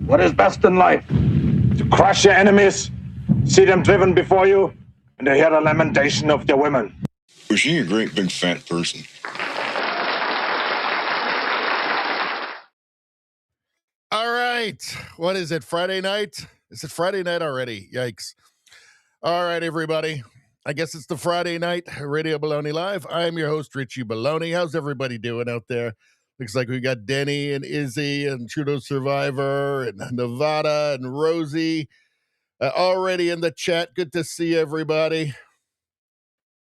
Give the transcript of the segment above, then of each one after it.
What is best in life? To crush your enemies, see them driven before you, and to hear the lamentation of their women. Was she a great big fat person? All right. What is it, Friday night? Is it Friday night already? Yikes. All right, everybody. I guess it's the Friday night Radio Baloney Live. I'm your host, Richie Baloney. How's everybody doing out there? Looks like we got Denny and Izzy and Trudeau Survivor and Nevada and Rosie already in the chat. Good to see everybody.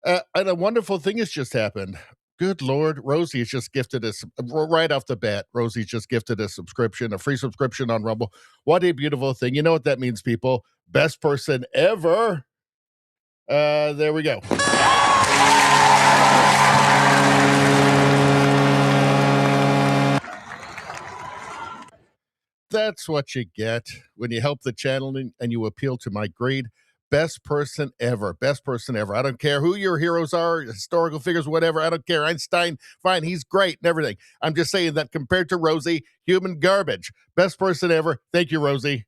And a wonderful thing has just happened. Good Lord, Rosie has just gifted us, right off the bat, Rosie's just gifted a subscription, a free subscription on Rumble. What a beautiful thing. You know what that means, people? Best person ever. There we go. That's what you get when you help the channel and you appeal to my greed. Best person ever. Best person ever. I don't care who your heroes are, historical figures, whatever. I don't care. Einstein, fine, he's great and everything. I'm just saying that compared to Rosie, human garbage. Best person ever. Thank you, Rosie.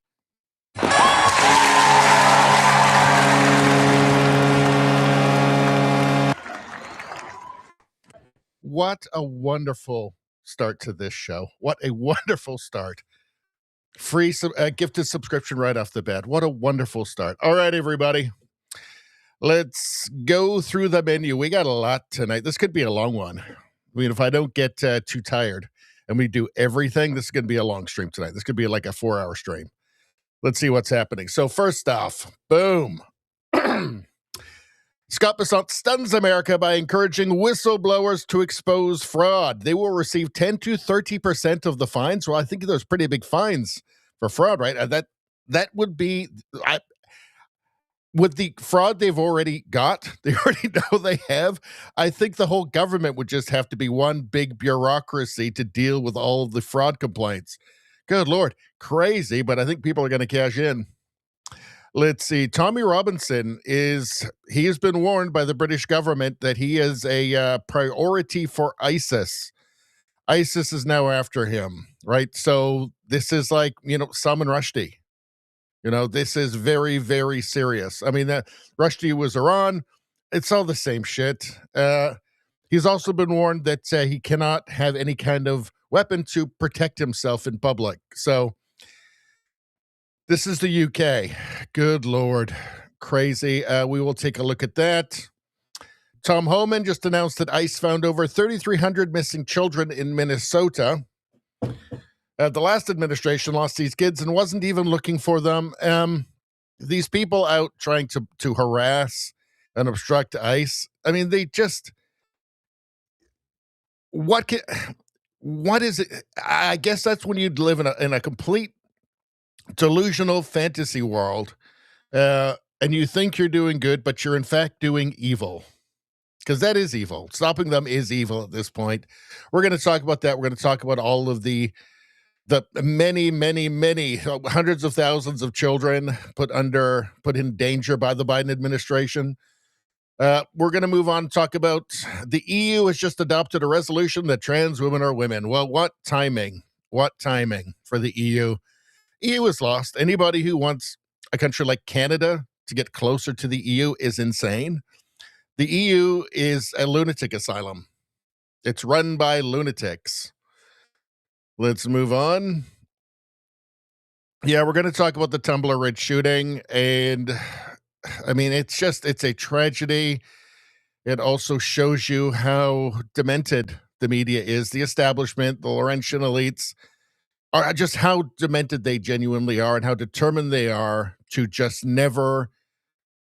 What a wonderful start to this show. What a wonderful start. Free gifted subscription right off the bat. What a wonderful start. All right, everybody. Let's go through the menu. We got a lot tonight. This could be a long one. I mean, if I don't get too tired and we do everything, this is going to be a long stream tonight. This could be like a 4-hour stream. Let's see what's happening. So first off, boom. Scott Bessent stuns America by encouraging whistleblowers to expose fraud. They will receive 10 to 30% of the fines. Well, I think those pretty big fines for fraud, right? That would be... with the fraud they've already got, they already know they have, I think the whole government would just have to be one big bureaucracy to deal with all of the fraud complaints. Good Lord, crazy, but I think people are going to cash in. Let's see. Tommy Robinson he has been warned by the British government that he is a priority for ISIS. ISIS is now after him, right? So this is like, Salman Rushdie. This is very, very serious. I mean, Rushdie was Iran. It's all the same shit. He's also been warned that he cannot have any kind of weapon to protect himself in public. So this is the UK. Good Lord. Crazy. We will take a look at that. Tom Homan just announced that ICE found over 3,300 missing children in Minnesota. The last administration lost these kids and wasn't even looking for them. These people out trying to harass and obstruct ICE. I mean, they just... What is it? I guess that's when you'd live in a complete delusional fantasy world, and you think you're doing good, but you're in fact doing evil. Because that is evil. Stopping them is evil at this point. We're going to talk about that. We're going to talk about all of the many, many, many hundreds of thousands of children put in danger by the Biden administration. We're going to move on and talk about the EU has just adopted a resolution that trans women are women. Well, what timing? What timing for the EU? EU is lost. Anybody who wants a country like Canada to get closer to the EU is insane. The EU is a lunatic asylum. It's run by lunatics. Let's move on. Yeah, we're going to talk about the Tumbler Ridge shooting. And I mean, it's a tragedy. It also shows you how demented the media is, the establishment, the Laurentian elites, are just how demented they genuinely are and how determined they are to just never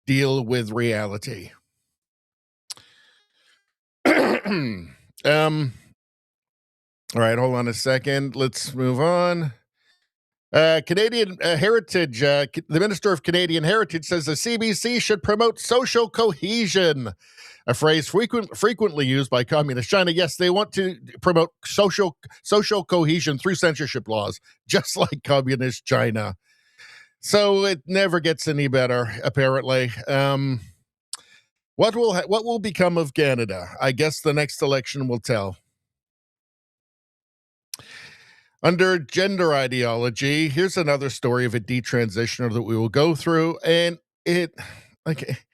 deal with reality. All right, hold on a second. Let's move on. Canadian Heritage, the Minister of Canadian Heritage says the CBC should promote social cohesion, a phrase frequently used by communist China. Yes, they want to promote social cohesion through censorship laws, just like communist China. So it never gets any better, apparently. What will become of Canada? I guess the next election will tell. Under gender ideology, here's another story of a detransitioner that we will go through, and it, like,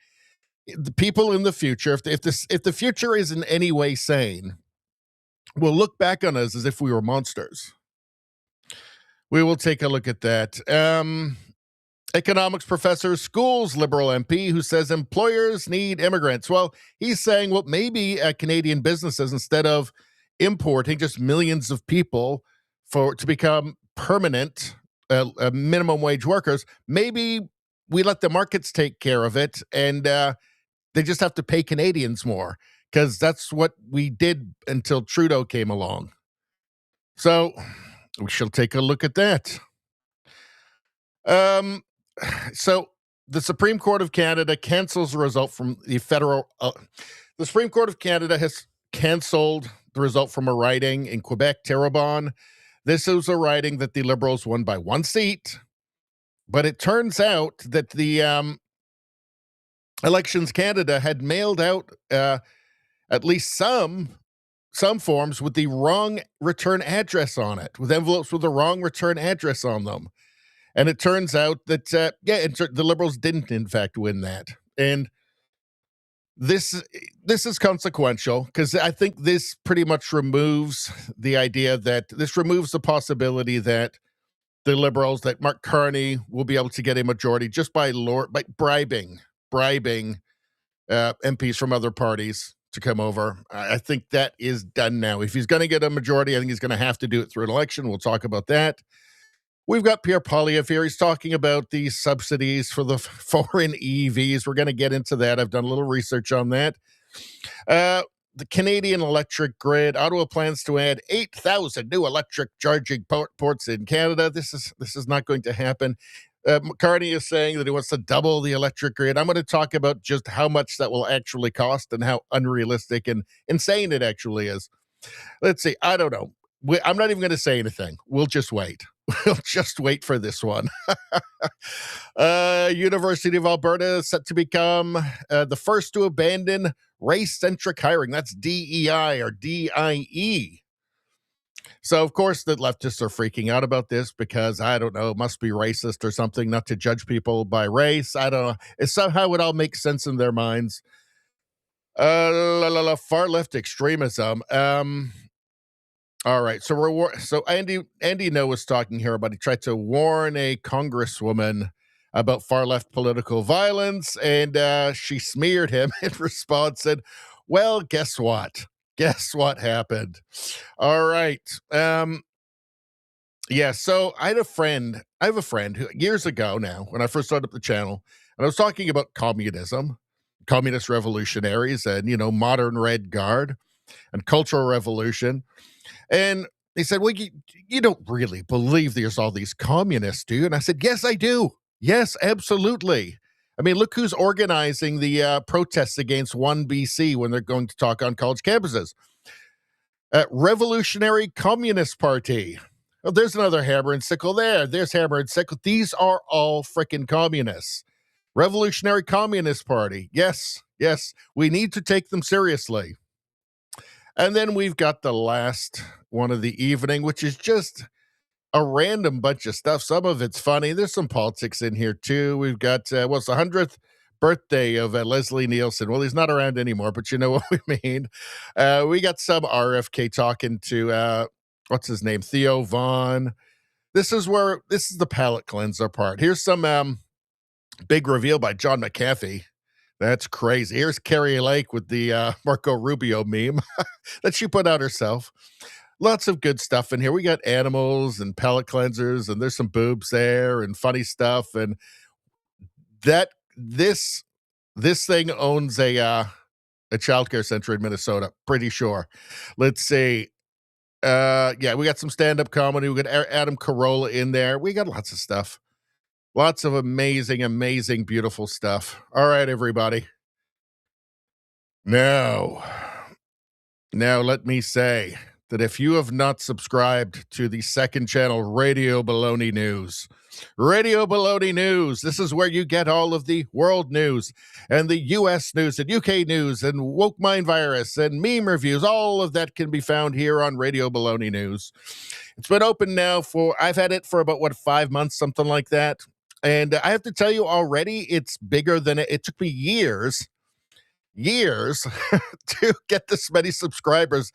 the people in the future, if the future is in any way sane, will look back on us as if we were monsters. We will take a look at that. Economics professor, schools liberal MP, who says employers need immigrants. Well, he's saying, well, maybe Canadian businesses, instead of importing just millions of people to become permanent minimum wage workers, maybe we let the markets take care of it, and they just have to pay Canadians more, because that's what we did until Trudeau came along. So we shall take a look at that. So the Supreme Court of Canada cancels the result from the federal. The Supreme Court of Canada has canceled the result from a riding in Quebec, Terrebonne. This is a riding that the Liberals won by 1 seat, but it turns out that the Elections Canada had mailed out at least some forms with the wrong return address on it, with envelopes with the wrong return address on them. And it turns out that, the Liberals didn't, in fact, win that. And this is consequential, because I think this pretty much removes the idea that this removes the possibility that the Liberals, that Mark Carney will be able to get a majority just by bribing MPs from other parties to come over. I think that is done now. If he's going to get a majority, I think he's going to have to do it through an election. We'll talk about that. We've got Pierre Poilievre here. He's talking about the subsidies for the foreign EVs. We're going to get into that. I've done a little research on that. The Canadian electric grid. Ottawa plans to add 8,000 new electric charging ports in Canada. This is not going to happen. McCartney is saying that he wants to double the electric grid. I'm going to talk about just how much that will actually cost and how unrealistic and insane it actually is. Let's see. I don't know. I'm not even going to say anything. We'll just wait. We'll just wait for this one. University of Alberta is set to become the first to abandon race-centric hiring. That's DEI or DIE. So, of course, the leftists are freaking out about this because, I don't know, it must be racist or something not to judge people by race. I don't know. Somehow it all makes sense in their minds. Far left extremism. All right, so Andy No was talking here about he tried to warn a congresswoman about far left political violence, and she smeared him in response. Said, "Well, guess what? Guess what happened?" All right, yeah. So I have a friend who years ago now, when I first started up the channel, and I was talking about communism, communist revolutionaries, and modern Red Guard and Cultural Revolution. And they said, well, you don't really believe there's all these communists, do you? And I said, yes, I do. Yes, absolutely. I mean, look who's organizing the protests against 1BC when they're going to talk on college campuses. Revolutionary Communist Party. Oh, there's another hammer and sickle there. There's hammer and sickle. These are all frickin' communists. Revolutionary Communist Party. Yes, we need to take them seriously. And then we've got the last one of the evening, which is just a random bunch of stuff. Some of it's funny. There's some politics in here, too. We've got, it's the 100th birthday of Leslie Nielsen. Well, he's not around anymore, but you know what we mean. We got some RFK talking to, what's his name? Theo Vaughn. This is the palate cleanser part. Here's some big reveal by John McAfee. That's crazy. Here's Carrie Lake with the Marco Rubio meme that she put out herself. Lots of good stuff in here. We got animals and palate cleansers, and there's some boobs there and funny stuff. And this thing owns a childcare center in Minnesota. Pretty sure. Let's see. Yeah, we got some stand-up comedy. We got Adam Carolla in there. We got lots of stuff. Lots of amazing, beautiful stuff. All right, everybody. Now let me say, that if you have not subscribed to the second channel, Radio Baloney News, this is where you get all of the world news and the US news and UK news and woke mind virus and meme reviews. All of that can be found here on Radio Baloney News. It's been open now I've had it for about, 5 months, something like that. And I have to tell you already, it's bigger than it took me years to get this many subscribers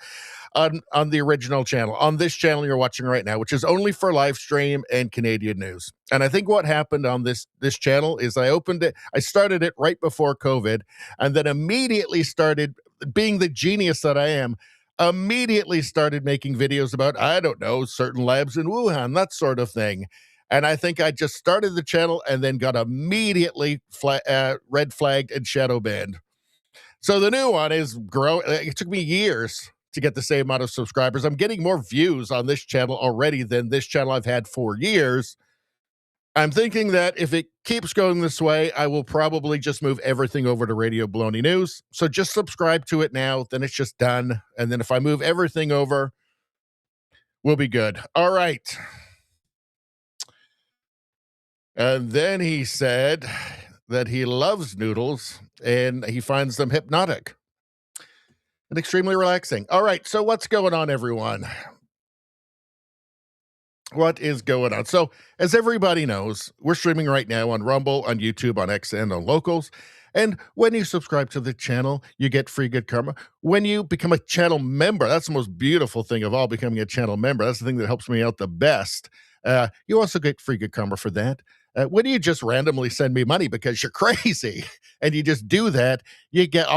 on the original channel, on this channel you're watching right now, which is only for live stream and Canadian news. And I think what happened on this channel is I started it right before COVID, and then immediately started, being the genius that I am, immediately started making videos about, I don't know, certain labs in Wuhan, that sort of thing. And I think I just started the channel and then got immediately red flagged and shadow banned. So the new one is growing. It took me years to get the same amount of subscribers. I'm getting more views on this channel already than this channel I've had for years. I'm thinking that if it keeps going this way, I will probably just move everything over to Radio Baloney News. So just subscribe to it now, then it's just done. And then if I move everything over, we'll be good. All right. And then he said that he loves noodles and he finds them hypnotic and extremely relaxing. All right, so what's going on, everyone? What is going on? So, as everybody knows, we're streaming right now on Rumble, on YouTube, on X, and on Locals. And when you subscribe to the channel, you get free good karma. When you become a channel member, that's the most beautiful thing of all, becoming a channel member. That's the thing that helps me out the best. You also get free good karma for that. When you just randomly send me money because you're crazy and you just do that, you get a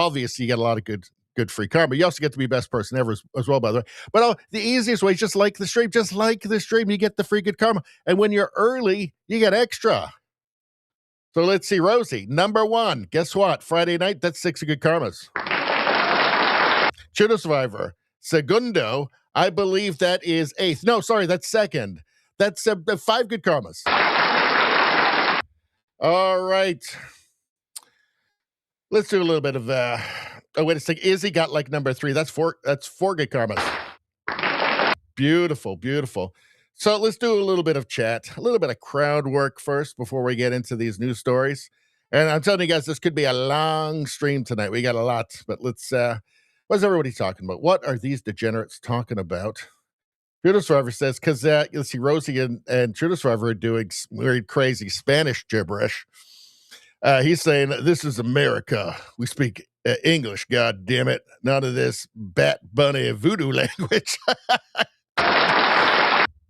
lot of good free karma. You also get to be best person ever as well, by the way. But the easiest way is just like the stream. Just like the stream, you get the free good karma. And when you're early, you get extra. So let's see, Rosie, number 1. Guess what? Friday night, that's 6 good karmas. Chudo Survivor. Segundo, I believe that is 8th. No, sorry, that's 2nd. That's 5 good karmas. All right. Let's do a little bit of oh, wait a second. Izzy got like number 3. That's 4 good karmas. Beautiful, beautiful. So let's do a little bit of chat, a little bit of crowd work first before we get into these news stories. And I'm telling you guys, this could be a long stream tonight. We got a lot, but let's what's everybody talking about? What are these degenerates talking about? Trudeau Survivor says, because you'll see Rosie and Trudeau Survivor are doing weird, crazy Spanish gibberish. He's saying, this is America. We speak English, God damn it. None of this bat bunny voodoo language.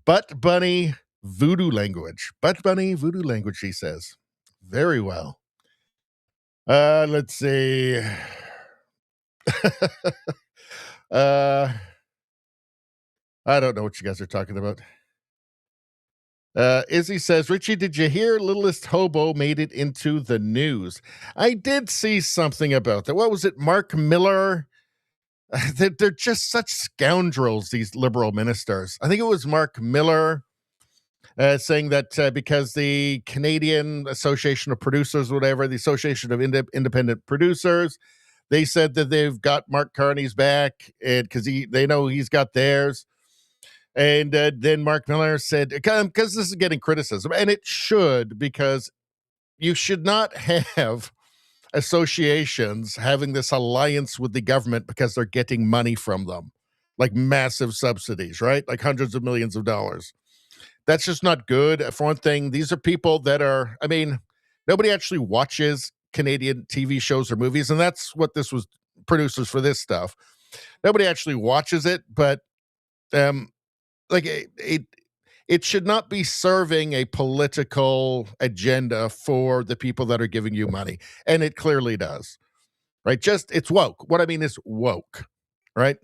Butt bunny voodoo language. Butt bunny voodoo language, he says. Very well. Let's see. I don't know what you guys are talking about. Izzy says, Richie, did you hear Littlest Hobo made it into the news? I did see something about that. What was it? Mark Miller? They're just such scoundrels, these liberal ministers. I think it was Mark Miller saying that because the Canadian Association of Producers, whatever, the Association of Independent Producers, they said that they've got Mark Carney's back because they know he's got theirs. And then Mark Miller said, because this is getting criticism, and it should, because you should not have associations having this alliance with the government because they're getting money from them, like massive subsidies, right? Like hundreds of millions of dollars. That's just not good. For one thing, these are people that are, I mean, nobody actually watches Canadian TV shows or movies, and that's what this was, producers for this stuff. Nobody actually watches it, but like it should not be serving a political agenda for the people that are giving you money. And it clearly does, right? It's woke. What I mean is woke, right?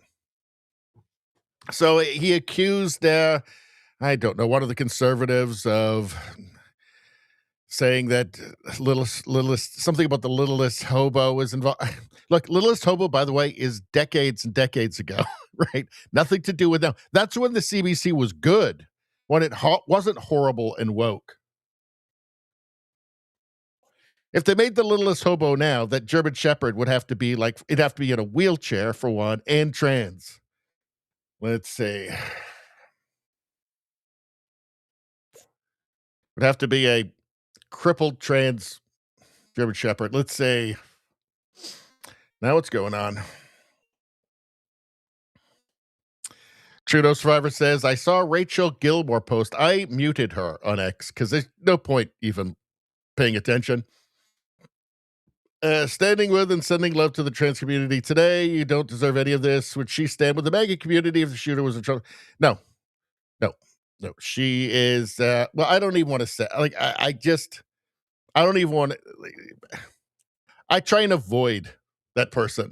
So he accused, I don't know, one of the conservatives of saying that littlest something about the Littlest Hobo is involved. Look, Littlest Hobo, by the way, is decades and decades ago, right? Nothing to do with them. That's when the CBC was good, when it wasn't horrible and woke. If they made the Littlest Hobo now, that German Shepherd would have to be like, it'd have to be in a wheelchair for one, and trans. Let's see. Would have to be a crippled trans German Shepherd. Let's see. Now what's going on? Trudeau Survivor says, I saw Rachel Gilmore post. I muted her on X because there's no point even paying attention. Standing with and sending love to the trans community today. You don't deserve any of this. Would she stand with the MAGA community if the shooter was in trouble? No. She is, well, I don't even want to say, like, I don't even want to, I try and avoid that person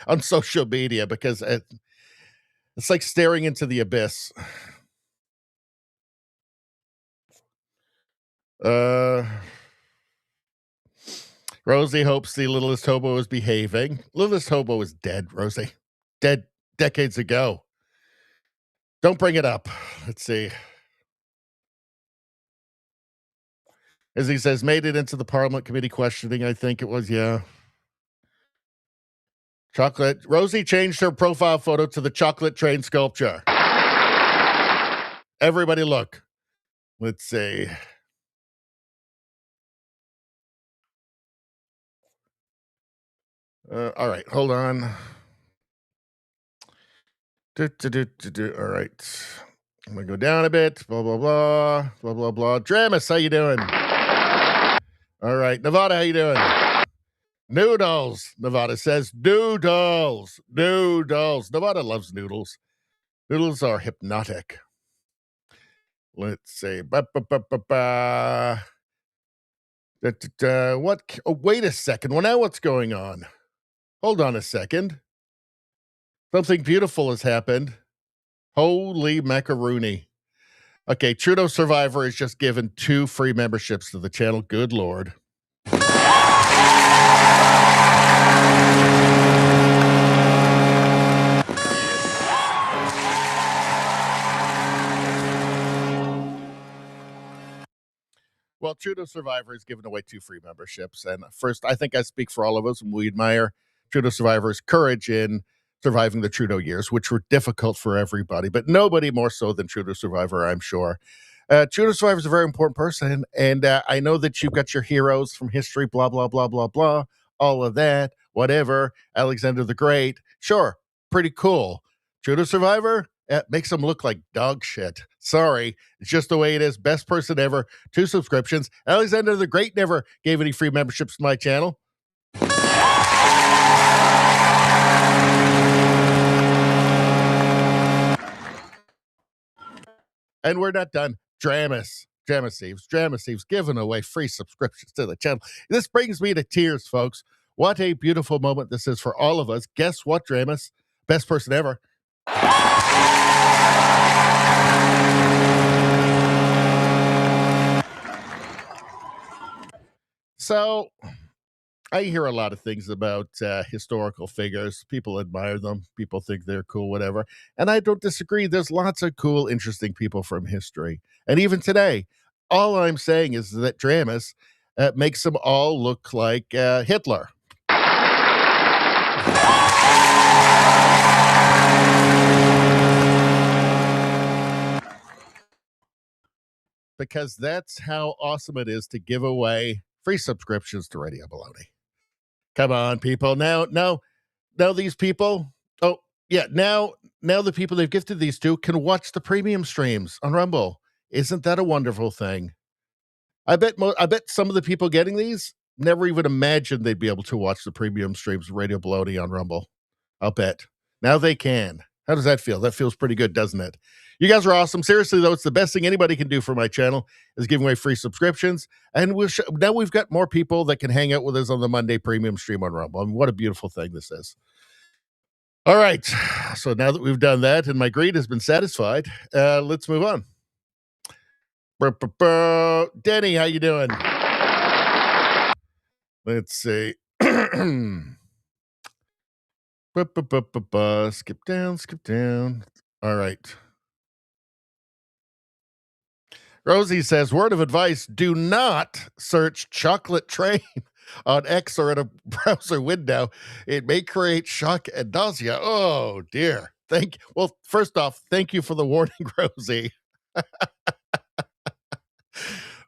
on social media because it's like staring into the abyss. Rosie hopes the littlest hobo is behaving. Littlest hobo is dead, Rosie. Dead decades ago. Don't bring it up. Let's see. As he says, made it into the Parliament Committee questioning, I think it was, yeah. Chocolate. Rosie changed her profile photo to the chocolate train sculpture. Everybody look. Let's see. All right, hold on. All right. I'm going to go down a bit. Blah, blah, blah. Blah, blah, blah. Dramus, how you doing? All right. Nevada, how you doing? Noodles. Nevada says noodles. Noodles. Nevada loves noodles. Noodles are hypnotic. Let's see. What? Oh, wait a second. Well, now what's going on? Hold on a second. Something beautiful has happened. Holy macaroni. Okay, Trudeau Survivor has just given 2 free memberships to the channel. Good Lord. Well, Trudeau Survivor has given away 2 free memberships. And first, I think I speak for all of us when we admire Trudeau Survivor's courage in surviving the Trudeau years, which were difficult for everybody, but nobody more so than Trudeau Survivor, I'm sure. Trudeau Survivor is a very important person, and I know that you've got your heroes from history, blah, blah, blah, blah, blah, all of that, whatever, Alexander the Great. Sure, pretty cool. Trudeau Survivor makes them look like dog shit. Sorry, it's just the way it is. Best person ever, 2 subscriptions. Alexander the Great never gave any free memberships to my channel. And we're not done. Dramus Thieves giving away free subscriptions to the channel. This brings me to tears, folks. What a beautiful moment this is for all of us. Guess what, Dramus? Best person ever. So, I hear a lot of things about historical figures. People admire them. People think they're cool, whatever. And I don't disagree. There's lots of cool, interesting people from history. And even today, all I'm saying is that Dramus makes them all look like Hitler. Because that's how awesome it is to give away free subscriptions to Radio Baloney. Come on, people. Now these people, oh, yeah, now the people they've gifted these to can watch the premium streams on Rumble. Isn't that a wonderful thing? I bet some of the people getting these never even imagined they'd be able to watch the premium streams of Radio Baloney on Rumble. I'll bet. Now they can. How does that feel? That feels pretty good, doesn't it? You guys are awesome. Seriously, though, it's the best thing anybody can do for my channel is giving away free subscriptions. And now we've got more people that can hang out with us on the Monday premium stream on Rumble. I mean, what a beautiful thing this is. All right. So now that we've done that and my greed has been satisfied, let's move on. Denny, how you doing? Let's see. Skip down. All right. Rosie says, word of advice, do not search chocolate train on X or in a browser window. It may create shock and nausea. Oh, dear. Well, first off, thank you for the warning, Rosie.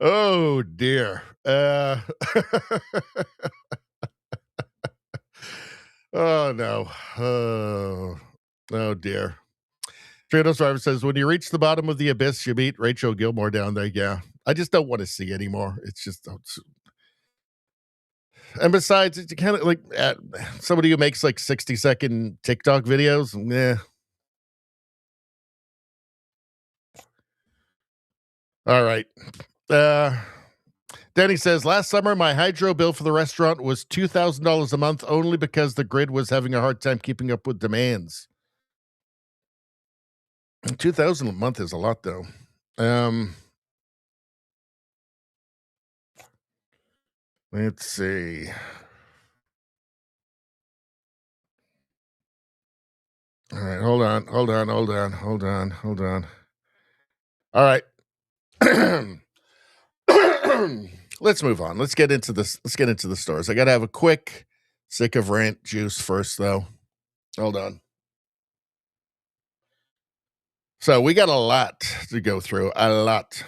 Oh dear. Oh no. Oh dear. Trados Driver says, when you reach the bottom of the abyss, you meet Rachel Gilmore down there. Yeah. I just don't want to see anymore. It's just, and besides, it's kind of like somebody who makes like 60-second TikTok videos. Yeah. All right. Danny says, last summer, my hydro bill for the restaurant was $2,000 a month only because the grid was having a hard time keeping up with demands. 2,000 a month is a lot, though. Let's see. All right, hold on. All right. Let's move on. Let's get into this. Let's get into the stores. I got to have a quick sick of rant juice first, though. Hold on. So we got a lot to go through. A lot.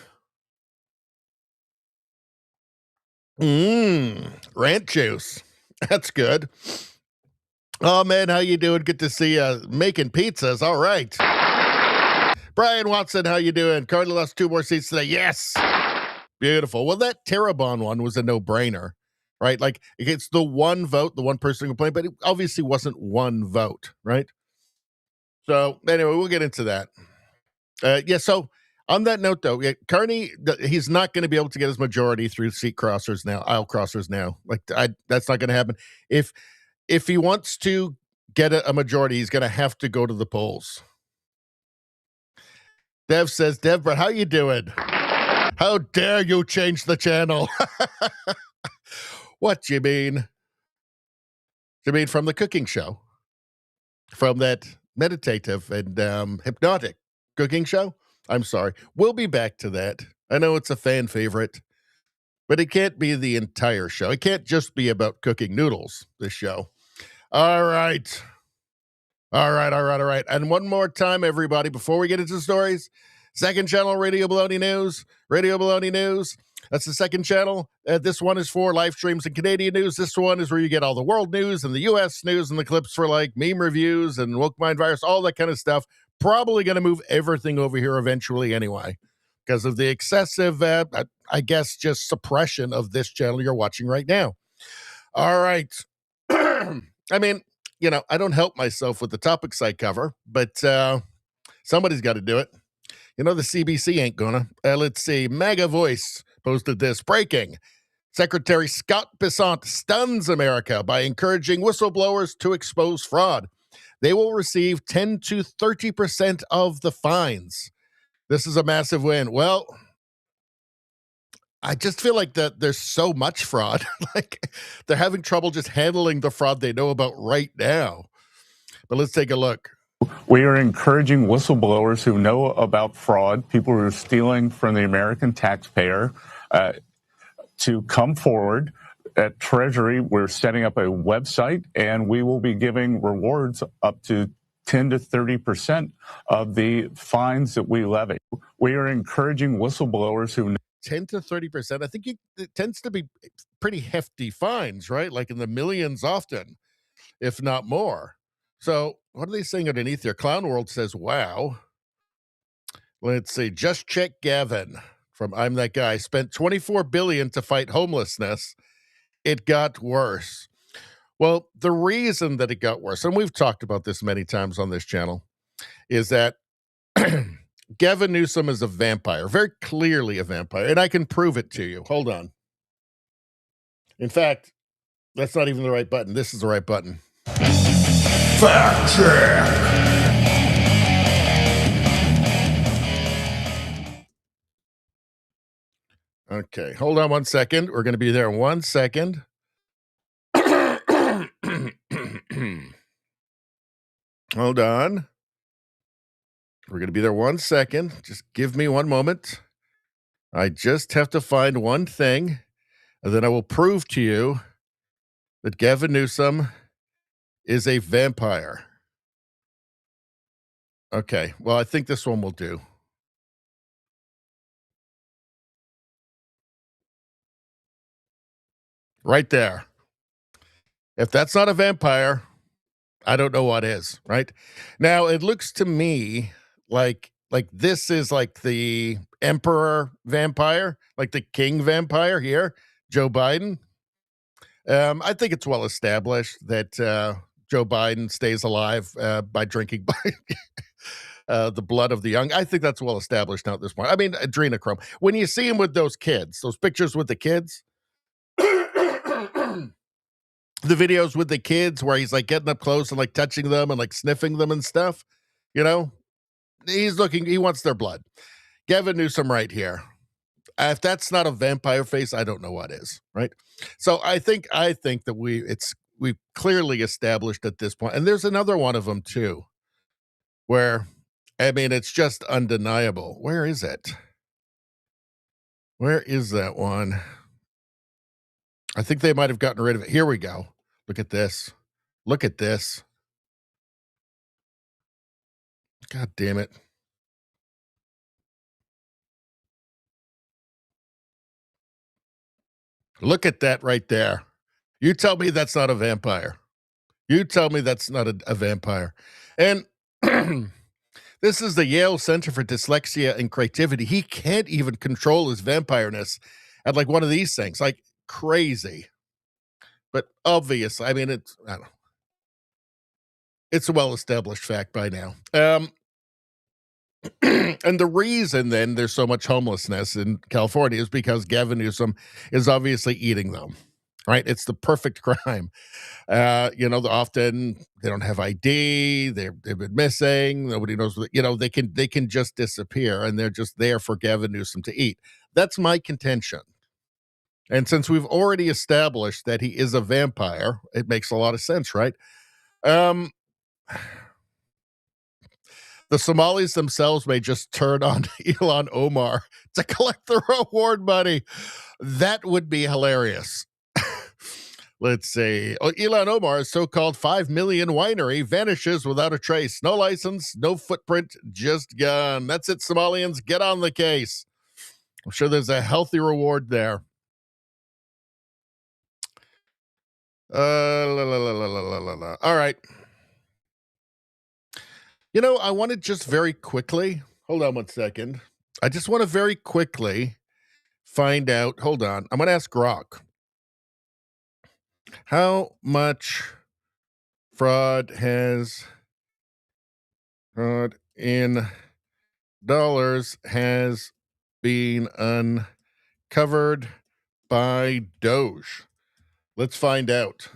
Rant juice. That's good. Oh man, how you doing? Good to see you making pizzas. All right. Brian Watson, how you doing? Cardinal lost 2 more seats today. Yes. Beautiful. Well, that Terrebonne one was a no-brainer, right? Like, it's the one vote, the one person complained, but it obviously wasn't one vote, right? So, anyway, we'll get into that. So on that note, though, Carney, he's not going to be able to get his majority through aisle crossers now. Like, that's not going to happen. If he wants to get a majority, he's going to have to go to the polls. Dev says, Deborah, how you doing? How dare you change the channel? What you mean? You mean from the cooking show? From that meditative and hypnotic cooking show? I'm sorry. We'll be back to that. I know it's a fan favorite, but it can't be the entire show. It can't just be about cooking noodles, this show. All right. And one more time, everybody, before we get into the stories, second channel, Radio Baloney News. That's the second channel. This one is for live streams and Canadian news. This one is where you get all the world news and the U.S. news and the clips for like meme reviews and woke mind virus, all that kind of stuff. Probably going to move everything over here eventually anyway because of the excessive, I guess, just suppression of this channel you're watching right now. All right. I mean, I don't help myself with the topics I cover, but somebody's got to do it. The CBC ain't gonna. Let's see. MAGA Voice posted this. Breaking. Secretary Scott Bessent stuns America by encouraging whistleblowers to expose fraud. They will receive 10 to 30% of the fines. This is a massive win. Well, I just feel like that there's so much fraud. Like they're having trouble just handling the fraud they know about right now. But let's take a look. We are encouraging whistleblowers who know about fraud, people who are stealing from the American taxpayer, to come forward. At Treasury, we're setting up a website, and we will be giving rewards up to 10 to 30% of the fines that we levy. We are encouraging whistleblowers who 10 to 30%. I think it tends to be pretty hefty fines, right? Like in the millions often, if not more. So what are they saying underneath there? Clown World says, wow. Let's see. Just check Gavin from I'm That Guy spent $24 billion to fight homelessness. It got worse. Well, the reason that it got worse, and we've talked about this many times on this channel, is that Gavin Newsom is a vampire, very clearly a vampire, and I can prove it to you. Hold on. In fact, that's not even the right button. This is the right button. Fact check. Okay, hold on one second. We're going to be there in 1 second. Hold on. We're going to be there 1 second. Just give me one moment. I just have to find one thing, and then I will prove to you that Gavin Newsom is a vampire. Okay. Well, I think this one will do. Right there. If that's not a vampire, I don't know what is, right? Now, it looks to me like this is like the emperor vampire, like the king vampire here, Joe Biden. I think it's well established that Joe Biden stays alive by drinking the blood of the young. I think that's well established now at this point. I mean, adrenochrome. When you see him with those kids, those pictures with the kids, the videos with the kids where he's like getting up close and like touching them and like sniffing them and stuff, you know, he wants their blood. Gavin Newsom right here. If that's not a vampire face, I don't know what is, right? So I think that we've clearly established at this point, and there's another one of them too, where I mean it's just undeniable. Where is it? Where is that one? I think they might have gotten rid of it. Here we go. Look at this. Look at this. God damn it. Look at that right there. You tell me that's not a vampire. You tell me that's not a vampire. And this is the Yale Center for Dyslexia and Creativity. He can't even control his vampireness at like one of these things. Like crazy. But obvious. I mean, I don't know. It's a well-established fact by now. And the reason then there's so much homelessness in California is because Gavin Newsom is obviously eating them, right? It's the perfect crime. You know, often they don't have ID, they've been missing, nobody knows, you know, they can just disappear and they're just there for Gavin Newsom to eat. That's my contention. And since we've already established that he is a vampire, it makes a lot of sense, right? The Somalis themselves may just turn on Ilhan Omar to collect the reward money. That would be hilarious. Let's see. Oh, Ilhan Omar's so-called 5 million winery vanishes without a trace. No license, no footprint, just gone. That's it, Somalians. Get on the case. I'm sure there's a healthy reward there. All right. You know, I want to just very quickly, hold on 1 second. I just want to very quickly find out, hold on. I'm going to ask Grok. How much fraud in dollars has been uncovered by Doge? Let's find out.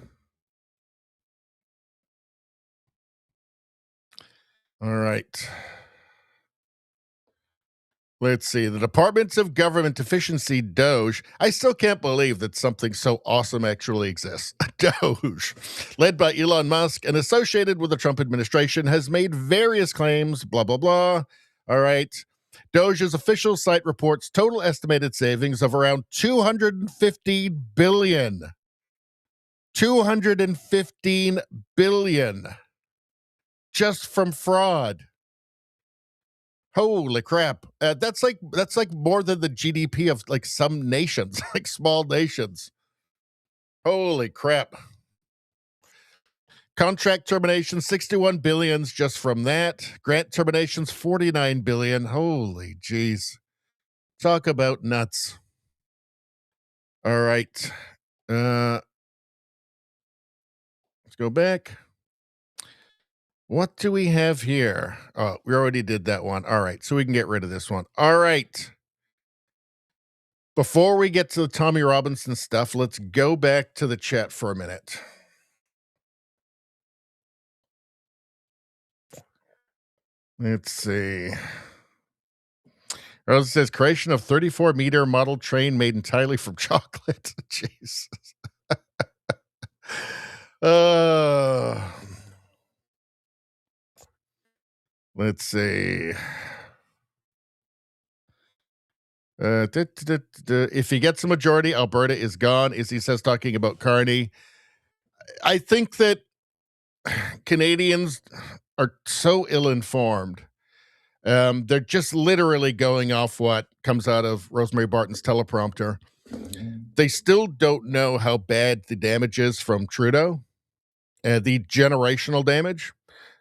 All right. Let's see. The Departments of Government Efficiency, Doge. I still can't believe that something so awesome actually exists. Doge, led by Elon Musk and associated with the Trump administration, has made various claims, blah, blah, blah. All right. Doge's official site reports total estimated savings of around $215 billion. $215 billion just from fraud. Holy crap. That's like more than the GDP of like some nations, like small nations. Holy crap. Contract terminations, 61 billions just from that. Grant terminations, 49 billion. Holy jeez. Talk about nuts. All right. Let's go back. What do we have here? Oh, we already did that one. All right, so we can get rid of this one. All right. Before we get to the Tommy Robinson stuff, let's go back to the chat for a minute. Let's see. Rose says, creation of 34-meter model train made entirely from chocolate. Jesus. Let's see. If he gets a majority, Alberta is gone, as he says, talking about Carney. I think that Canadians are so ill-informed. They're just literally going off what comes out of Rosemary Barton's teleprompter. They still don't know how bad the damage is from Trudeau, the generational damage.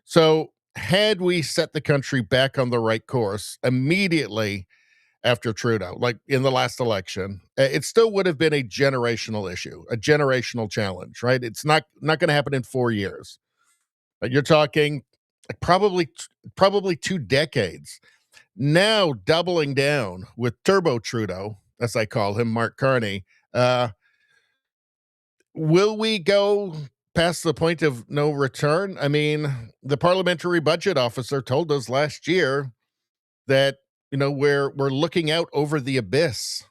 So had we set the country back on the right course immediately after Trudeau, like in the last election, it still would have been a generational issue, a generational challenge, right? It's not going to happen in 4 years. You're talking probably 2 decades. Now doubling down with Turbo Trudeau, as I call him, Mark Carney. Will we go past the point of no return? I mean, the parliamentary budget officer told us last year that we're looking out over the abyss.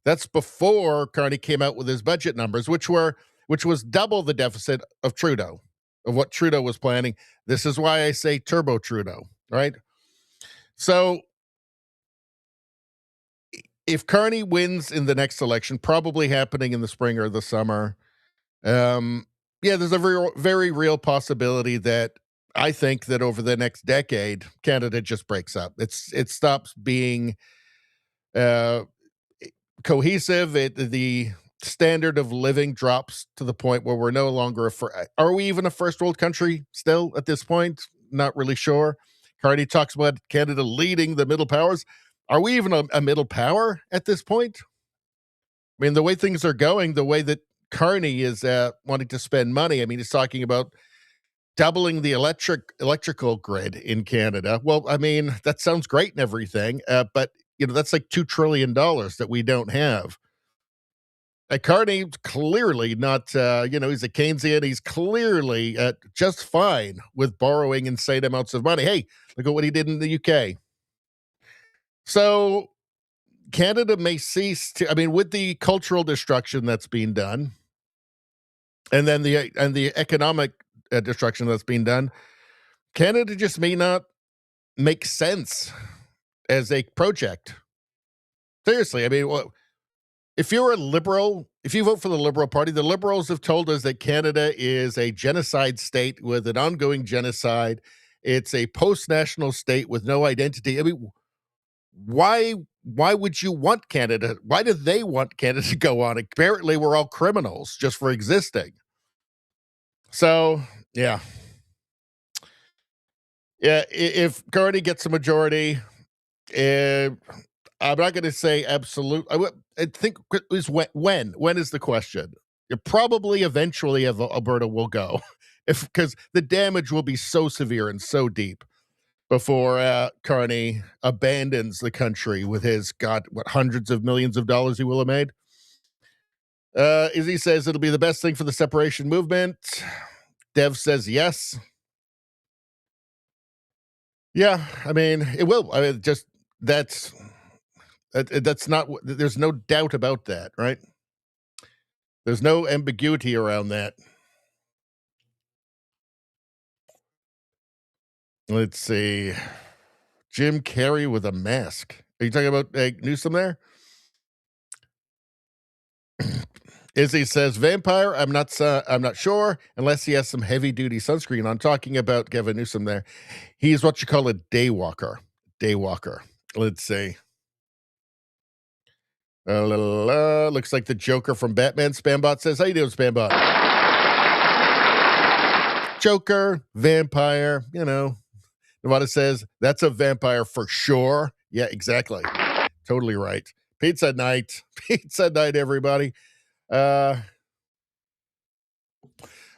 That's before Carney came out with his budget numbers, which was double the deficit of Trudeau, of what Trudeau was planning. This is why I say Turbo Trudeau, right? So if Carney wins in the next election, probably happening in the spring or the summer, there's a very, very real possibility that I think that over the next decade, Canada just breaks up. It stops being cohesive. The standard of living drops to the point where we're no longer are we even a first world country still at this point? Not really sure. Carney talks about Canada leading the middle powers. Are we even a middle power at this point? I mean, the way things are going, the way that Carney is wanting to spend money. I mean, he's talking about doubling the electrical grid in Canada. Well, I mean, that sounds great and everything, but that's like $2 trillion that we don't have. Carney clearly not, he's a Keynesian. He's clearly just fine with borrowing insane amounts of money. Hey, look at what he did in the UK. So Canada may cease to, I mean, with the cultural destruction that's being done, and then the economic destruction that's being done, Canada just may not make sense as a project. Seriously, I mean, if you're a liberal, if you vote for the Liberal Party, the Liberals have told us that Canada is a genocide state with an ongoing genocide. It's a post-national state with no identity. I mean, why would you want Canada? Why do they want Canada to go on? Apparently, we're all criminals just for existing. So, yeah. Yeah, if Carney gets a majority, I'm not going to say absolute. I think is when is the question. Probably eventually Alberta will go, because the damage will be so severe and so deep before Carney abandons the country with his hundreds of millions of dollars he will have made. Izzy says it'll be the best thing for the separation movement. Dev says yes. Yeah, I mean, it will. I mean, just that's not. There's no doubt about that, right? There's no ambiguity around that. Let's see. Jim Carrey with a mask. Are you talking about Newsom there? Izzy says vampire. I'm not sure unless he has some heavy duty sunscreen. I'm talking about Gavin Newsom there. He's what you call a daywalker. Daywalker. Let's see. Looks like the Joker from Batman. Spambot says, how you doing, Spambot? Joker, vampire, Nevada says, that's a vampire for sure. Yeah, exactly. Totally right. Pizza night. Pizza night, everybody.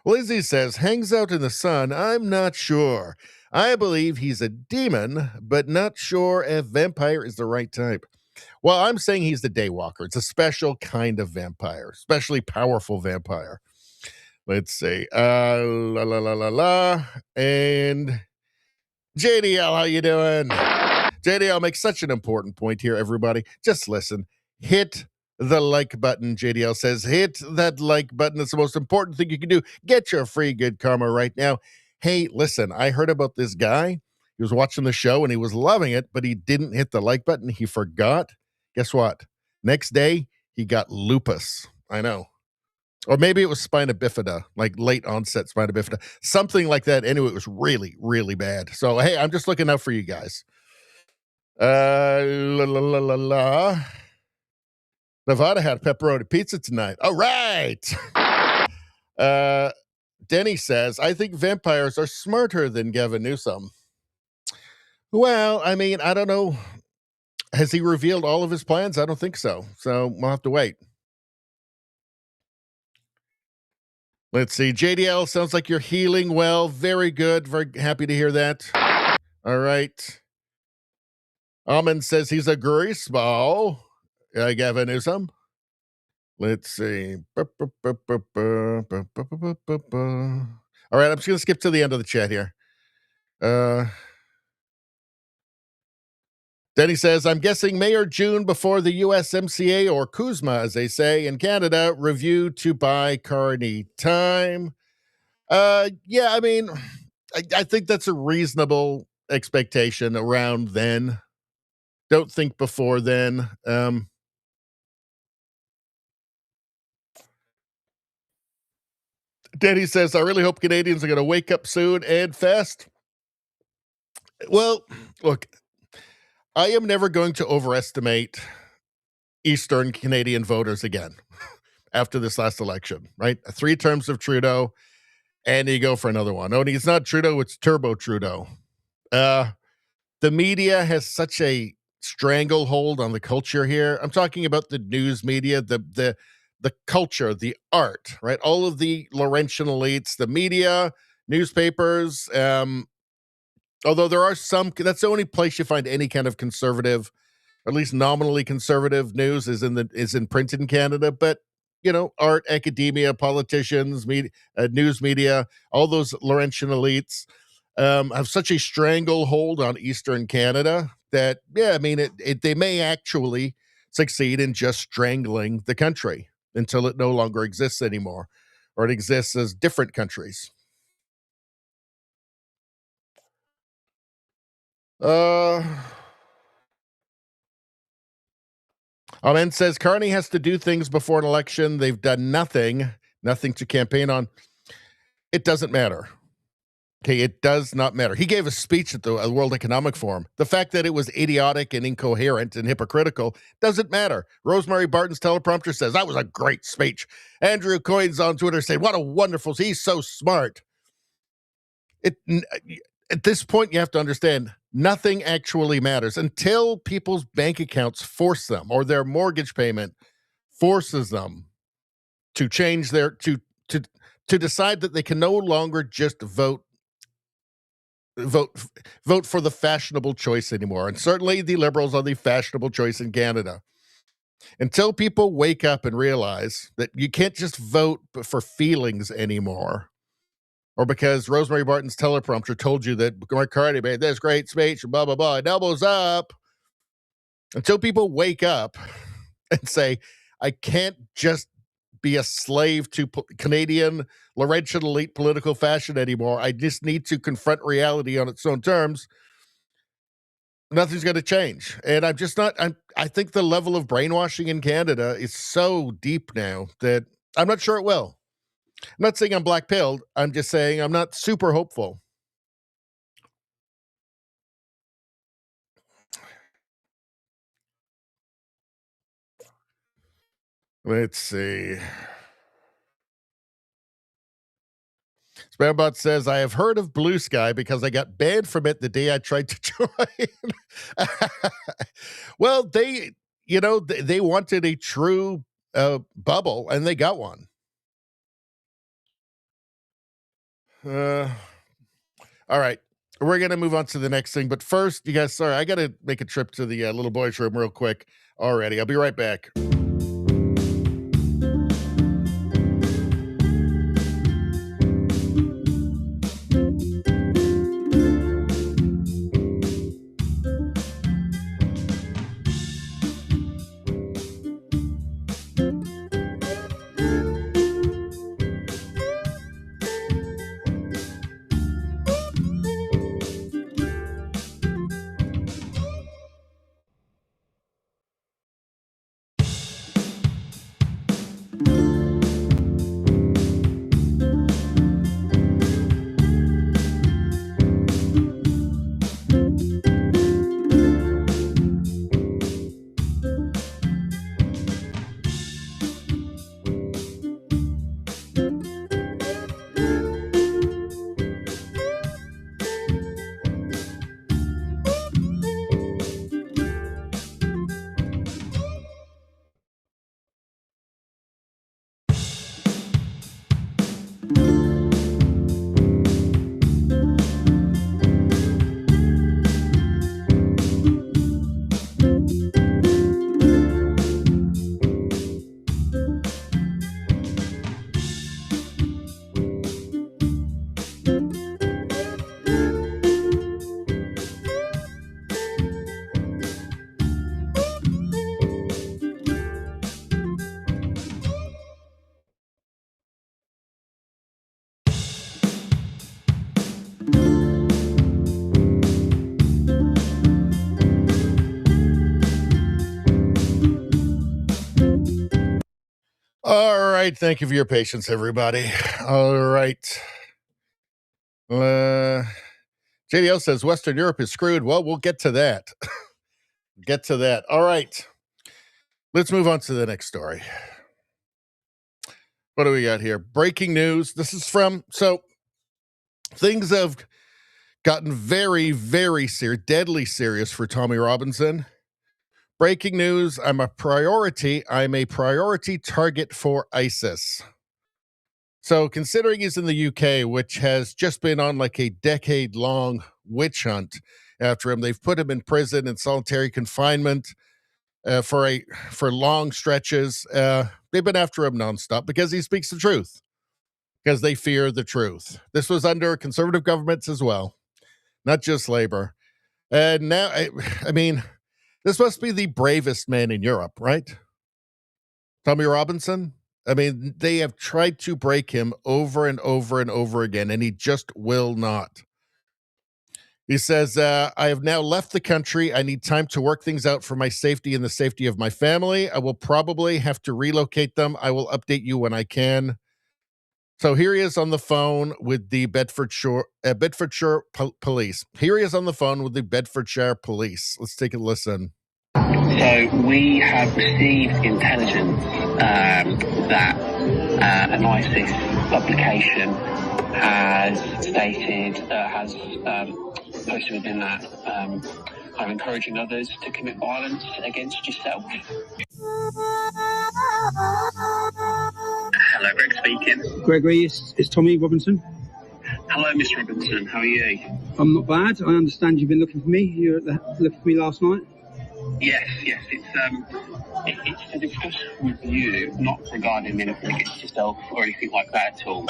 Lizzie says, hangs out in the sun. I'm not sure. I believe he's a demon, but not sure if vampire is the right type. Well, I'm saying he's the daywalker. It's a special kind of vampire, especially powerful vampire. Let's see. And JDL, how you doing? JDL makes such an important point here, everybody. Just listen. Hit the like button, JDL says. Hit that like button. It's the most important thing you can do. Get your free good karma right now. Hey, listen, I heard about this guy. He was watching the show and he was loving it, but he didn't hit the like button. He forgot. Guess what? Next day, he got lupus. I know. Or maybe it was spina bifida, like late onset spina bifida, something like that. Anyway, it was really, really bad. So, hey, I'm just looking out for you guys. La, la, la, la, la. Nevada had pepperoni pizza tonight. All right. Denny says, I think vampires are smarter than Gavin Newsom. Well, I mean, I don't know. Has he revealed all of his plans? I don't think so. So we'll have to wait. Let's see. JDL, sounds like you're healing well. Very good. Very happy to hear that. All right. Amen says he's a greaseball. Gavin Newsom. Let's see. All right, I'm just going to skip to the end of the chat here. Denny says, I'm guessing May or June before the USMCA, or Kuzma, as they say in Canada, review to buy Carney time. Yeah, I mean, I think that's a reasonable expectation around then. Don't think before then. Denny says, I really hope Canadians are going to wake up soon and fast. Well, look, I am never going to overestimate Eastern Canadian voters again after this last election, right? 3 terms of Trudeau, and you go for another one. Only it's not Trudeau, it's Turbo Trudeau. The media has such a stranglehold on the culture here. I'm talking about the news media, the culture, the art, right? All of the Laurentian elites, the media, newspapers. Although there are some, that's the only place you find any kind of conservative, or at least nominally conservative news is in print in Canada. But art, academia, politicians, media, news media, all those Laurentian elites have such a stranglehold on Eastern Canada that, yeah, I mean, they may actually succeed in just strangling the country until it no longer exists anymore, or it exists as different countries. Amen says Carney has to do things before an election. They've done nothing to campaign on. It doesn't matter. Okay, it does not matter. He gave a speech at the World Economic Forum. The fact that it was idiotic and incoherent and hypocritical doesn't matter. Rosemary Barton's teleprompter says, that was a great speech. Andrew Coyne's on Twitter saying, what a wonderful, he's so smart. At this point, you have to understand, nothing actually matters until people's bank accounts force them, or their mortgage payment forces them to change to decide that they can no longer just vote for the fashionable choice anymore. And certainly the Liberals are the fashionable choice in Canada. Until people wake up and realize that you can't just vote for feelings anymore, or because Rosemary Barton's teleprompter told you that Mark Carney made this great speech, blah, blah, blah, and elbows up. Until people wake up and say, I can't just be a slave to Canadian Laurentian elite political fashion anymore. I just need to confront reality on its own terms. Nothing's going to change. And I'm just not, I think the level of brainwashing in Canada is so deep now that I'm not sure it will. I'm not saying I'm black-pilled. I'm just saying I'm not super hopeful. Let's see. Spambot says, I have heard of Blue Sky because I got banned from it the day I tried to join. Well, they wanted a true bubble, and they got one. All right. We're going to move on to the next thing. But first, you guys, sorry, I got to make a trip to the little boys' room real quick already. I'll be right back. All right. Thank you for your patience, everybody. All right. JDL says Western Europe is screwed. Well, we'll get to that. Get to that. All right. Let's move on to the next story. What do we got here? Breaking news. This is from, so things have gotten very, very serious, deadly serious for Tommy Robinson. Breaking news. I'm a priority target for ISIS. So considering he's in the UK, which has just been on like a decade-long witch hunt after him, they've put him in prison in solitary confinement for long stretches. They've been after him nonstop because he speaks the truth, because they fear the truth. This was under conservative governments as well, not just Labor. And now, I mean, this must be the bravest man in Europe, right? Tommy Robinson. I mean, they have tried to break him over and over and over again, and he just will not. He says, I have now left the country. I need time to work things out for my safety and the safety of my family. I will probably have to relocate them. I will update you when I can. So here he is on the phone with the Bedfordshire police. Here he is on the phone with the Bedfordshire police. Let's take a listen. So we have received intelligence that an ISIS publication has stated, has posted within that, I'm encouraging others to commit violence against yourself. Hello, Greg speaking. Gregory, it's Tommy Robinson. Hello, Miss Robinson. How are you? I'm not bad. I understand you've been looking for me. You were looking for me last night. Yes. It's to discuss with you, not regarding anything against yourself or anything like that at all.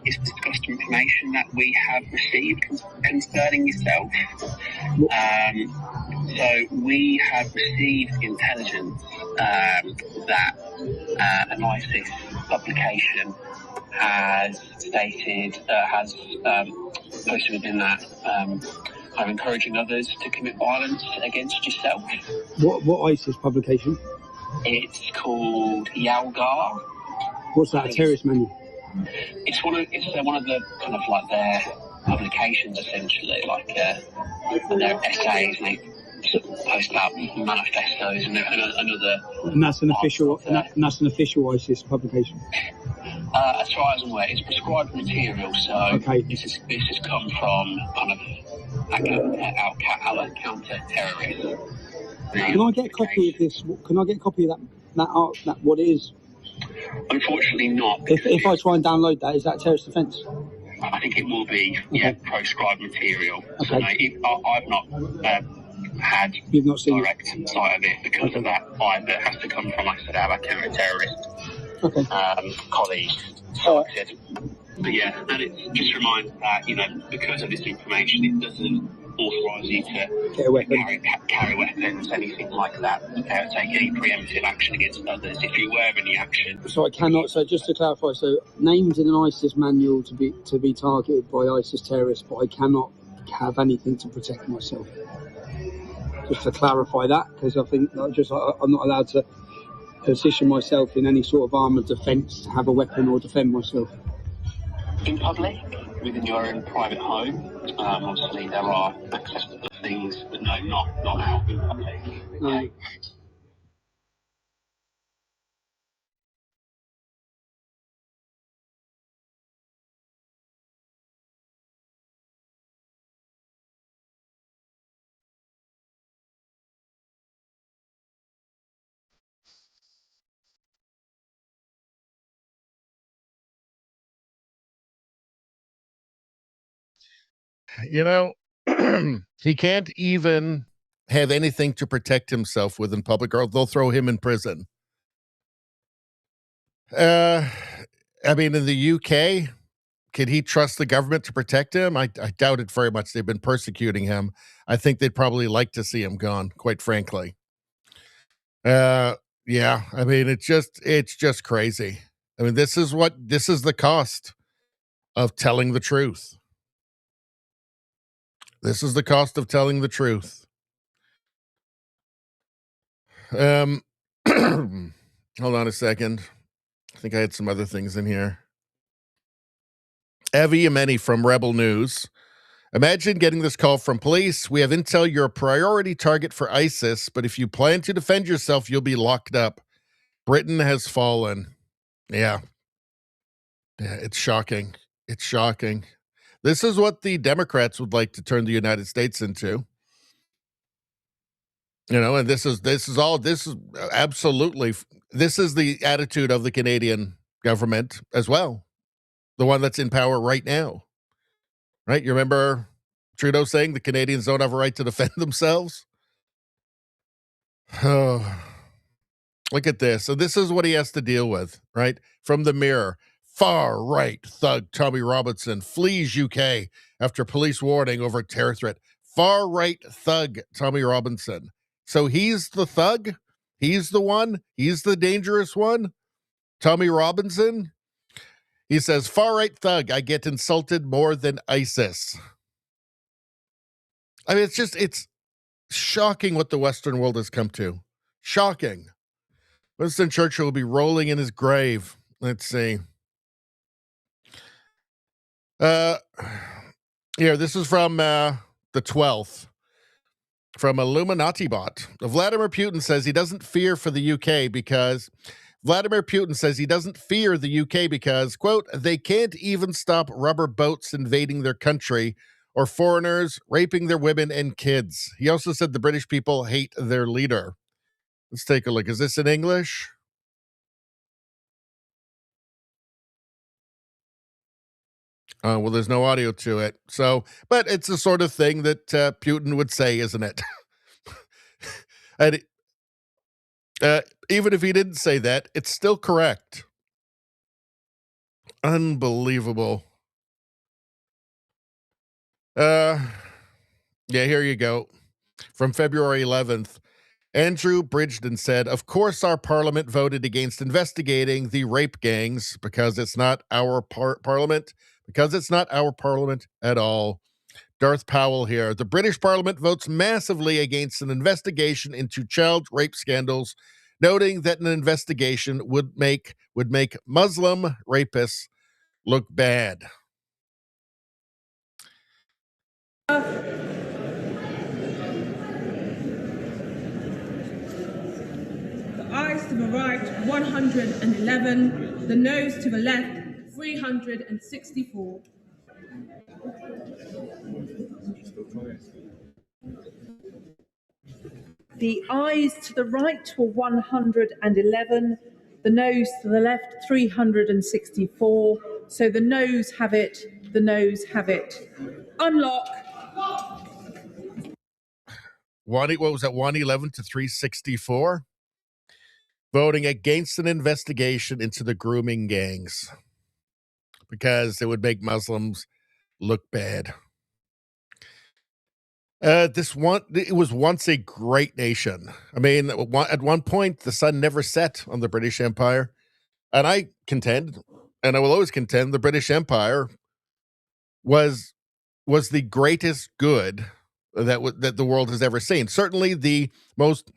It's to discuss the information that we have received concerning yourself. So we have received intelligence that an ISIS publication has stated, has posted within that, I'm encouraging others to commit violence against yourself. What ISIS publication? It's called Yalgar. What's that, a terrorist manual? It's one of the kind of like their publications, essentially, like their essays, and they sort of post out manifestos and another. And that's an official. And that's an official ISIS publication. As far as I'm aware, it's prescribed material. So okay. This has come from kind of our counter-terrorist. Can I get a copy of this? Can I get a copy of that art? That what it is? Unfortunately, not. If I try and download that, is that a terrorist offence? I think it will be. Okay. Yeah, proscribed material. Okay. So no, I've not had You've not seen direct sight of it because of that. Either it has to come from, like I said, our counter-terrorist colleagues. But yeah, and it just reminds that, because of this information, it doesn't authorise you to get a weapon. carry weapons, anything like that, take any preemptive action against others if you're aware of any action. So I cannot. So just to clarify, so named in an ISIS manual to be targeted by ISIS terrorists, but I cannot have anything to protect myself. Just to clarify that, because I think I'm not allowed to position myself in any sort of armoured defence to have a weapon or defend myself. In public, within your own private home, obviously there are accessible things, but no, not out in public. No. He can't even have anything to protect himself with in public, or they'll throw him in prison. I mean, in the UK, can he trust the government to protect him? I doubt it very much. They've been persecuting him. I think they'd probably like to see him gone, quite frankly. Yeah, I mean, it's just crazy. I mean, this is the cost of telling the truth. This is the cost of telling the truth. Hold on a second. I think I had some other things in here. Avi Yemeni from Rebel News. Imagine getting this call from police. We have intel you're a priority target for ISIS, but if you plan to defend yourself, you'll be locked up. Britain has fallen. Yeah. Yeah, it's shocking. It's shocking. This is what the Democrats would like to turn the United States into. You know, and this is absolutely, this is the attitude of the Canadian government as well. The one that's in power right now. Right? You remember Trudeau saying the Canadians don't have a right to defend themselves? Oh, look at this. So this is what he has to deal with, right? From the Mirror. Far right thug Tommy Robinson flees UK after police warning over terror threat. Far right thug Tommy Robinson. So he's the thug? He's the one? He's the dangerous one? Tommy Robinson? He says, far right thug, I get insulted more than ISIS. I mean, it's shocking what the Western world has come to. Shocking. Winston Churchill will be rolling in his grave. Let's see. Here, this is from the 12th. From Illuminati Bot. Vladimir Putin says he doesn't fear for the UK because quote, they can't even stop rubber boats invading their country or foreigners raping their women and kids. He also said the British people hate their leader. Let's take a look. Is this in English? Well, there's no audio to it. So, but it's the sort of thing that Putin would say, isn't it? And even if he didn't say that, it's still correct. Unbelievable. Yeah, here you go. From February 11th. Andrew Bridgeton said, of course our parliament voted against investigating the rape gangs because it's not our parliament, because it's not our parliament at all. Darth Powell here. The British Parliament votes massively against an investigation into child rape scandals, noting that an investigation would make Muslim rapists look bad. The eyes to the right, 111. The nose to the left, 364. The eyes to the right were 111, the nose to the left 364. So the noes have it, the noes have it. Unlock. What was that, 111 to 364? Voting against an investigation into the grooming gangs because it would make Muslims look bad. It was once a great nation. I mean, at one point, the sun never set on the British Empire. And I contend, and I will always contend, the British Empire was the greatest good that the world has ever seen. Certainly the most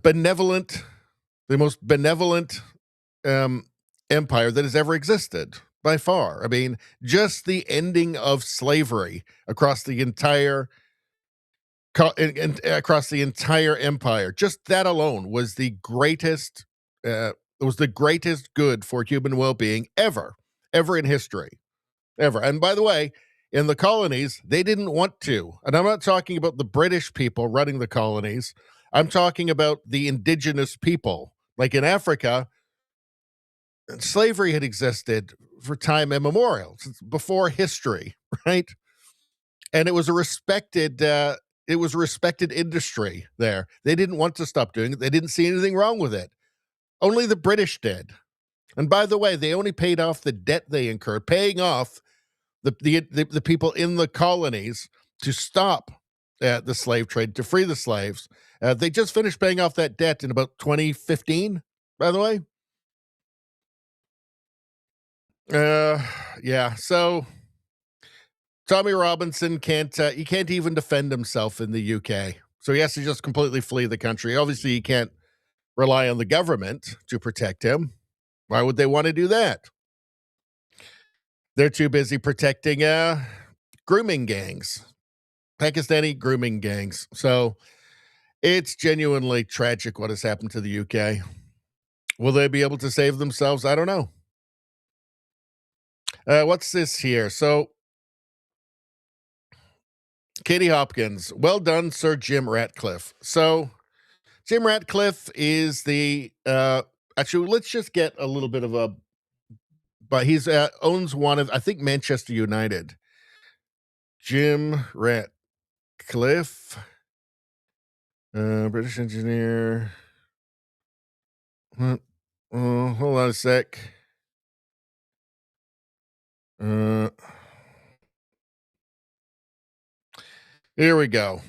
benevolent empire that has ever existed. By far. I mean, just the ending of slavery across the entire empire, just that alone was the greatest. It was the greatest good for human well-being ever in history, ever. And by the way, in the colonies, they didn't want to. And I'm not talking about the British people running the colonies. I'm talking about the indigenous people, like in Africa. Slavery had existed for time immemorial, since before history, right? And it was a respected industry there. They didn't want to stop doing it. They didn't see anything wrong with it. Only the British did. And by the way, they only paid off the debt they incurred, paying off the people in the colonies to stop the slave trade, to free the slaves. They just finished paying off that debt in about 2015, by the way. Yeah, so Tommy Robinson can't even defend himself in the UK. So he has to just completely flee the country. Obviously, he can't rely on the government to protect him. Why would they want to do that? They're too busy protecting grooming gangs, Pakistani grooming gangs. So it's genuinely tragic what has happened to the UK. Will they be able to save themselves? I don't know. What's this here? So Katie Hopkins, well done, Sir Jim Ratcliffe. So Jim Ratcliffe is the actually, let's just get a little bit of a, but he's owns one of, I think, Manchester United. Jim Ratcliffe, British engineer. Hold on a sec. Here we go.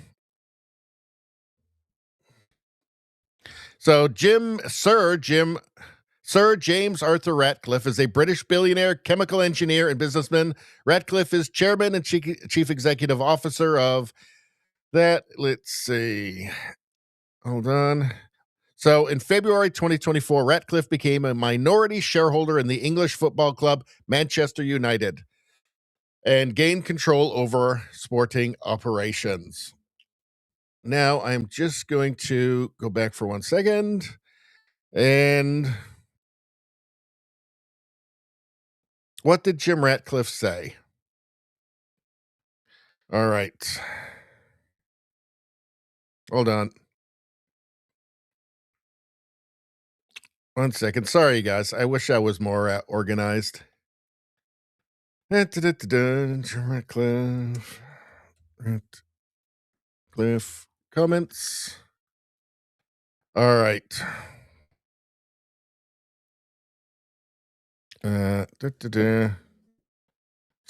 So Sir James Arthur Ratcliffe is a British billionaire, chemical engineer, and businessman. Ratcliffe is chairman and chief executive officer of that. Let's see. Hold on. So in February 2024, Ratcliffe became a minority shareholder in the English football club Manchester United and gained control over sporting operations. Now I'm just going to go back for 1 second. And what did Jim Ratcliffe say? All right. Hold on. 1 second. Sorry, guys. I wish I was more organized. Jim Ratcliffe. Ratcliffe comments. All right. So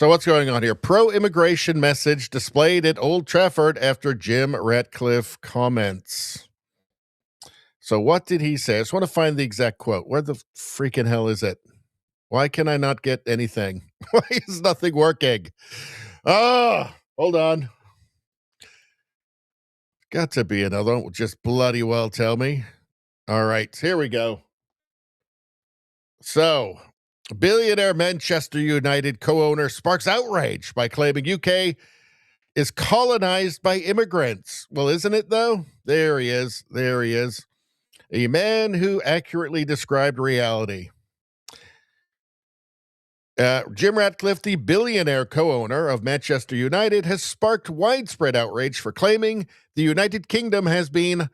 what's going on here? Pro-immigration message displayed at Old Trafford after Jim Ratcliffe comments. So what did he say? I just want to find the exact quote. Where the freaking hell is it? Why can I not get anything? Why is nothing working? Oh, hold on. Got to be another one. Just bloody well tell me. All right, here we go. So, billionaire Manchester United co-owner sparks outrage by claiming UK is colonized by immigrants. Well, isn't it though? There he is. There he is. A man who accurately described reality. Jim Ratcliffe, the billionaire co-owner of Manchester United, has sparked widespread outrage for claiming the United Kingdom has been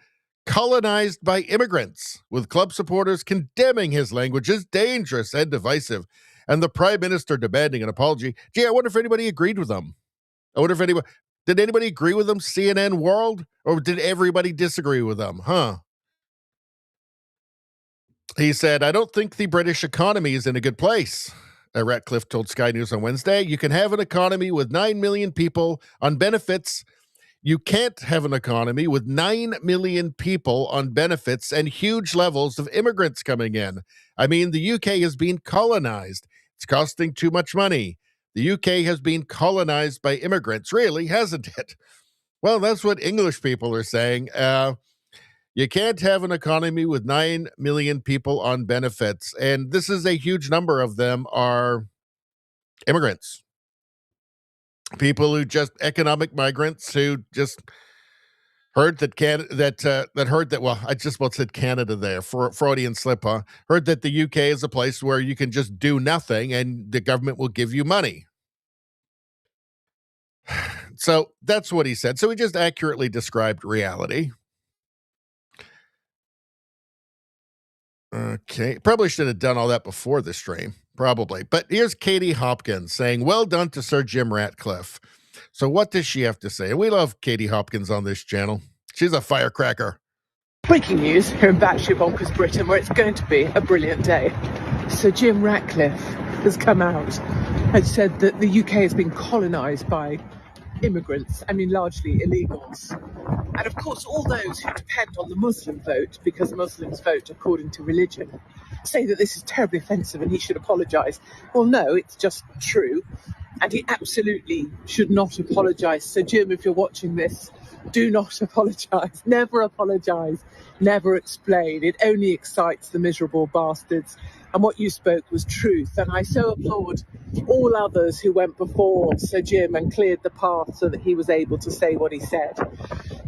colonized by immigrants, with club supporters condemning his language as dangerous and divisive, and the Prime Minister demanding an apology. Gee, I wonder if anybody agreed with him. I wonder if did anybody agree with him, CNN World, or did everybody disagree with him? Huh? He said, I don't think the British economy is in a good place. Ratcliffe told Sky News on Wednesday, you can have an economy with 9 million people on benefits. You can't have an economy with 9 million people on benefits and huge levels of immigrants coming in. I mean, the UK has been colonized. It's costing too much money. The UK has been colonized by immigrants, really, hasn't it? Well, that's what English people are saying. You can't have an economy with 9 million people on benefits. And this is a huge number of them are immigrants. People who just economic migrants who just heard that I just about said Canada there for Freudian slip, huh? Heard that the UK is a place where you can just do nothing and the government will give you money. So that's what he said. So he just accurately described reality. Okay, probably should have done all that before the stream, probably. But here's Katie Hopkins saying, well done to Sir Jim Ratcliffe. So what does she have to say? And we love Katie Hopkins on this channel. She's a firecracker. Breaking news here in Batshit Bonkers Britain, where it's going to be a brilliant day. Sir Jim Ratcliffe has come out and said that the UK has been colonised by immigrants, I mean largely illegals. And of course all those who depend on the Muslim vote, because Muslims vote according to religion, say that this is terribly offensive and he should apologise. Well no, it's just true. And he absolutely should not apologise. So Jim, if you're watching this, do not apologise. Never apologise. Never explain. It only excites the miserable bastards. And what you spoke was truth. And I so applaud all others who went before Sir Jim and cleared the path so that he was able to say what he said.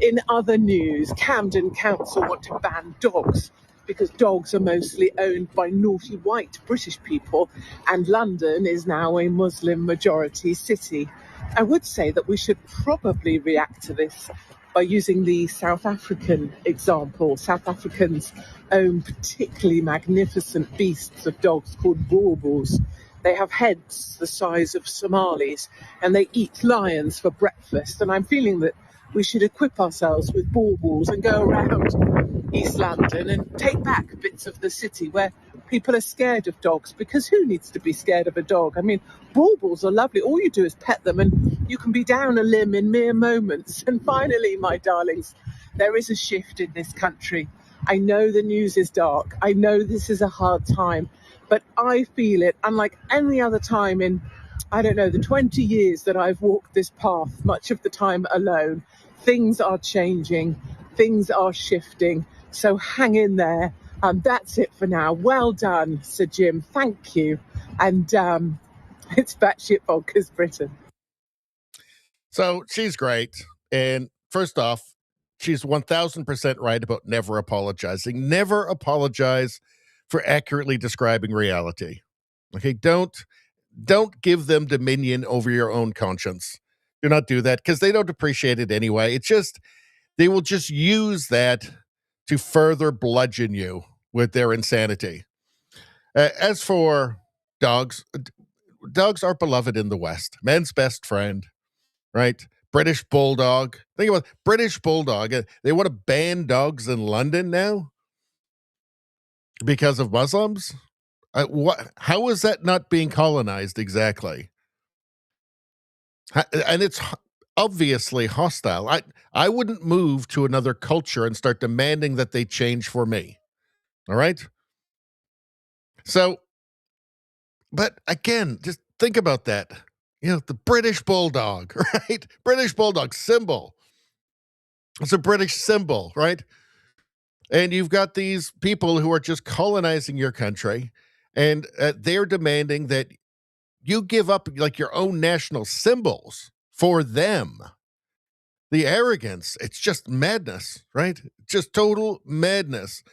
In other news, Camden Council want to ban dogs because dogs are mostly owned by naughty white British people, and London is now a Muslim majority city. I would say that we should probably react to this by using the South African example. South Africans own particularly magnificent beasts of dogs called bulbuls. They have heads the size of Somalis, and they eat lions for breakfast. And I'm feeling that we should equip ourselves with bulbuls and go around East London and take back bits of the city where people are scared of dogs, because who needs to be scared of a dog? I mean, bulbuls are lovely. All you do is pet them and you can be down a limb in mere moments. And finally, my darlings, there is a shift in this country. I know the news is dark. I know this is a hard time, but I feel it unlike any other time in, I don't know, the 20 years that I've walked this path, much of the time alone. Things are changing. Things are shifting. So hang in there. That's it for now. Well done, Sir Jim. Thank you. And it's Batshit Bonkers Britain. So she's great. And first off, she's 1000% right about never apologizing. Never apologize for accurately describing reality. Okay, don't give them dominion over your own conscience. Do not do that, because they don't appreciate it anyway. It's just, they will just use that to further bludgeon you with their insanity. As for dogs, dogs are beloved in the West. Man's best friend, right? British Bulldog. Think about British Bulldog. They want to ban dogs in London now because of Muslims. How is that not being colonized exactly? And it's obviously hostile. I wouldn't move to another culture and start demanding that they change for me. All right? So, but again, just think about that. You know, the British Bulldog, right? British Bulldog symbol. It's a British symbol, right? And you've got these people who are just colonizing your country, and they're demanding that you give up like your own national symbols for them. The arrogance, it's just madness, right? Just total madness.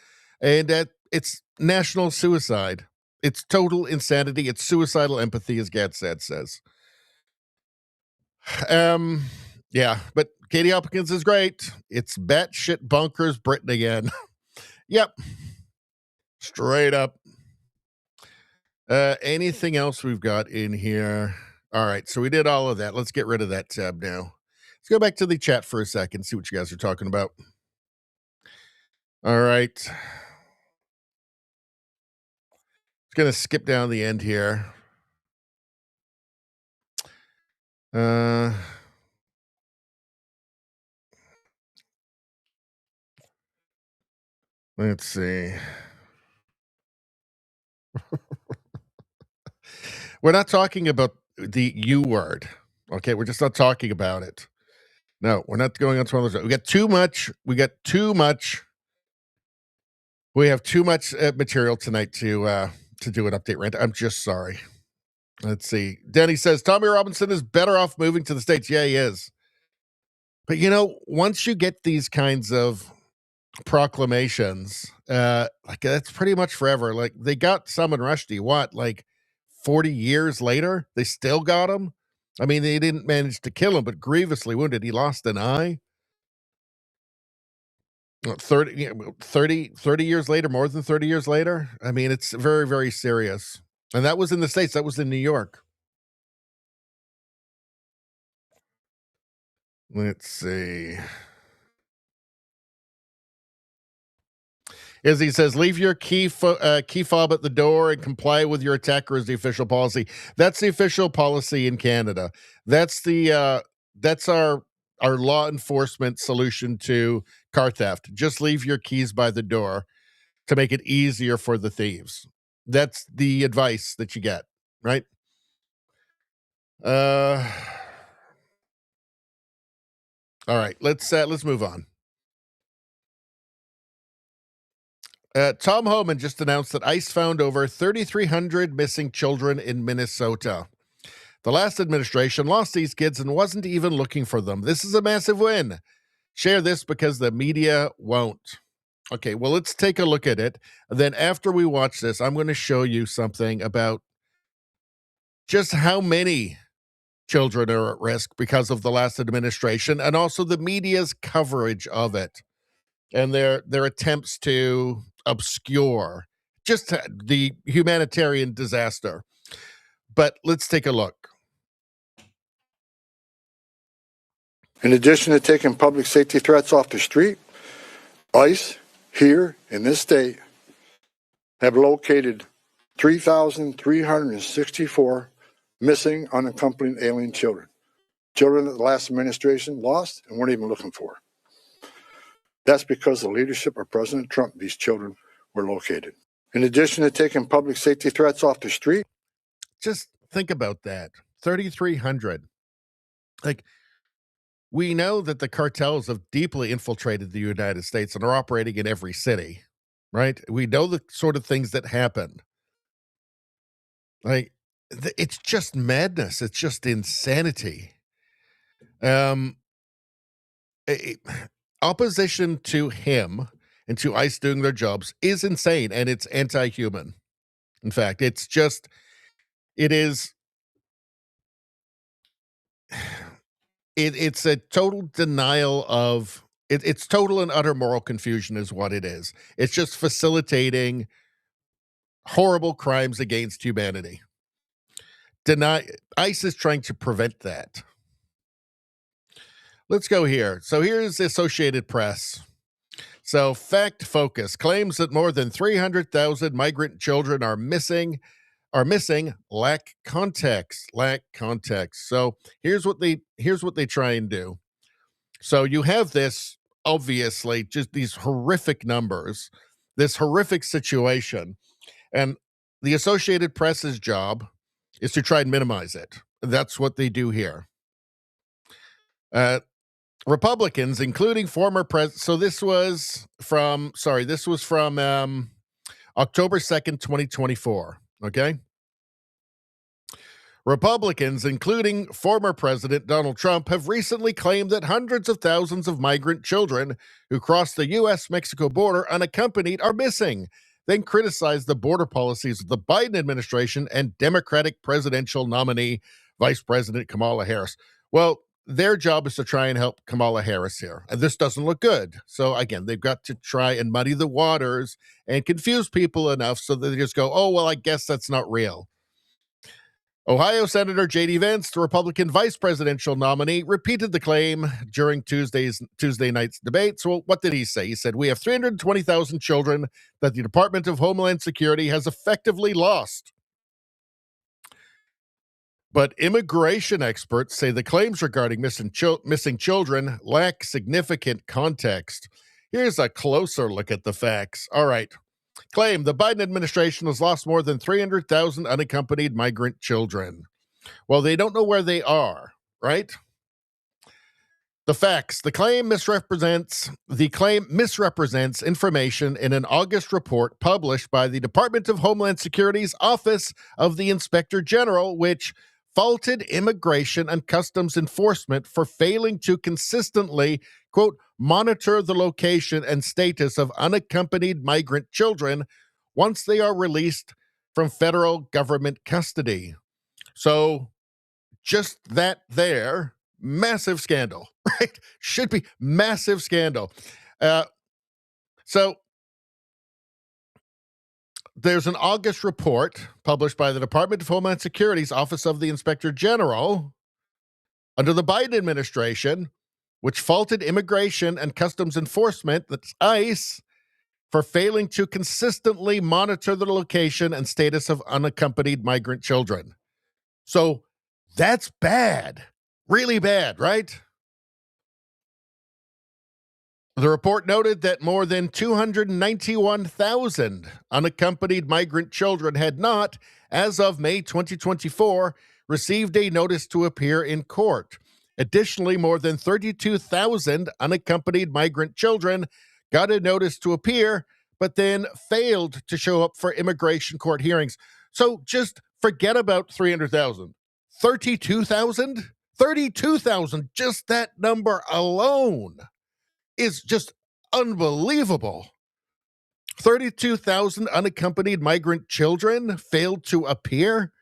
And it's national suicide. It's total insanity. It's suicidal empathy, as Gadsad says. Yeah, but Katie Hopkins is great. It's batshit bonkers Britain again. Yep. Straight up. Anything else we've got in here? All right, so we did all of that. Let's get rid of that tab now. Let's go back to the chat for a second, see what you guys are talking about. All right. It's going to skip down the end here. Let's see. We're not talking about the U word. Okay, we're just not talking about it. No, we're not going on to one of those. We got too much. We have too much material tonight to do an update rant. I'm just sorry. Let's see. Denny says Tommy Robinson is better off moving to the States. Yeah, he is. But you know, once you get these kinds of proclamations, like that's pretty much forever. Like they got Salman Rushdie, what, like 40 years later, they still got him. I mean, they didn't manage to kill him, but grievously wounded. He lost an eye. 30 years later, more than 30 years later. I mean, it's very, very serious. And that was in the States. That was in New York. Let's see. Izzy says, leave your key fob at the door and comply with your attacker is the official policy. That's the official policy in Canada. That's our law enforcement solution to car theft. Just leave your keys by the door to make it easier for the thieves. That's the advice that you get, right? All right, let's move on. Tom Homan just announced that ICE found over 3,300 missing children in Minnesota. The last administration lost these kids and wasn't even looking for them. This is a massive win. Share this because the media won't. Okay, well, let's take a look at it. Then after we watch this, I'm going to show you something about just how many children are at risk because of the last administration and also the media's coverage of it and their attempts to obscure just the humanitarian disaster. But let's take a look. In addition to taking public safety threats off the street, ICE here in this state have located 3,364 missing unaccompanied alien children. Children that the last administration lost and weren't even looking for. That's because of the leadership of President Trump, these children were located. In addition to taking public safety threats off the street. Just think about that. 3,300. Like, we know that the cartels have deeply infiltrated the United States and are operating in every city, right? We know the sort of things that happen. Like, it's just madness. It's just insanity. Opposition to him and to ICE doing their jobs is insane, and it's anti-human. In fact, it's a total denial of it's total and utter moral confusion is what it is. It's just facilitating horrible crimes against humanity. ICE is trying to prevent that. Let's go here. So here's the Associated Press. So Fact Focus claims that more than 300,000 migrant children are missing, lack context. So here's what they try and do. So you have this, obviously, just these horrific numbers, this horrific situation, and the Associated Press's job is to try and minimize it. That's what they do here. Republicans, including former president. So this was from October 2nd, 2024. Okay. Republicans, including former President Donald Trump, have recently claimed that hundreds of thousands of migrant children who crossed the U.S.-Mexico border unaccompanied are missing, then criticized the border policies of the Biden administration and Democratic presidential nominee, Vice President Kamala Harris. Well, their job is to try and help Kamala Harris here, and this doesn't look good. So again, they've got to try and muddy the waters and confuse people enough so that they just go, oh, well, I guess that's not real. Ohio Senator J.D. Vance, the Republican vice presidential nominee, repeated the claim during Tuesday night's debate. So what did he say? He said, we have 320,000 children that the Department of Homeland Security has effectively lost. But immigration experts say the claims regarding missing children lack significant context. Here's a closer look at the facts. All right. Claim the Biden administration has lost more than 300,000 unaccompanied migrant children. Well, they don't know where they are, right? The facts. The claim misrepresents information in an August report published by the Department of Homeland Security's Office of the Inspector General, which faulted Immigration and Customs Enforcement for failing to consistently, quote, monitor the location and status of unaccompanied migrant children once they are released from federal government custody. So just that there, massive scandal, right? Should be massive scandal. So there's an August report published by the Department of Homeland Security's Office of the Inspector General under the Biden administration which faulted Immigration and Customs Enforcement, that's ICE, for failing to consistently monitor the location and status of unaccompanied migrant children. So that's bad. Really bad, right? The report noted that more than 291,000 unaccompanied migrant children had not, as of May 2024, received a notice to appear in court. Additionally, more than 32,000 unaccompanied migrant children got a notice to appear, but then failed to show up for immigration court hearings. So just forget about 300,000. 32,000? 32,000, just that number alone is just unbelievable. 32,000 unaccompanied migrant children failed to appear.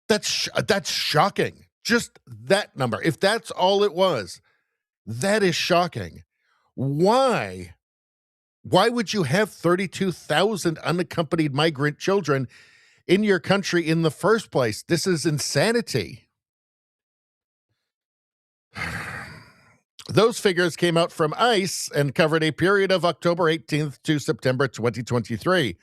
That's shocking. Just that number. If that's all it was, that is shocking. Why would you have 32,000 unaccompanied migrant children in your country in the first place? This is insanity. Those figures came out from ICE and covered a period of October 18th to September 2023.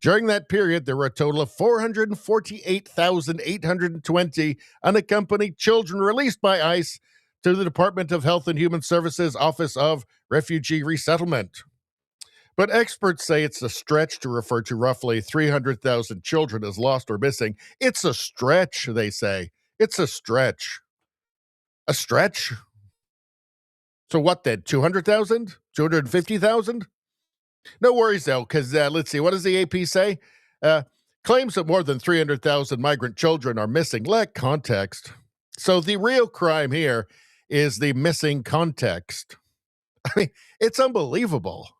During that period, there were a total of 448,820 unaccompanied children released by ICE to the Department of Health and Human Services Office of Refugee Resettlement. But experts say it's a stretch to refer to roughly 300,000 children as lost or missing. It's a stretch, they say. It's a stretch. A stretch? So what then? 200,000? 250,000? No worries, though, because let's see. What does the AP say? Claims that more than 300,000 migrant children are missing lack context. So the real crime here is the missing context. I mean, it's unbelievable.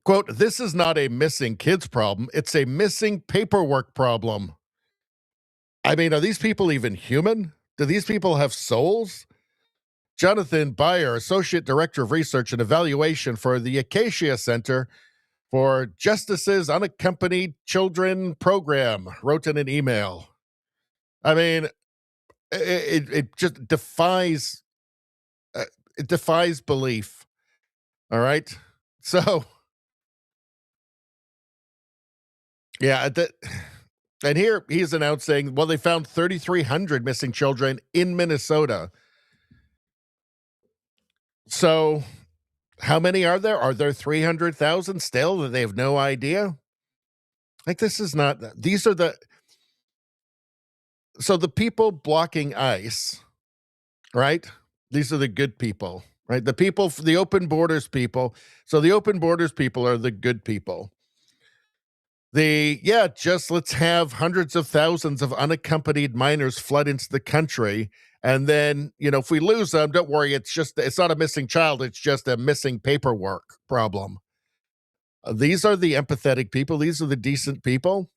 Quote, this is not a missing kids problem. It's a missing paperwork problem. I mean, are these people even human? Do these people have souls? Jonathan Beyer, Associate Director of Research and Evaluation for the Acacia Center for Justice's Unaccompanied Children Program, wrote in an email. I mean, it just defies belief. All right? So, yeah, and here he's announcing, well, they found 3,300 missing children in Minnesota. So how many are there? Are there 300,000 still that they have no idea? Like, this is not, these are the people blocking ICE, right? These are the good people, right? The people, the open borders people. So the open borders people are the good people. Just let's have hundreds of thousands of unaccompanied minors flood into the country. And then, if we lose them, don't worry. It's not a missing child. It's just a missing paperwork problem. These are the empathetic people. These are the decent people.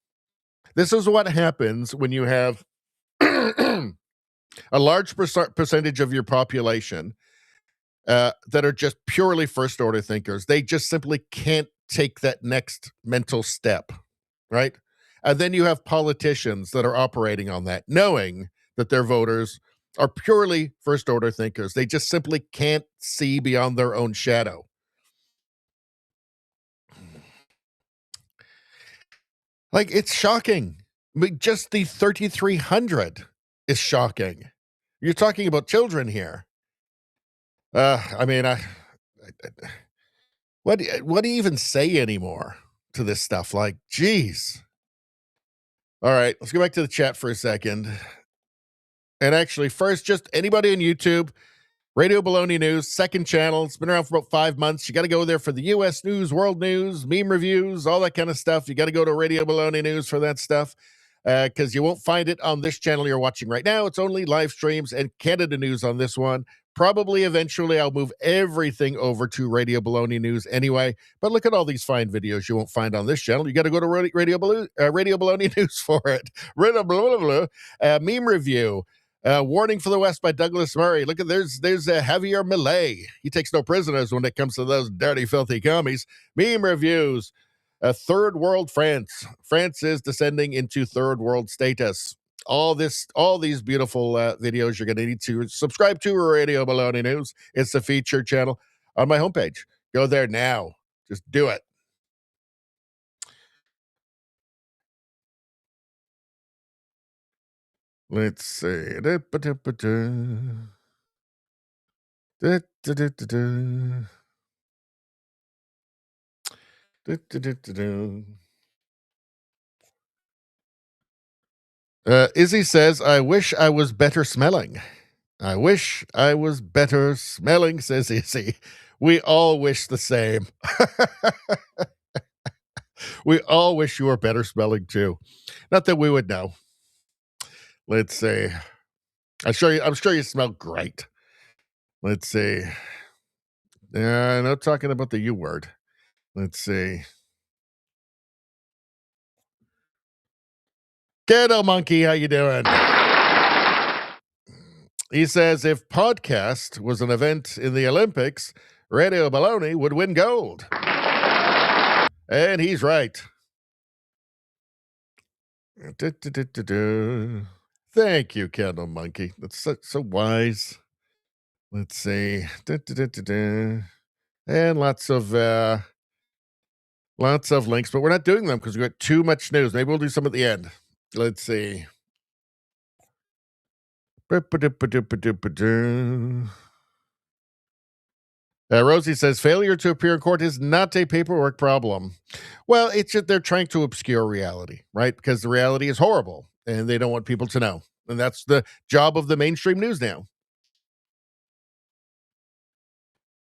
This is what happens when you have a large percentage of your population that are just purely first order thinkers. They just simply can't take that next mental step, right? And then you have politicians that are operating on that, knowing that their voters are purely first order thinkers. They just simply can't see beyond their own shadow. Like, it's shocking. I mean, just the 3,300 is shocking. You're talking about children here. I mean, what do you even say anymore to this stuff? Like, geez. All right, let's go back to the chat for a second. And actually, first, just anybody on YouTube, Radio Baloney News, second channel. It's been around for about 5 months. You got to go there for the U.S. news, world news, meme reviews, all that kind of stuff. You got to go to Radio Baloney News for that stuff because you won't find it on this channel you're watching right now. It's only live streams and Canada news on this one. Probably eventually I'll move everything over to Radio Baloney News anyway. But look at all these fine videos you won't find on this channel. You got to go to Radio Baloney News for it. Meme review. Warning for the West by Douglas Murray. Look at there's Javier Milei. He takes no prisoners when it comes to those dirty, filthy commies. Meme reviews. Third world France. France is descending into third world status. all these beautiful videos you're going to need to subscribe to Radio Baloney News. It's the featured channel on my homepage. Go there now. Just do it. Let's see. Izzy says, I wish I was better smelling. I wish I was better smelling, says Izzy. We all wish the same. We all wish you were better smelling too. Not that we would know. Let's see. I'm sure you smell great. Let's see. No talking about the U word. Let's see. Kiddo Monkey, how you doing? He says, if podcast was an event in the Olympics, Radio Baloney would win gold. And he's right. Thank you, Kiddo Monkey. That's so wise. Let's see. And lots of links, but we're not doing them because we've got too much news. Maybe we'll do some at the end. Let's see. Rosie says, failure to appear in court is not a paperwork problem. Well, it's just they're trying to obscure reality, right? Because the reality is horrible, and they don't want people to know. And that's the job of the mainstream news now.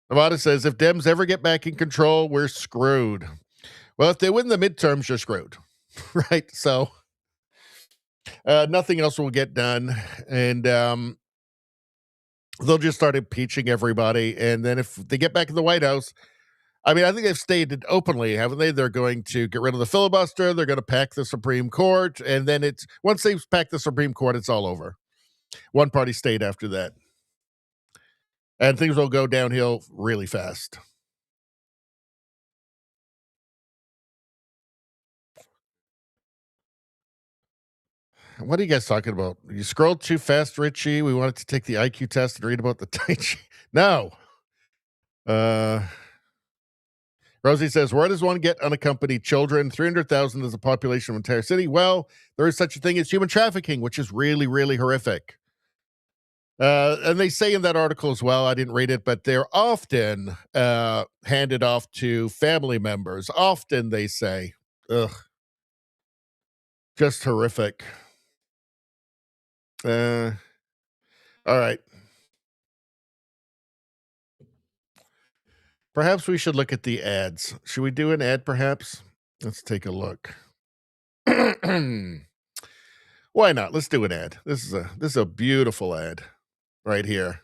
Nevada says, if Dems ever get back in control, we're screwed. Well, if they win the midterms, you're screwed, right? So nothing else will get done, and they'll just start impeaching everybody. And then if they get back in the White House, I mean, I think they've stated openly, haven't they? They're going to get rid of the filibuster. They're going to pack the Supreme Court. And then once they've packed the Supreme Court, it's all over. One party state after that. And things will go downhill really fast. What are you guys talking about? You scrolled too fast, Richie. We wanted to take the IQ test and read about the Tai Chi. No. Rosie says, where does one get unaccompanied children? 300,000 is the population of an entire city. Well, there is such a thing as human trafficking, which is really, really horrific. And they say in that article as well, I didn't read it, but they're often handed off to family members. Often, they say. Ugh. Just horrific. All right. Perhaps we should look at the ads. Should we do an ad, perhaps? Let's take a look. Why not? Let's do an ad. This is a beautiful ad right here.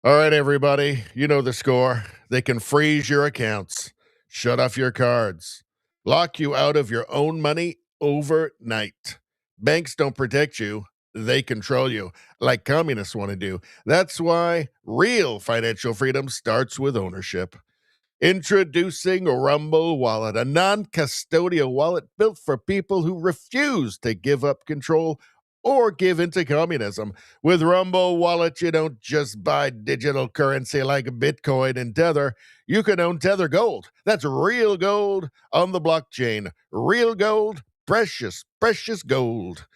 All right, everybody. You know the score. They can freeze your accounts, shut off your cards, lock you out of your own money overnight. Banks don't protect you. They control you, like communists want to do. That's why real financial freedom starts with ownership. Introducing Rumble Wallet, a non-custodial wallet built for people who refuse to give up control or give into communism. With Rumble Wallet, you don't just buy digital currency like Bitcoin and Tether. You can own Tether Gold. That's real gold on the blockchain. Real gold, precious, precious gold.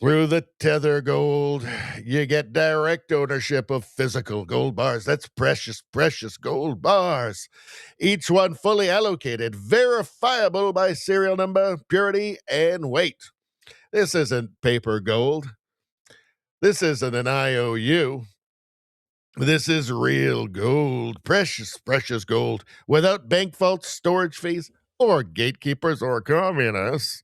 Through the Tether Gold, you get direct ownership of physical gold bars. That's precious, precious gold bars. Each one fully allocated, verifiable by serial number, purity, and weight. This isn't paper gold. This isn't an IOU. This is real gold, precious, precious gold, without bank vaults, storage fees, or gatekeepers or communists.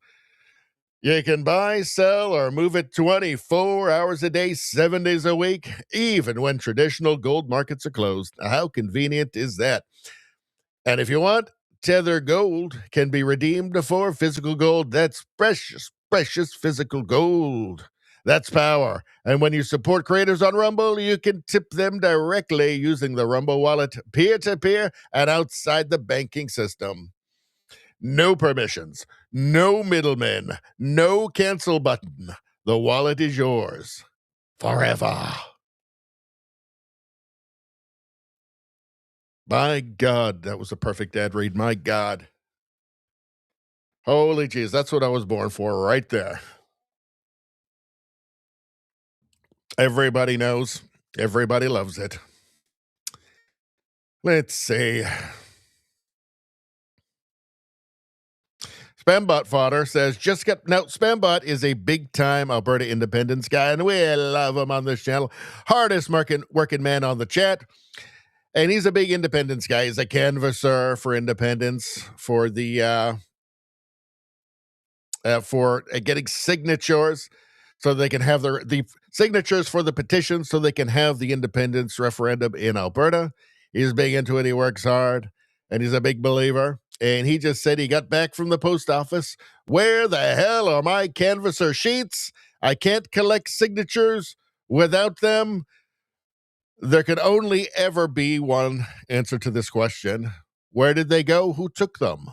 You can buy, sell, or move it 24 hours a day, 7 days a week, even when traditional gold markets are closed. How convenient is that? And if you want, Tether Gold can be redeemed for physical gold. That's precious, precious physical gold. That's power. And when you support creators on Rumble, you can tip them directly using the Rumble wallet, peer-to-peer and outside the banking system. No permissions, no middlemen, no cancel button. The wallet is yours forever. My God, that was a perfect ad read. My God. Holy jeez, that's what I was born for right there. Everybody knows. Everybody loves it. Let's see. Spambot Fodder says, Spambot is a big-time Alberta independence guy, and we love him on this channel. Hardest working man on the chat. And he's a big independence guy. He's a canvasser for independence, for the for getting signatures so they can have the signatures for the petition so they can have the independence referendum in Alberta. He's big into it. He works hard, and he's a big believer. And he just said he got back from the post office. Where the hell are my canvasser sheets? I can't collect signatures without them. There can only ever be one answer to this question. Where did they go? Who took them?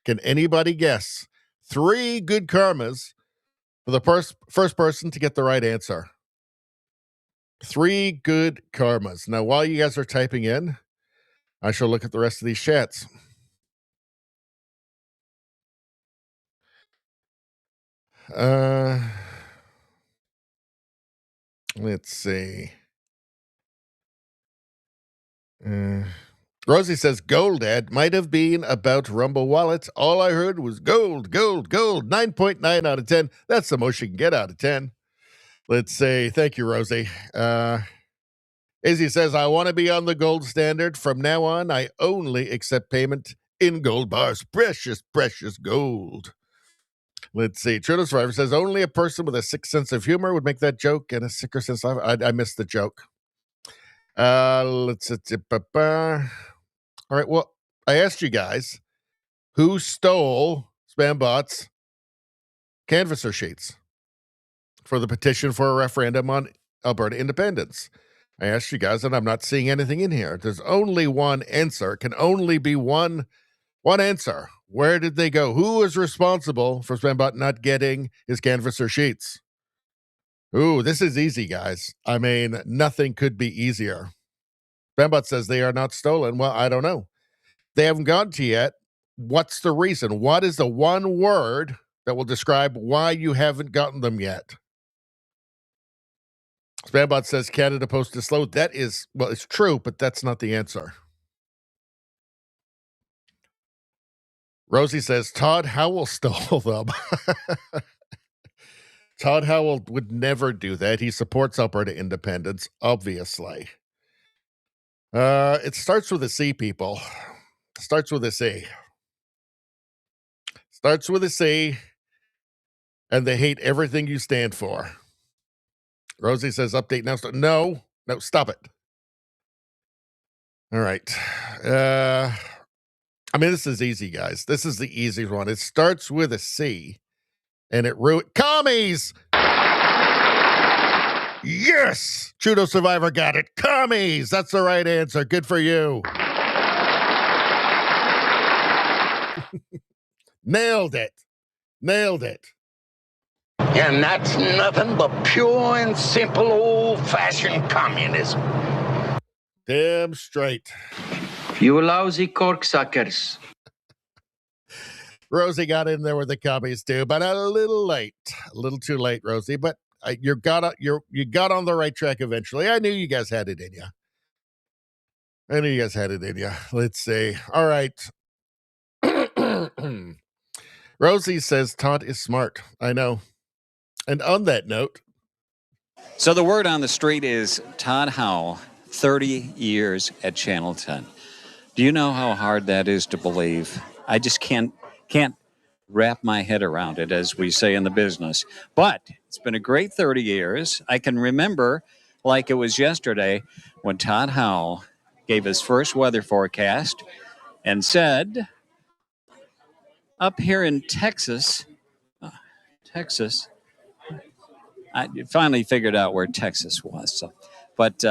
Can anybody guess? 3 good karmas for the first person to get the right answer. 3 good karmas. Now, while you guys are typing in, I shall look at the rest of these chats. Let's see. Rosie says gold ad might have been about Rumble wallets. All I heard was gold, gold, gold. 9.9 out of 10. That's the most you can get out of 10. Let's say thank you, Rosie. Izzy says, I want to be on the gold standard. From now on, I only accept payment in gold bars. Precious, precious gold. Let's see. Trudeau Survivor says, only a person with a sick sense of humor would make that joke, and a sicker sense of... I missed the joke. Let's see. All right, well, I asked you guys, who stole Spambot's canvasser sheets for the petition for a referendum on Alberta independence? I asked you guys, and I'm not seeing anything in here. There's only one answer. It can only be one answer. Where did they go? Who is responsible for Spambot not getting his canvasser sheets? Ooh, this is easy, guys. I mean, nothing could be easier. Spambot says they are not stolen. Well, I don't know. They haven't gone to yet. What's the reason? What is the one word that will describe why you haven't gotten them yet? Spambot says Canada Post is slow. That is, well, it's true, but that's not the answer. Rosie says Todd Howell stole them. Todd Howell would never do that. He supports Alberta independence, obviously. It starts with a C, people. Starts with a C. Starts with a C, and they hate everything you stand for. Rosie says update now. No, stop it. All right. I mean, this is easy, guys. This is the easy one. It starts with a C, and it commies! Yes! Trudeau Survivor got it. Commies! That's the right answer. Good for you. Nailed it. Nailed it. And that's nothing but pure and simple old-fashioned communism. Damn straight. You lousy corksuckers. Rosie got in there with the commies too, but a little late. A little too late, Rosie, but you got on the right track eventually. I knew you guys had it in you. Let's see. All right. Rosie says Todd is smart. I know. And on that note. So the word on the street is Todd Howell, 30 years at Channel 10. Do you know how hard that is to believe? I just can't wrap my head around it, as we say in the business. But it's been a great 30 years. I can remember like it was yesterday when Todd Howell gave his first weather forecast and said, up here in Texas, I finally figured out where Texas was. So, but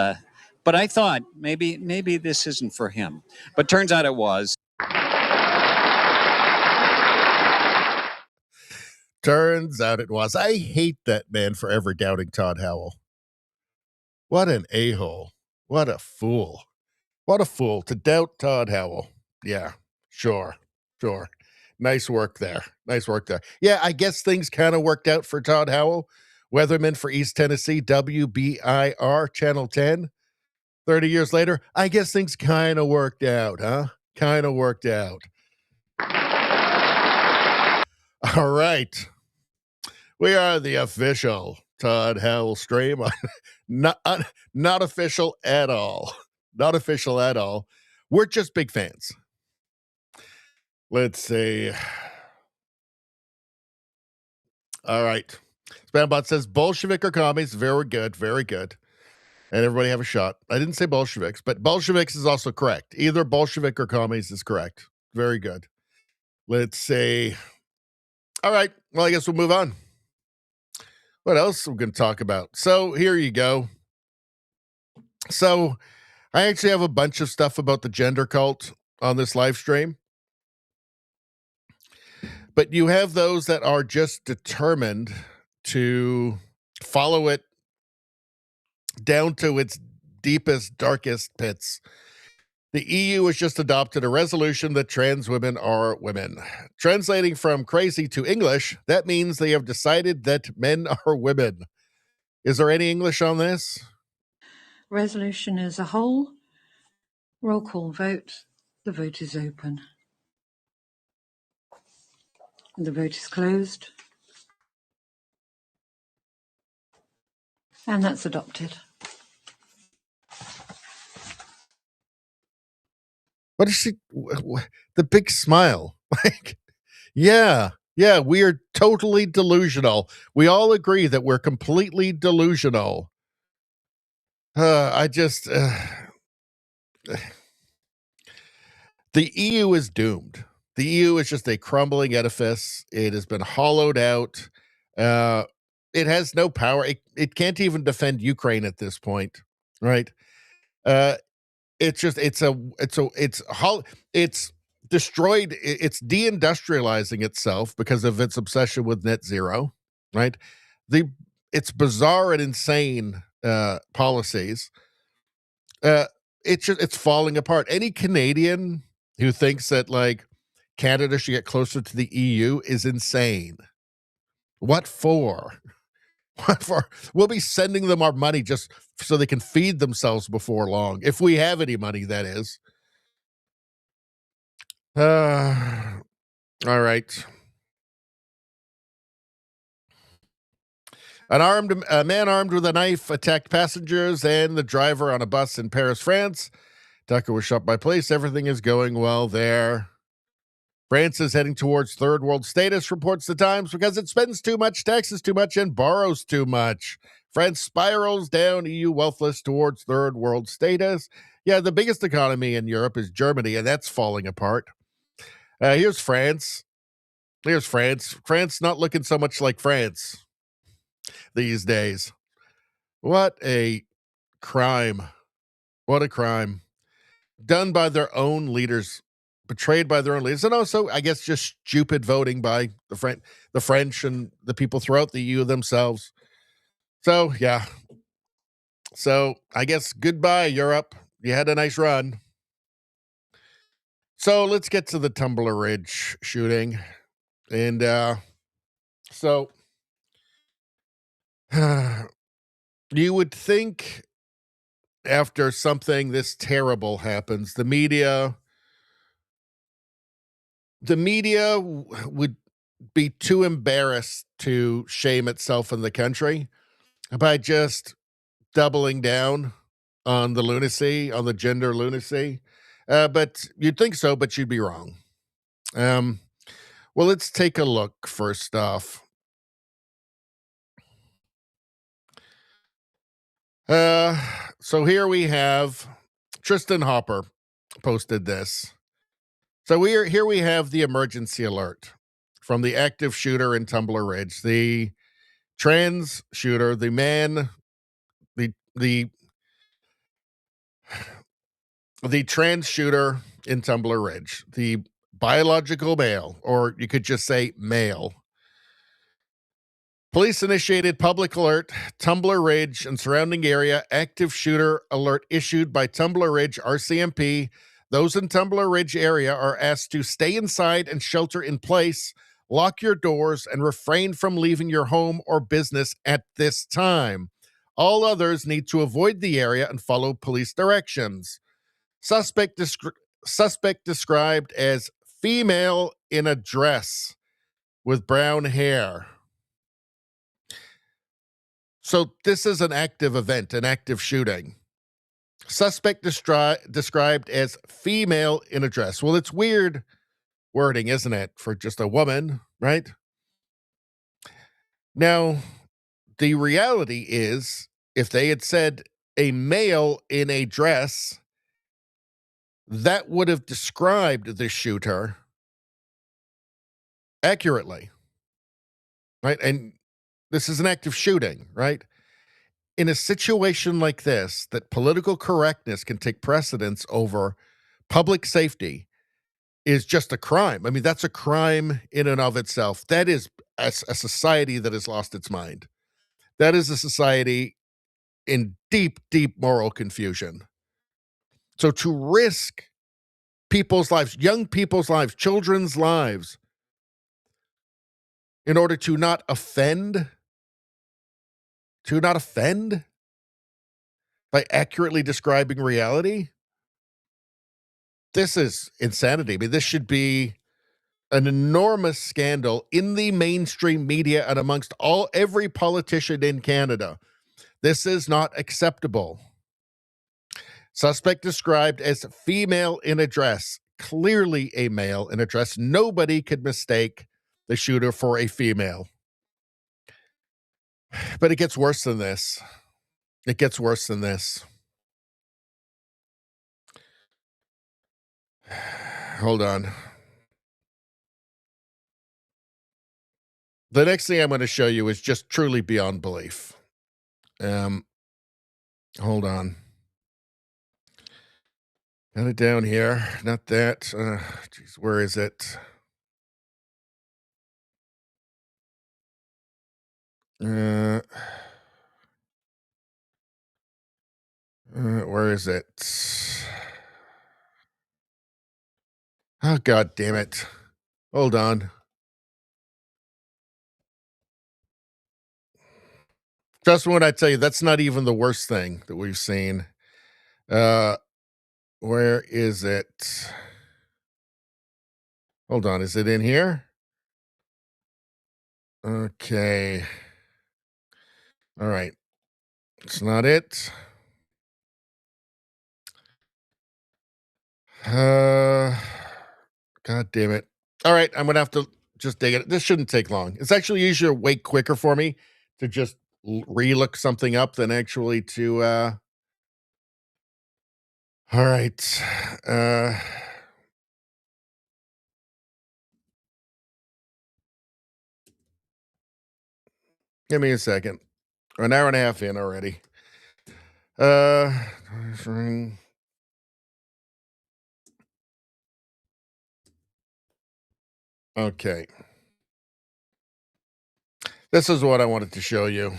I thought maybe this isn't for him. But turns out it was. Turns out it was. I hate that man for ever doubting Todd Howell. What an a-hole. What a fool. What a fool to doubt Todd Howell. Yeah, sure. Nice work there. Yeah, I guess things kind of worked out for Todd Howell, weatherman for East Tennessee, WBIR, Channel 10. 30 years later, I guess things kind of worked out, huh? Kind of worked out. All right. We are the official Todd Howell stream. Not official at all. Not official at all. We're just big fans. Let's see. All right. Spambot says Bolshevik or commies. Very good. Very good. And everybody have a shot. I didn't say Bolsheviks, but Bolsheviks is also correct. Either Bolshevik or commies is correct. Very good. Let's see. All right. Well, I guess we'll move on. What else are we going to talk about? So here you go. So I actually have a bunch of stuff about the gender cult on this live stream. But you have those that are just determined to follow it down to its deepest, darkest pits. The EU has just adopted a resolution that trans women are women. Translating from crazy to English, that means they have decided that men are women. Is there any English on this? Resolution as a whole. Roll call vote. The vote is open. The vote is closed. And that's adopted. What is she? The big smile. Like, yeah, we are totally delusional. We all agree that we're completely delusional. The EU is doomed. The EU is just a crumbling edifice. It has been hollowed out. It has no power. It can't even defend Ukraine at this point, right? It's destroyed. It's deindustrializing itself because of its obsession with net zero, right? It's bizarre and insane policies. It's falling apart. Any Canadian who thinks that like Canada should get closer to the EU is insane. What for? What for? We'll be sending them our money just so they can feed themselves before long, if we have any money, that is. All right. A man armed with a knife attacked passengers and the driver on a bus in Paris, France. Tucker was shot by police. Everything is going well there. France is heading towards third world status, reports the Times, because it spends too much, taxes too much, and borrows too much. France spirals down EU wealth list towards third world status. Yeah, the biggest economy in Europe is Germany, and that's falling apart. Here's France. France not looking so much like France these days. What a crime. What a crime. Done by their own leaders. Betrayed by their own leaders, and also, I guess, just stupid voting by the French and the people throughout the EU themselves. So, yeah. So, I guess goodbye, Europe. You had a nice run. So, let's get to the Tumbler Ridge shooting. And, so, you would think after something this terrible happens, the media would be too embarrassed to shame itself in the country by just doubling down on the lunacy, on the gender lunacy. But you'd think so, but you'd be wrong. Well, let's take a look first off. So here we have Tristan Hopper posted this. So here we have the emergency alert from the active shooter in Tumbler Ridge, the trans shooter, the man, the trans shooter in Tumbler Ridge, the biological male, or you could just say male, Police initiated public alert, Tumbler Ridge and surrounding area, active shooter alert issued by Tumbler Ridge RCMP. Those in Tumbler Ridge area are asked to stay inside and shelter in place, lock your doors, and refrain from leaving your home or business at this time. All others need to avoid the area and follow police directions. Suspect described as female in a dress with brown hair. So this is an active event, an active shooting. Suspect described as female in a dress. Well, it's weird wording, isn't it, for just a woman, right? Now, the reality is, if they had said a male in a dress, that would have described the shooter accurately, right? And this is an active shooting, right? In a situation like this, that political correctness can take precedence over public safety is just a crime. I mean, that's a crime in and of itself. That is a society that has lost its mind. That is a society in deep, deep moral confusion. So to risk people's lives, young people's lives, children's lives, in order to not offend by accurately describing reality, this is insanity. I mean, this should be an enormous scandal in the mainstream media and amongst every politician in Canada. This is not acceptable. Suspect described as female in a dress, clearly a male in a dress. Nobody could mistake the shooter for a female. But it gets worse than this. It gets worse than this. Hold on. The next thing I'm going to show you is just truly beyond belief. Hold on. Got it down here. Not that. Geez, where is it? Where is it? Oh, God damn it. Hold on. Just when I tell you, that's not even the worst thing that we've seen. Where is it? Hold on. Is it in here? Okay. All right. It's not it. God damn it. All right. I'm going to have to just dig it. This shouldn't take long. It's actually usually way quicker for me to just re-look something up than actually to, all right. Give me a second. We're an hour and a half in already. Okay. This is what I wanted to show you.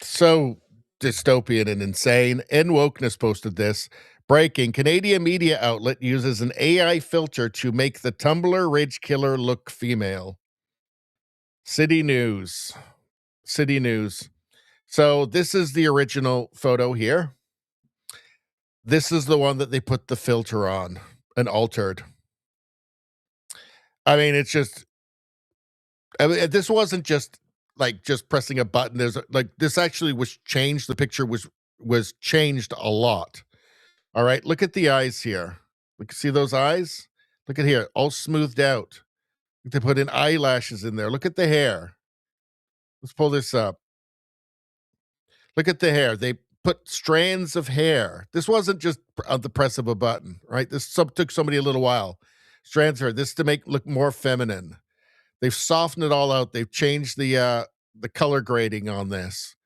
So dystopian and insane. Wokeness posted this. Breaking. Canadian media outlet uses an AI filter to make the Tumbler Ridge killer look female. City News. City News. So this is the original photo here. This is the one that they put the filter on and altered. I mean, it's just, I mean, this wasn't just like just pressing a button. There's like, this actually was changed. The picture was changed a lot. All right, look at the eyes here. Look, see those eyes? Look at here, all smoothed out. They put in eyelashes in there. Look at the hair. Let's pull this up. Look at the hair. They put strands of hair. This wasn't just the press of a button, right? This took somebody a little while. Strands of hair. This to make look more feminine. They've softened it all out. They've changed the color grading on this.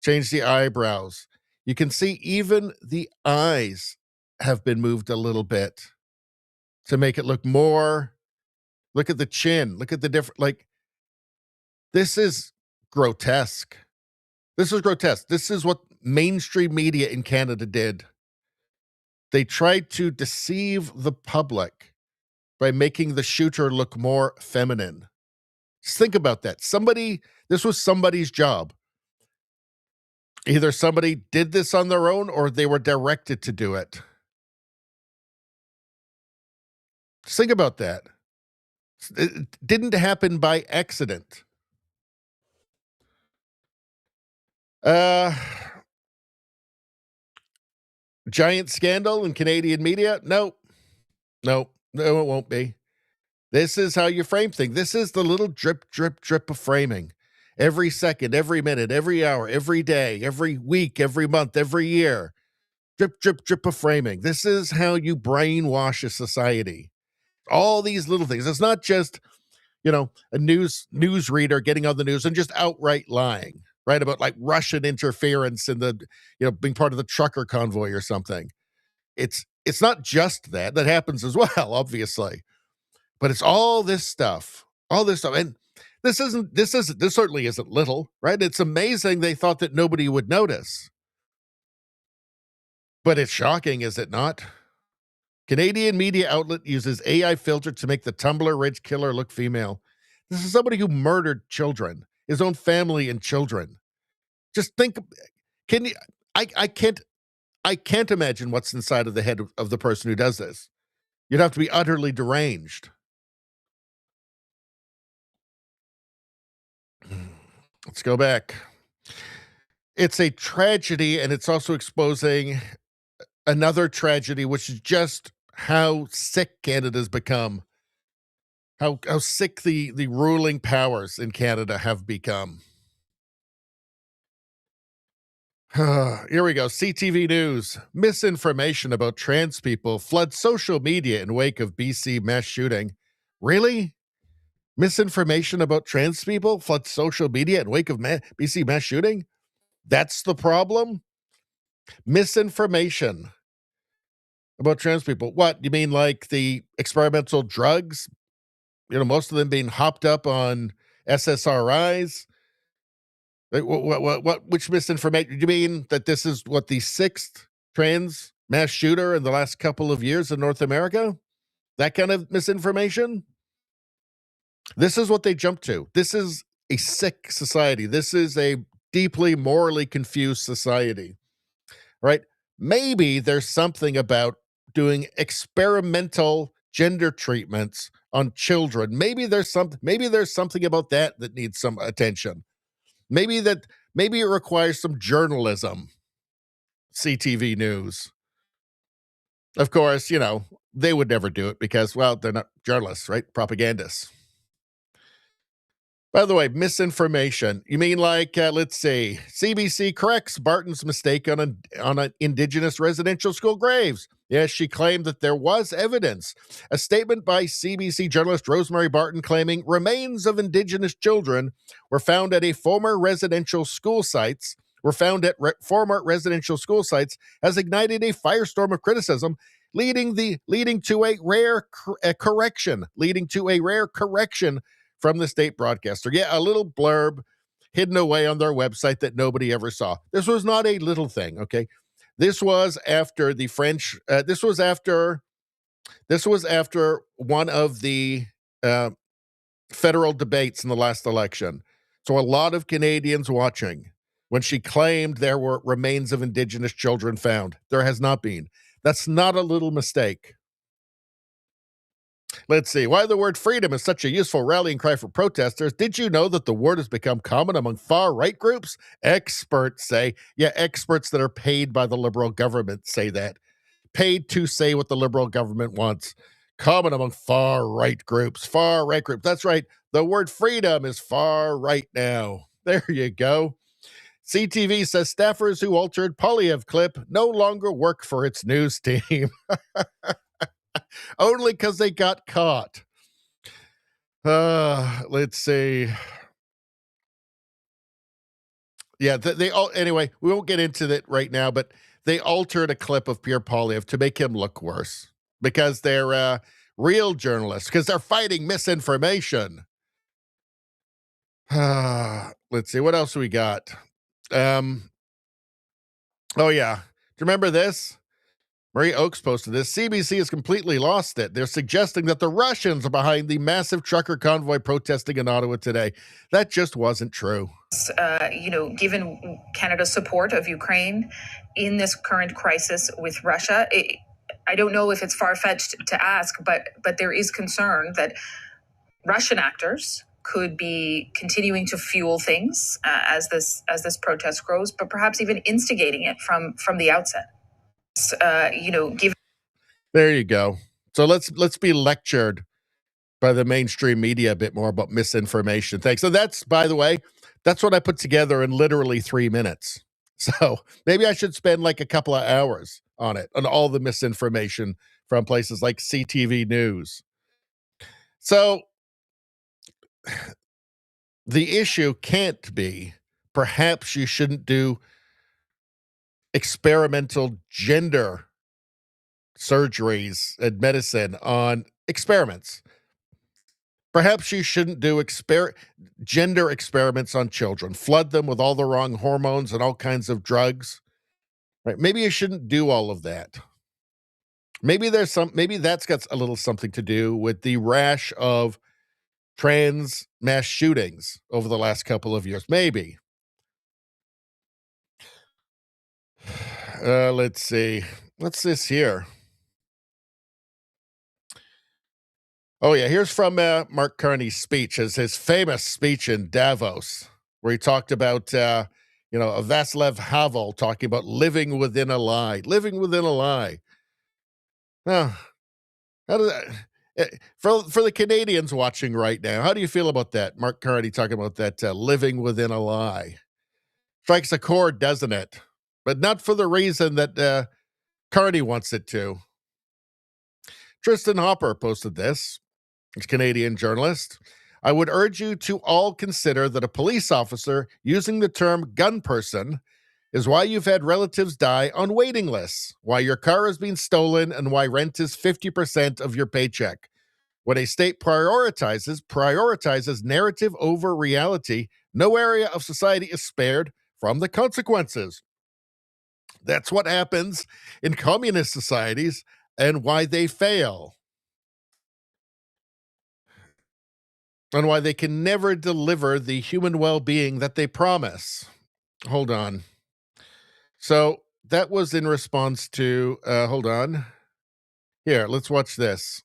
Changed the eyebrows. You can see even the eyes have been moved a little bit to make it look more. Look at the chin. Look at the different, like, this is grotesque. This is grotesque. This is what mainstream media in Canada did. They tried to deceive the public by making the shooter look more feminine. Just think about that. This was somebody's job. Either somebody did this on their own or they were directed to do it. Just think about that. It didn't happen by accident. Giant scandal in Canadian media? No, it won't be. This is how you frame things. This is the little drip, drip, drip of framing. Every second, every minute, every hour, every day, every week, every month, every year. Drip, drip, drip of framing. This is how you brainwash a society. All these little things. It's not just, a news reader getting on the news and just outright lying, right? About like Russian interference in the, being part of the trucker convoy or something. It's not just that. That happens as well, obviously. But it's all this stuff. And this certainly isn't little, right? It's amazing they thought that nobody would notice. But it's shocking, is it not? Canadian media outlet uses AI filter to make the Tumblr rich killer look female. This is somebody who murdered children, his own family and children. Just think, I can't imagine what's inside of the head of the person who does this. You'd have to be utterly deranged. Let's go back. It's a tragedy, and it's also exposing another tragedy, which is just how sick Canada's become. How sick the ruling powers in Canada have become. Here we go. CTV News. Misinformation about trans people floods social media in wake of BC mass shooting. Really? Misinformation about trans people floods social media in wake of BC mass shooting? That's the problem? Misinformation about trans people. What? You mean like the experimental drugs? Most of them being hopped up on SSRIs? Which misinformation? Do you mean that this is what the 6th trans mass shooter in the last couple of years in North America? That kind of misinformation? This is what they jump to. This is a sick society. This is a deeply morally confused society, right? Maybe there's something about doing experimental gender treatments on children. Maybe there's something about that needs some attention. Maybe it requires some journalism. CTV News. Of course, they would never do it because, well, they're not journalists, right? Propagandists. By the way, misinformation. You mean like, let's see, CBC corrects Barton's mistake on an Indigenous residential school graves. Yes, she claimed that there was evidence. A statement by CBC journalist Rosemary Barton claiming remains of Indigenous children were found at former residential school sites has ignited a firestorm of criticism, leading to a rare correction from the state broadcaster. Yeah, a little blurb hidden away on their website that nobody ever saw. This was not a little thing, okay? This was after the French. This was after one of the federal debates in the last election. So a lot of Canadians watching when she claimed there were remains of Indigenous children found. There has not been. That's not a little mistake. Let's see. Why the word freedom is such a useful rallying cry for protesters. Did you know that the word has become common among far-right groups? Experts say. Yeah, experts that are paid by the Liberal government say that. Paid to say what the Liberal government wants. Common among far-right groups. Far-right groups. That's right. The word freedom is far-right now. There you go. CTV says staffers who altered Poilievre clip no longer work for its news team. Only because they got caught. Let's see. Yeah, anyway, we won't get into that right now, but they altered a clip of Pierre Poilievre to make him look worse because they're real journalists, because they're fighting misinformation. Let's see. What else we got? Oh, yeah. Do you remember this? Marie Oakes posted this. CBC has completely lost it. They're suggesting that the Russians are behind the massive trucker convoy protesting in Ottawa today. That just wasn't true. Given Canada's support of Ukraine in this current crisis with Russia, I don't know if it's far-fetched to ask, but there is concern that Russian actors could be continuing to fuel things as this protest grows, but perhaps even instigating it from the outset. Given There you go. So let's be lectured by the mainstream media a bit more about misinformation. Thanks. So that's, by the way, that's what I put together in literally 3 minutes. So maybe I should spend like a couple of hours on it, on all the misinformation from places like CTV News. So the issue can't be perhaps you shouldn't do experimental gender surgeries and medicine on experiments. Perhaps you shouldn't do gender experiments on children, flood them with all the wrong hormones and all kinds of drugs. Right? Maybe you shouldn't do all of that. Maybe that's got a little something to do with the rash of trans mass shootings over the last couple of years. Maybe. Let's see. What's this here? Oh, yeah. Here's from Mark Carney's speech, his famous speech in Davos, where he talked about, Václav Havel talking about living within a lie. Living within a lie. Now, how does that, for the Canadians watching right now, how do you feel about that? Mark Carney talking about that living within a lie. Strikes a chord, doesn't it? But not for the reason that Carney wants it to. Tristan Hopper posted this. He's a Canadian journalist. I would urge you to all consider that a police officer using the term gun person is why you've had relatives die on waiting lists, why your car has been stolen, and why rent is 50% of your paycheck. When a state prioritizes narrative over reality, no area of society is spared from the consequences. That's what happens in communist societies and why they fail. And why they can never deliver the human well-being that they promise. Hold on. So that was in response to, hold on. Here, let's watch this.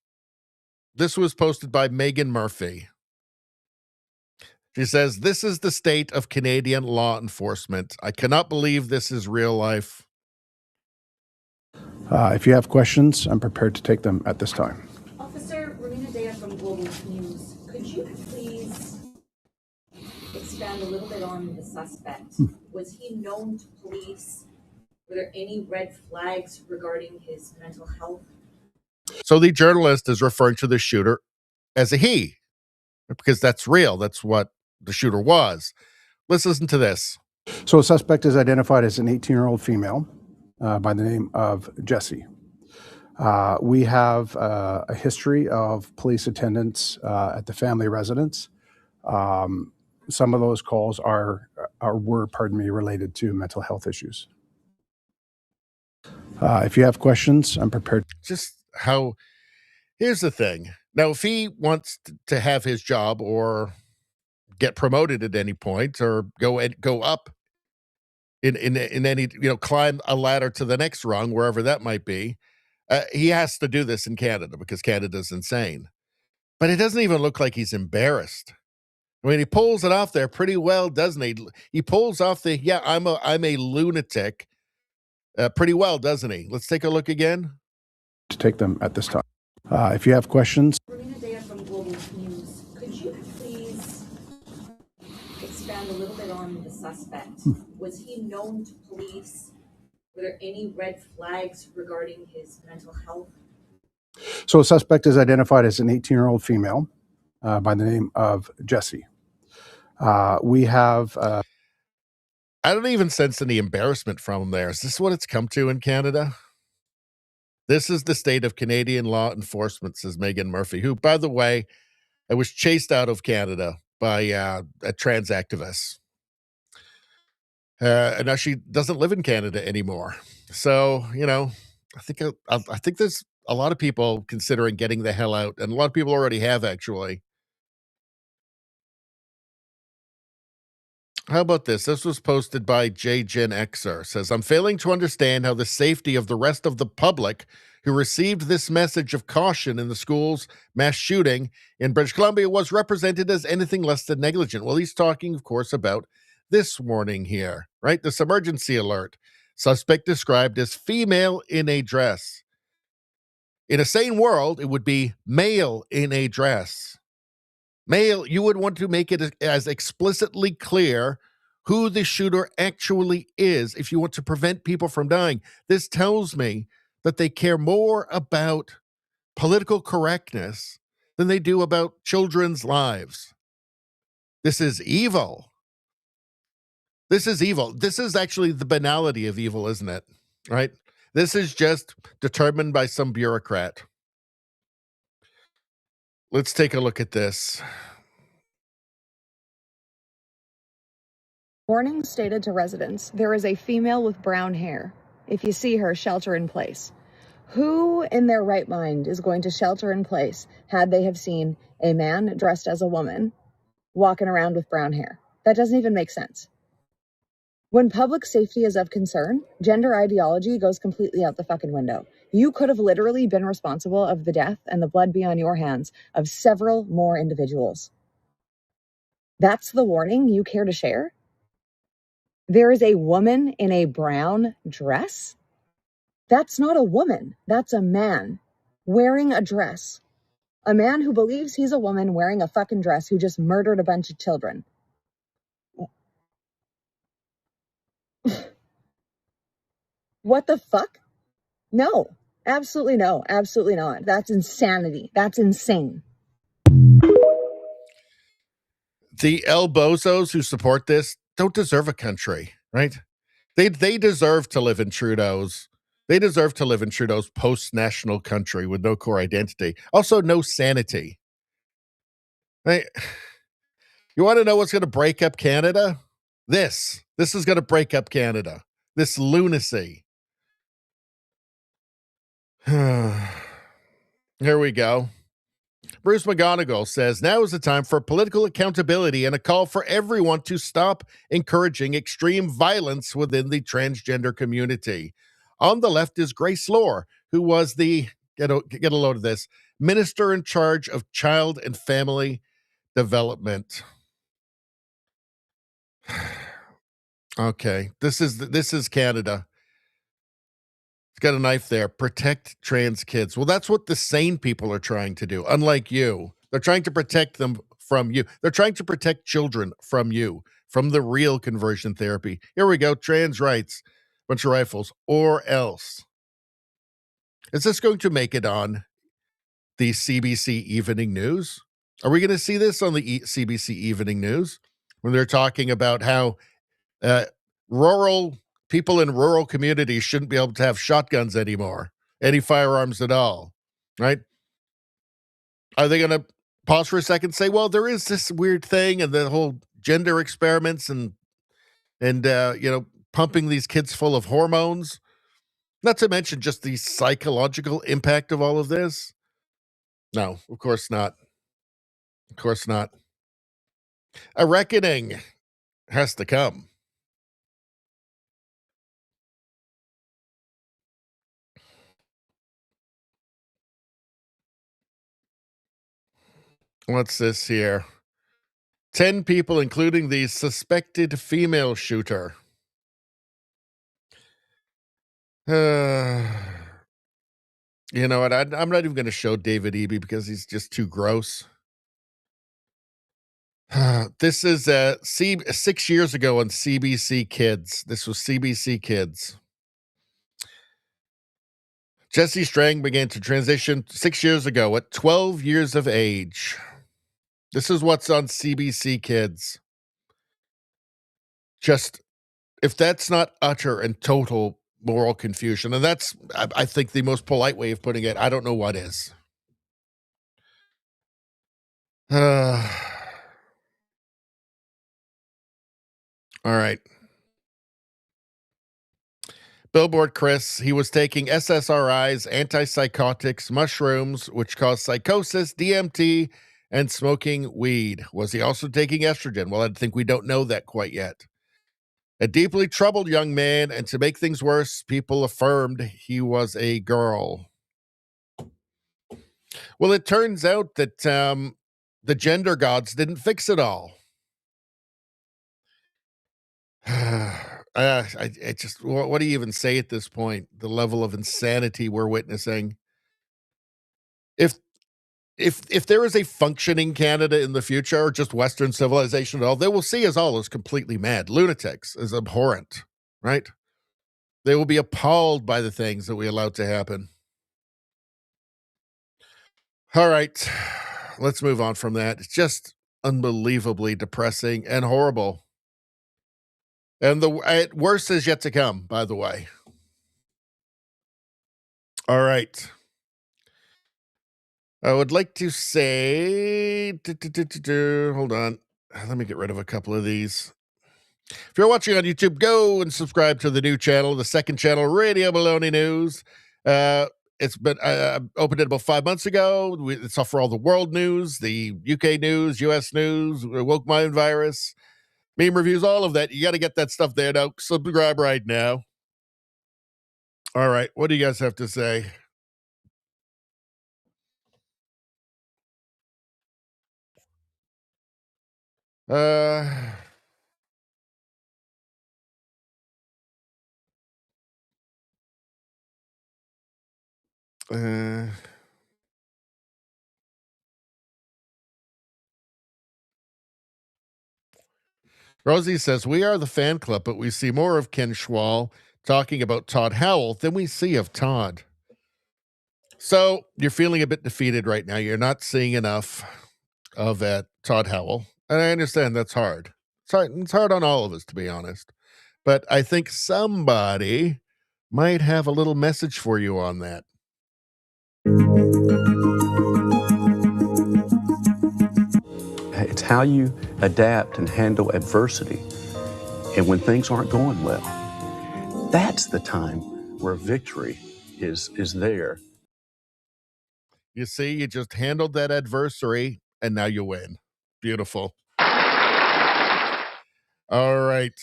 This was posted by Megan Murphy. She says, this is the state of Canadian law enforcement. I cannot believe this is real life. If you have questions, I'm prepared to take them at this time. Officer Romina Dea from Global News. Could you please expand a little bit on the suspect? Was he known to police? Were there any red flags regarding his mental health? So the journalist is referring to the shooter as a he, because that's real. That's what the shooter was. Let's listen to this. So a suspect is identified as an 18-year-old female by the name of Jessie. We have a history of police attendance at the family residence. Some of those calls were related to mental health issues. If you have questions, I'm prepared. Here's the thing. Now, if he wants to have his job or get promoted at any point or go up in any, climb a ladder to the next rung, wherever that might be, he has to do this in Canada because Canada's insane. But it doesn't even look like he's embarrassed. I mean, he pulls it off there pretty well, doesn't he? He pulls off I'm a lunatic pretty well, doesn't he? Let's take a look again. To take them at this time. If you have questions. Romina Dea from Global News. Could you please expand a little bit on the suspect? Was he known to police? Were there any red flags regarding his mental health? So a suspect is identified as an 18-year-old female by the name of Jessie. We have... I don't even sense any embarrassment from him there. Is this what it's come to in Canada? This is the state of Canadian law enforcement, says Megan Murphy, who, by the way, was chased out of Canada by a trans activist. And now she doesn't live in Canada anymore. So, I think there's a lot of people considering getting the hell out, and a lot of people already have, actually. How about this? This was posted by JGenXer. Says, I'm failing to understand how the safety of the rest of the public who received this message of caution in the school's mass shooting in British Columbia was represented as anything less than negligent. Well, he's talking, of course, about this warning here, right? This emergency alert. Suspect described as female in a dress. In a sane world, it would be male in a dress. Male, you would want to make it as explicitly clear who the shooter actually is if you want to prevent people from dying. This tells me that they care more about political correctness than they do about children's lives. This is evil. This is evil. This is actually the banality of evil, isn't it? Right? This is just determined by some bureaucrat. Let's take a look at this. Warning stated to residents, there is a female with brown hair. If you see her, shelter in place. Who in their right mind is going to shelter in place had they have seen a man dressed as a woman walking around with brown hair? That doesn't even make sense. When public safety is of concern, gender ideology goes completely out the fucking window. You could have literally been responsible of the death and the blood be on your hands of several more individuals. That's the warning you care to share? There is a woman in a brown dress? That's not a woman. That's a man wearing a dress. A man who believes he's a woman wearing a fucking dress who just murdered a bunch of children. What the fuck? No, absolutely no. Absolutely not. That's insanity. That's insane. The El Bozos who support this don't deserve a country, right? They deserve to live in Trudeau's. They deserve to live in Trudeau's post-national country with no core identity. Also, no sanity. Right? You want to know what's going to break up Canada? This is going to break up Canada. This lunacy. Here we go. Bruce McGonigal says, now is the time for political accountability and a call for everyone to stop encouraging extreme violence within the transgender community. On the left is Grace Lohr, who was the, get a load of this, minister in charge of child and family development. Okay, this is Canada. It's got a knife there. Protect trans kids. Well, that's what the sane people are trying to do. Unlike you, they're trying to protect them from you. They're trying to protect children from you, from the real conversion therapy. Here we go. Trans rights, bunch of rifles, or else. Is this going to make it on the CBC Evening News? Are we going to see this on the CBC Evening News when they're talking about how rural people in rural communities shouldn't be able to have shotguns anymore, any firearms at all, right? Are they going to pause for a second and say, well, there is this weird thing and the whole gender experiments and pumping these kids full of hormones, not to mention just the psychological impact of all of this? No, of course not. Of course not. A reckoning has to come. What's this here? 10 people, including the suspected female shooter. You know what? I'm not even going to show David Eby because he's just too gross. This is 6 years ago on CBC Kids. This was CBC Kids. Jesse Strang began to transition 6 years ago at 12 years of age. This is what's on CBC Kids. Just, if that's not utter and total moral confusion, and that's, I think, the most polite way of putting it, I don't know what is. All right. Billboard Chris, he was taking SSRIs, antipsychotics, mushrooms, which cause psychosis, DMT, and smoking weed. Was he also taking estrogen? Well, I think we don't know that quite yet. A deeply troubled young man, and to make things worse, people affirmed he was a girl. Well, it turns out that the gender gods didn't fix it all. I just, what do you even say at this point? The level of insanity we're witnessing. If there is a functioning Canada in the future, or just Western civilization at all, they will see us all as completely mad, lunatics, as abhorrent, right? They will be appalled by the things that we allowed to happen. All right, let's move on from that. It's just unbelievably depressing and horrible. And the worst is yet to come, by the way. All right. I would like to say, hold on. Let me get rid of a couple of these. If you're watching on YouTube, go and subscribe to the new channel, the second channel, Radio Baloney News. It's been opened it about 5 months ago. It's all for all the world news, the UK news, US news, woke mind virus, meme reviews, all of that. You got to get that stuff there now. Subscribe right now. All right. What do you guys have to say? Rosie says, we are the fan club, but we see more of Ken Schwal talking about Todd Howell than we see of Todd. So you're feeling a bit defeated right now. You're not seeing enough of Todd Howell. And I understand that's hard. It's hard on all of us, to be honest. But I think somebody might have a little message for you on that. It's how you adapt and handle adversity. And when things aren't going well, that's the time where victory is there. You see, you just handled that adversary, and now you win. Beautiful. All right.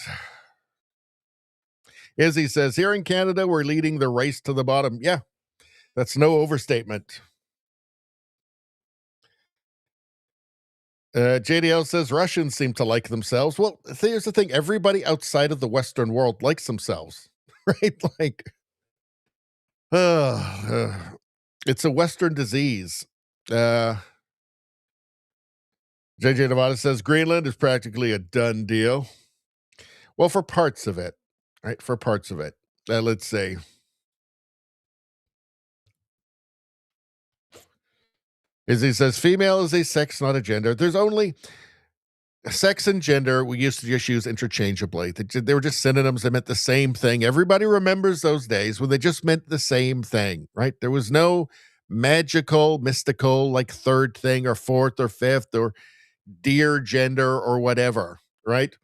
Izzy says, here in Canada, we're leading the race to the bottom. Yeah, that's no overstatement. JDL says, Russians seem to like themselves. Well, here's the thing. Everybody outside of the Western world likes themselves, right? Like, it's a Western disease. JJ Nevada says, Greenland is practically a done deal. Well, for parts of it, right? For parts of it. Let's see. Izzy says, female is a sex, not a gender. There's only sex and gender. We used to just use interchangeably. They were just synonyms. They meant the same thing. Everybody remembers those days when they just meant the same thing, right? There was no magical, mystical, like third thing or fourth or fifth or dear gender or whatever, right?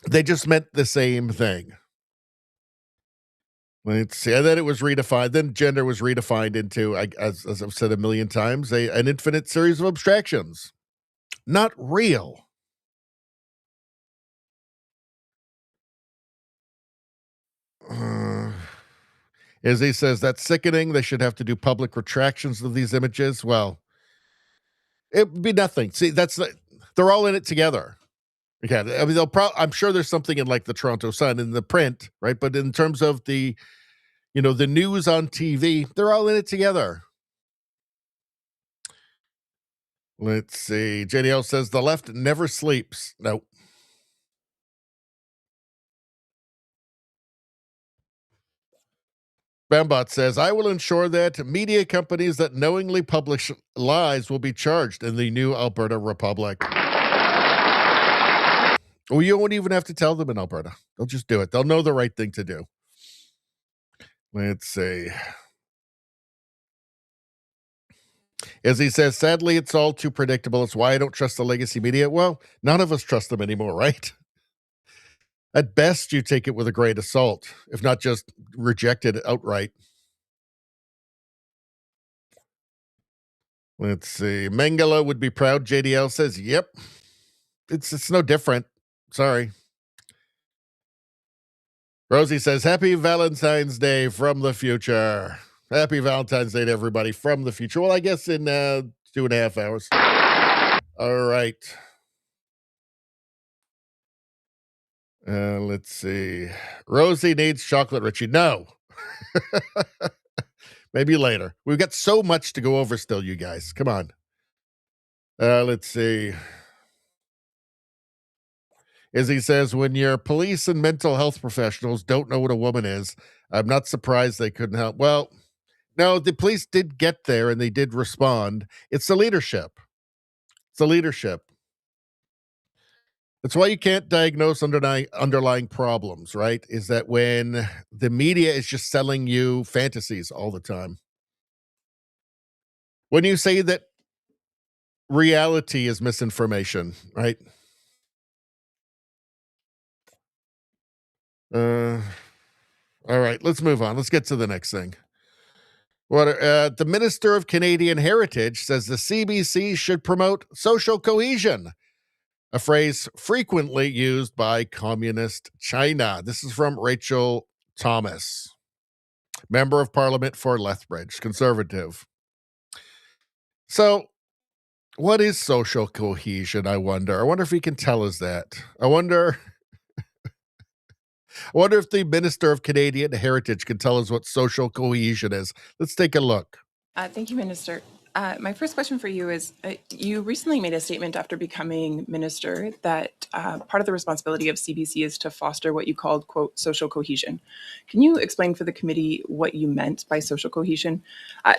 They just meant the same thing. Let's see. And then it was redefined. Then gender was redefined into, as I've said a million times, an infinite series of abstractions. Not real. Izzy says, that's sickening. They should have to do public retractions of these images. Well, it would be nothing. See, they're all in it together. Okay. I mean, I'm sure there's something in like the Toronto Sun in the print, right? But in terms of the news on TV, they're all in it together. Let's see. JDL says the left never sleeps. Nope. Bambot says, I will ensure that media companies that knowingly publish lies will be charged in the new Alberta Republic. Well, you won't even have to tell them in Alberta. They'll just do it. They'll know the right thing to do. Let's see. As he says, sadly, it's all too predictable. It's why I don't trust the legacy media. Well, none of us trust them anymore, right? At best, you take it with a grain of salt, if not just reject it outright. Let's see. Mengele would be proud. JDL says, yep. It's no different. Sorry. Rosie says, happy Valentine's Day from the future. Happy Valentine's Day to everybody from the future. Well, I guess in 2.5 hours. All right. Let's see. Rosie needs chocolate, Richie. No. Maybe later. We've got so much to go over still, you guys. Come on. Let's see. Izzy says, when your police and mental health professionals don't know what a woman is, I'm not surprised they couldn't help. Well, no, the police did get there and they did respond. It's the leadership. It's the leadership. That's why you can't diagnose underlying problems, right? Is that when the media is just selling you fantasies all the time. When you say that reality is misinformation, right? All right, let's move on. Let's get to the next thing. The Minister of Canadian Heritage says the CBC should promote social cohesion, a phrase frequently used by communist China. This is from Rachel Thomas, Member of Parliament for Lethbridge, Conservative. So, what is social cohesion, I wonder? I wonder if he can tell us that. I wonder if the Minister of Canadian Heritage can tell us what social cohesion is. Let's take a look. Thank you, Minister. My first question for you is, you recently made a statement after becoming minister that part of the responsibility of CBC is to foster what you called, quote, social cohesion. Can you explain for the committee what you meant by social cohesion?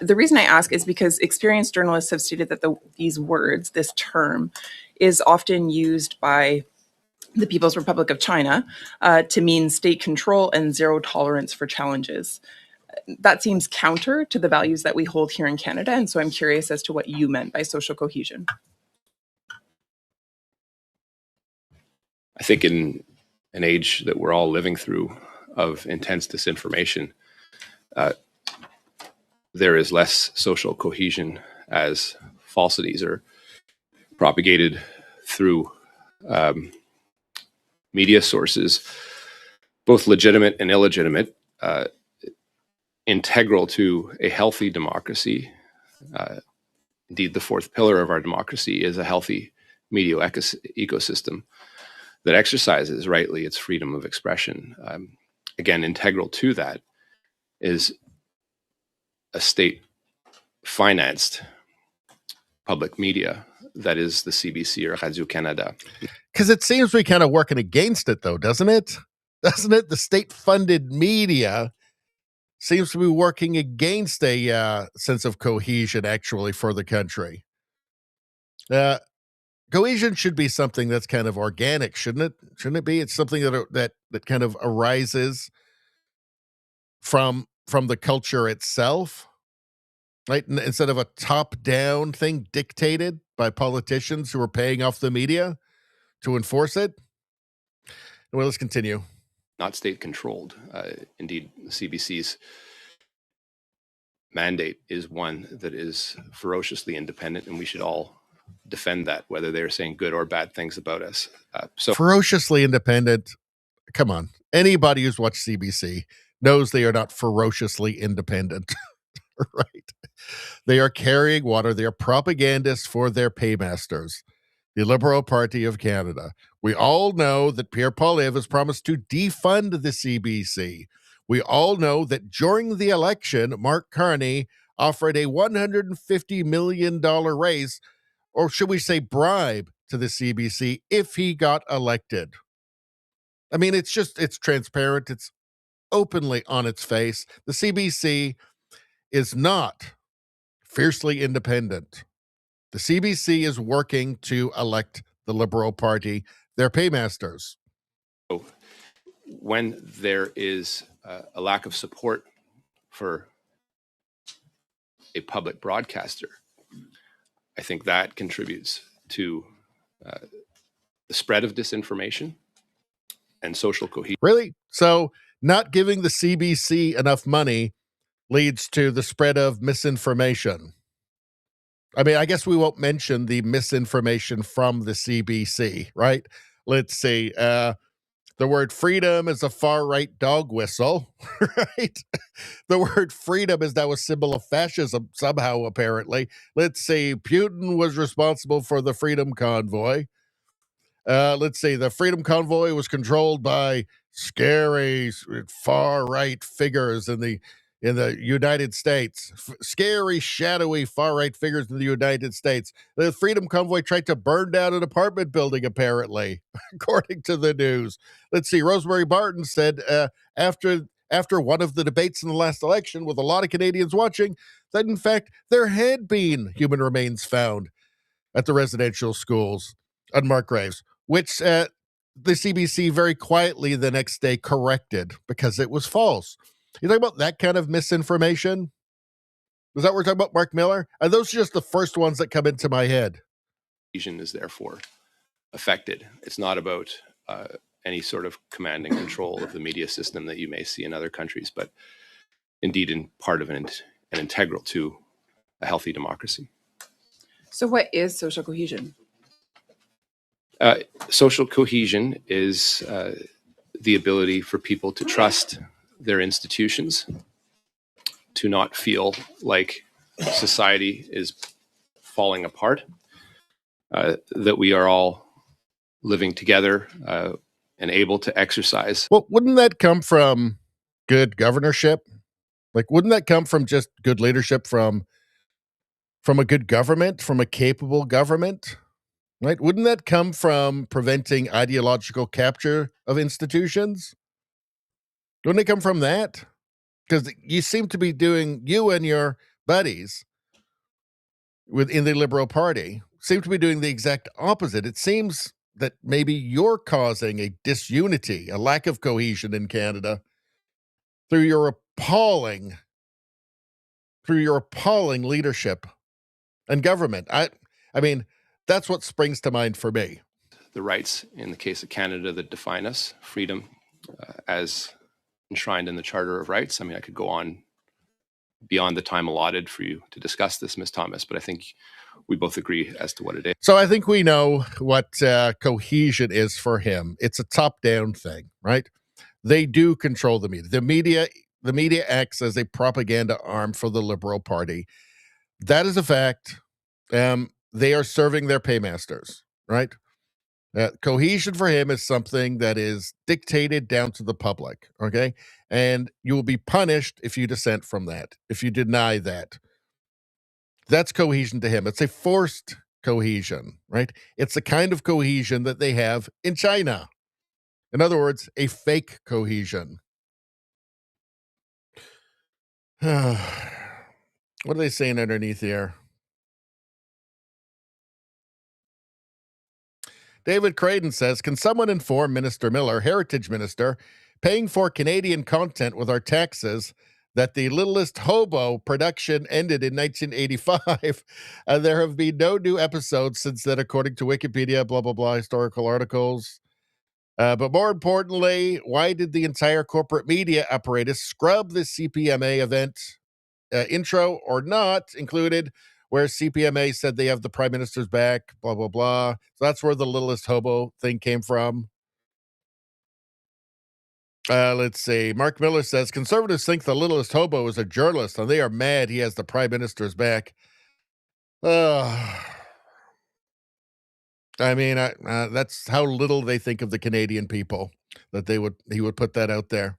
The reason I ask is because experienced journalists have stated that these words, this term, is often used by the People's Republic of China to mean state control and zero tolerance for challenges. That seems counter to the values that we hold here in Canada, and so I'm curious as to what you meant by social cohesion. I think in an age that we're all living through of intense disinformation, there is less social cohesion as falsities are propagated through media sources, both legitimate and illegitimate, integral to a healthy democracy. Indeed, the fourth pillar of our democracy is a healthy media ecosystem that exercises rightly its freedom of expression. Again, integral to that is a state-financed public media that is the CBC or Radio-Canada. Because it seems we're kind of working against it, though, doesn't it? Doesn't it? The state-funded media seems to be working against a sense of cohesion, actually, for the country. Cohesion should be something that's kind of organic, shouldn't it? Shouldn't it be? It's something that kind of arises from the culture itself, right? Instead of a top-down thing dictated by politicians who are paying off the media to enforce it. Well, let's continue. Not state-controlled. Indeed, the CBC's mandate is one that is ferociously independent, and we should all defend that, whether they're saying good or bad things about us. Ferociously independent. Come on. Anybody who's watched CBC knows they are not ferociously independent, right? They are carrying water. They are propagandists for their paymasters, the Liberal Party of Canada. We all know that Pierre Poilievre has promised to defund the CBC. We all know that during the election, Mark Carney offered a $150 million raise, or should we say bribe, to the CBC if he got elected. I mean, it's transparent. It's openly on its face. The CBC is not fiercely independent. The CBC is working to elect the Liberal Party, their paymasters. When there is a lack of support for a public broadcaster, I think that contributes to the spread of disinformation and social cohesion. Really? So not giving the CBC enough money leads to the spread of misinformation. I mean, I guess we won't mention the misinformation from the CBC, right? Let's see. The word freedom is a far-right dog whistle, right? The word freedom is now a symbol of fascism somehow, apparently. Let's see. Putin was responsible for the Freedom Convoy. Let's see. The Freedom Convoy was controlled by scary far-right figures in the United States. Scary, shadowy far-right figures in the United States. The Freedom Convoy tried to burn down an apartment building, apparently, according to the news. Let's see. Rosemary Barton said after one of the debates in the last election, with a lot of Canadians watching, that in fact there had been human remains found at the residential schools unmarked graves, which the CBC very quietly the next day corrected because it was false. You talking about that kind of misinformation? Is that what we're talking about, Mark Miller? Are those just the first ones that come into my head? Is therefore affected. It's not about any sort of command and control of the media system that you may see in other countries, but indeed in part of an integral to a healthy democracy. So what is social cohesion? Social cohesion is the ability for people to trust their institutions, to not feel like society is falling apart, that we are all living together and able to exercise. Well, wouldn't that come from good governorship? Like, wouldn't that come from just good leadership from a good government, from a capable government? Right? Wouldn't that come from preventing ideological capture of institutions? Wouldn't it come from that? Because you seem to be doing, you and your buddies within the Liberal Party seem to be doing the exact opposite. It seems that maybe you're causing a disunity, a lack of cohesion in Canada through your appalling leadership and government. I mean, that's what springs to mind for me. The rights in the case of Canada that define us, freedom as enshrined in the Charter of Rights. I mean, I could go on beyond the time allotted for you to discuss this, Ms. Thomas, but I think we both agree as to what it is. So I think we know what cohesion is for him. It's a top-down thing, right? They do control the media. The media acts as a propaganda arm for the Liberal Party. That is a fact. They are serving their paymasters, right? Cohesion for him is something that is dictated down to the public, okay? And you will be punished if you dissent from that, if you deny that. That's cohesion to him. It's a forced cohesion, right? It's the kind of cohesion that they have in China. In other words, a fake cohesion. What are they saying underneath here? David Craden says, can someone inform Minister Miller, Heritage Minister, paying for Canadian content with our taxes, that the Littlest Hobo production ended in 1985? There have been no new episodes since then, according to Wikipedia, blah, blah, blah, historical articles. But more importantly, why did the entire corporate media apparatus scrub the CPMA event, intro or not included, where CPMA said they have the Prime Minister's back, blah, blah, blah. So that's where the Littlest Hobo thing came from. Let's see. Mark Miller says, conservatives think the Littlest Hobo is a journalist, and they are mad he has the Prime Minister's back. I mean, that's how little they think of the Canadian people, that he would put that out there.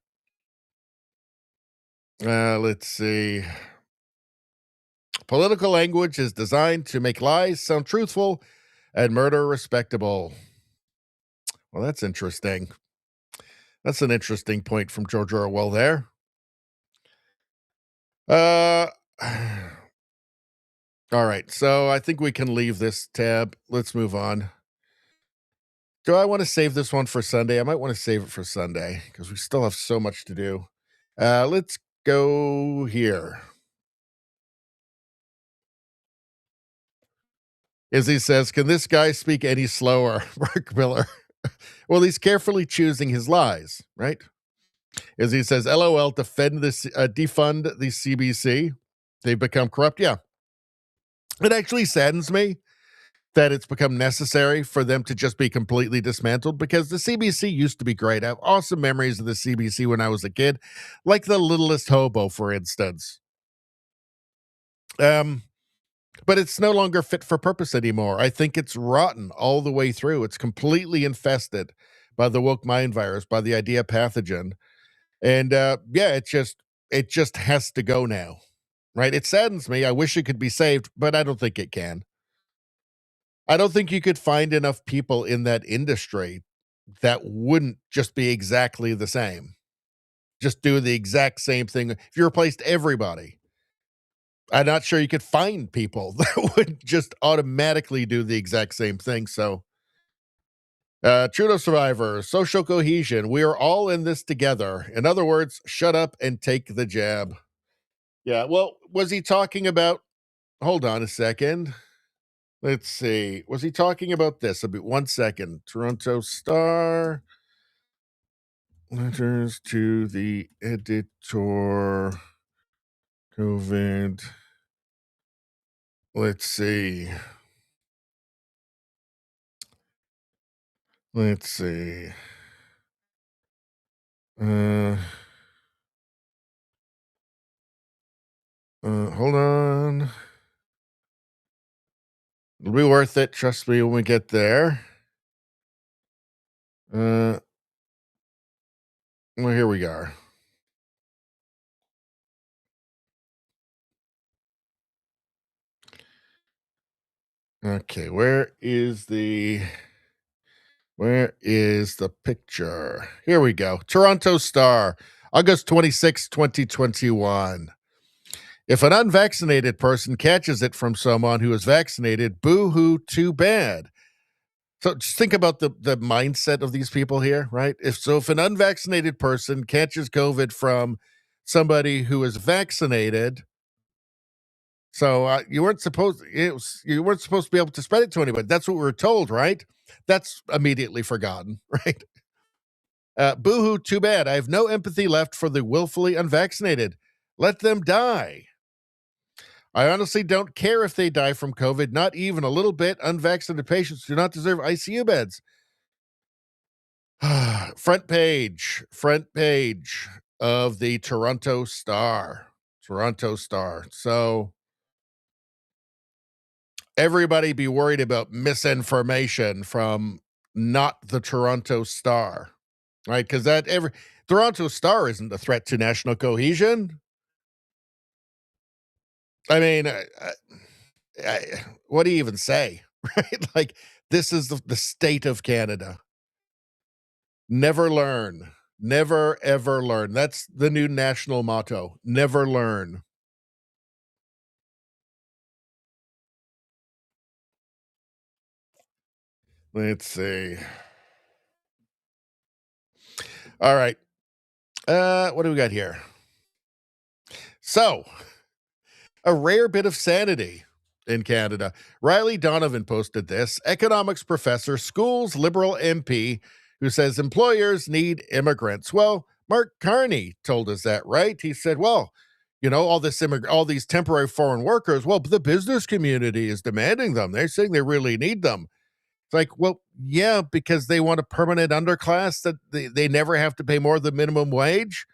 Let's see. Political language is designed to make lies sound truthful and murder respectable. Well, that's interesting. That's an interesting point from George Orwell there. All right, so I think we can leave this tab. Let's move on. Do I want to save this one for Sunday? I might want to save it for Sunday because we still have so much to do. Let's go here. Izzy says, can this guy speak any slower? Mark Miller. Well, he's carefully choosing his lies, right? As he says, LOL, defund the CBC. They've become corrupt. Yeah. It actually saddens me that it's become necessary for them to just be completely dismantled, because the CBC used to be great. I have awesome memories of the CBC when I was a kid, like The Littlest Hobo, for instance. But it's no longer fit for purpose anymore. I think it's rotten all the way through. It's completely infested by the woke mind virus, by the idea pathogen. And yeah, it just has to go now. Right? It saddens me. I wish it could be saved, but I don't think it can. I don't think you could find enough people in that industry that wouldn't just be exactly the same. Just do the exact same thing. If you replaced everybody, I'm not sure you could find people that would just automatically do the exact same thing. So, Trudeau survivor, social cohesion. We are all in this together. In other words, shut up and take the jab. Yeah. Well, was he talking about? Hold on a second. Let's see. Was he talking about this? 1 second. Toronto Star. Letters to the editor. COVID. Let's see. Let's see. Hold on. It'll be worth it. Trust me when we get there. Well, here we are. Okay, where is the picture? Here we go. Toronto Star, August 26, 2021. If an unvaccinated person catches it from someone who is vaccinated, boo-hoo, too bad. So just think about the mindset of these people here, right? If an unvaccinated person catches COVID from somebody who is vaccinated, so you weren't supposed to be able to spread it to anybody. That's what we were told, right? That's immediately forgotten, right? Boo-hoo, too bad. I have no empathy left for the willfully unvaccinated. Let them die. I honestly don't care if they die from COVID, not even a little bit. Unvaccinated patients do not deserve ICU beds. Front page of the Toronto Star. So everybody be worried about misinformation from not the Toronto Star, right? Because Toronto Star isn't a threat to national cohesion. I mean, what do you even say, right? Like, this is the state of Canada. Never learn. Never, ever learn. That's the new national motto. Never learn. Let's see. All right. What do we got here? So, a rare bit of sanity in Canada. Riley Donovan posted this. Economics professor schools Liberal MP who says employers need immigrants. Well, Mark Carney told us that, right? He said, well, all these temporary foreign workers, well, the business community is demanding them. They're saying they really need them. It's like, well, yeah, because they want a permanent underclass that they never have to pay more than minimum wage.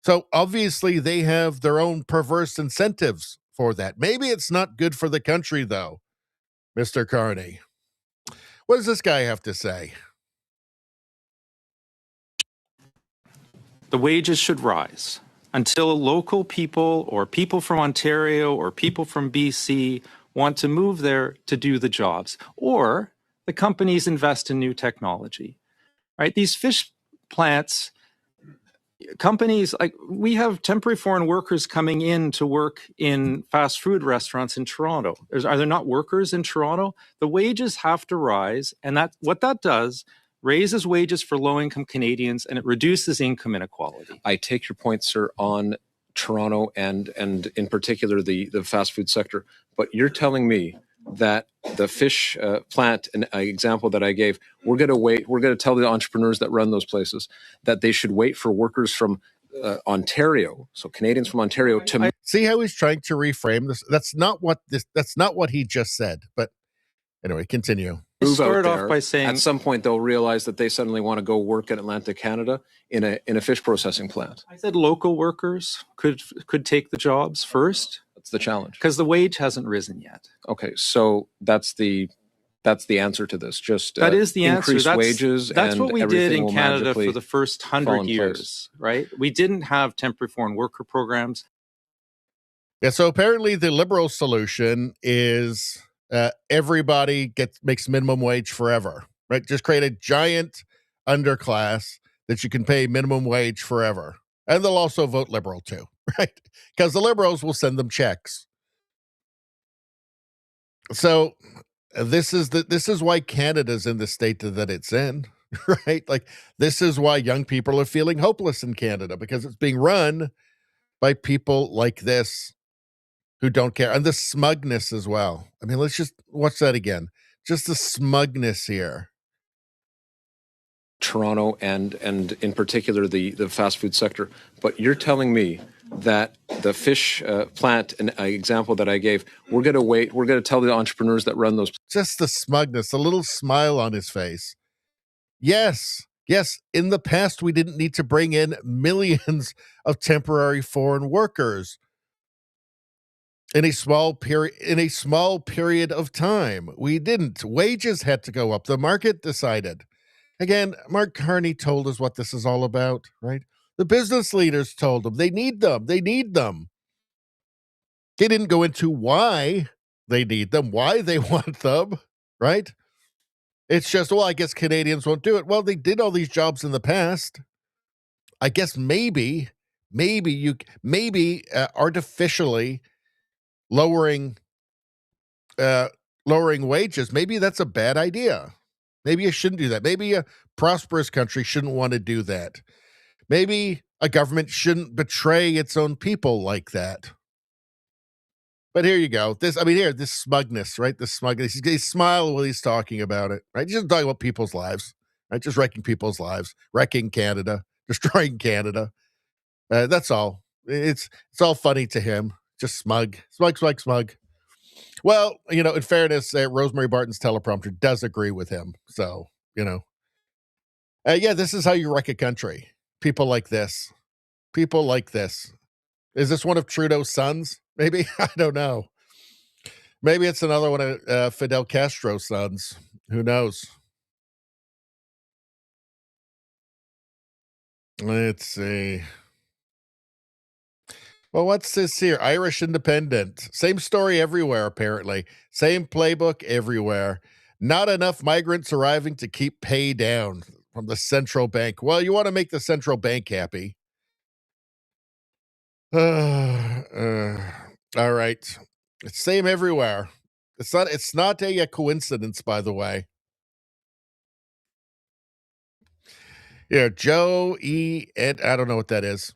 So obviously they have their own perverse incentives for that. Maybe it's not good for the country, though, Mr. Carney. What does this guy have to say? The wages should rise until local people or people from Ontario or people from BC want to move there to do the jobs, or the companies invest in new technology, right? These fish plants, companies, like we have temporary foreign workers coming in to work in fast food restaurants in Toronto. Are there not workers in Toronto? The wages have to rise, and what that does raises wages for low-income Canadians, and it reduces income inequality. I take your point, sir, on Toronto and in particular the fast food sector, but you're telling me that the fish plant example that I gave, we're going to tell the entrepreneurs that run those places that they should wait for workers from Ontario, so Canadians from Ontario, to see how he's trying to reframe this. That's not what he just said. But anyway, continue. move out Start there. off by saying At some point, they'll realize that they suddenly want to go work in Atlantic Canada in a fish processing plant. I said local workers could take the jobs first. That's the challenge, because the wage hasn't risen yet. Okay, so that's the answer to this. Just that is the answer. Increase wages. That's and what we did in Canada for the first fall 100 in years, place. right? We didn't have temporary foreign worker programs. Yeah, so apparently the Liberal solution is everybody makes minimum wage forever, right? Just create a giant underclass that you can pay minimum wage forever. And they'll also vote Liberal too, right? Because the Liberals will send them checks. So this is why Canada's in the state that it's in, right? Like, this is why young people are feeling hopeless in Canada, because it's being run by people like this who don't care. And the smugness as well. I mean, let's just watch that again. Just the smugness here. Toronto and in particular the fast food sector. But you're telling me that the fish plant example that I gave, we're going to tell the entrepreneurs that run those. Just the smugness, a little smile on his face. Yes, in the past, we didn't need to bring in millions of temporary foreign workers in a small period of time. We didn't. Wages had to go up. The market decided. Again, Mark Carney told us what this is all about, right? The business leaders told them they need them. They need them. They didn't go into why they need them, why they want them, right? It's just, well, I guess Canadians won't do it. Well, they did all these jobs in the past. I guess maybe artificially lowering wages, maybe that's a bad idea. Maybe you shouldn't do that. Maybe a prosperous country shouldn't want to do that. Maybe a government shouldn't betray its own people like that. But here you go. This smugness, right? This smugness. He's smiling while he's talking about it, right? He's just talking about people's lives, right? Just wrecking people's lives, wrecking Canada, destroying Canada. That's all. It's all funny to him. Just smug. Well, in fairness, Rosemary Barton's teleprompter does agree with him. So, this is how you wreck a country. People like this. Is this one of Trudeau's sons? Maybe? I don't know. Maybe it's another one of Fidel Castro's sons. Who knows? Let's see. Well, what's this here? Irish Independent. Same story everywhere, apparently. Same playbook everywhere. Not enough migrants arriving to keep pay down from the central bank. Well, you want to make the central bank happy. All right. It's same everywhere. It's not a coincidence, by the way. Yeah, Joe E. and I don't know what that is.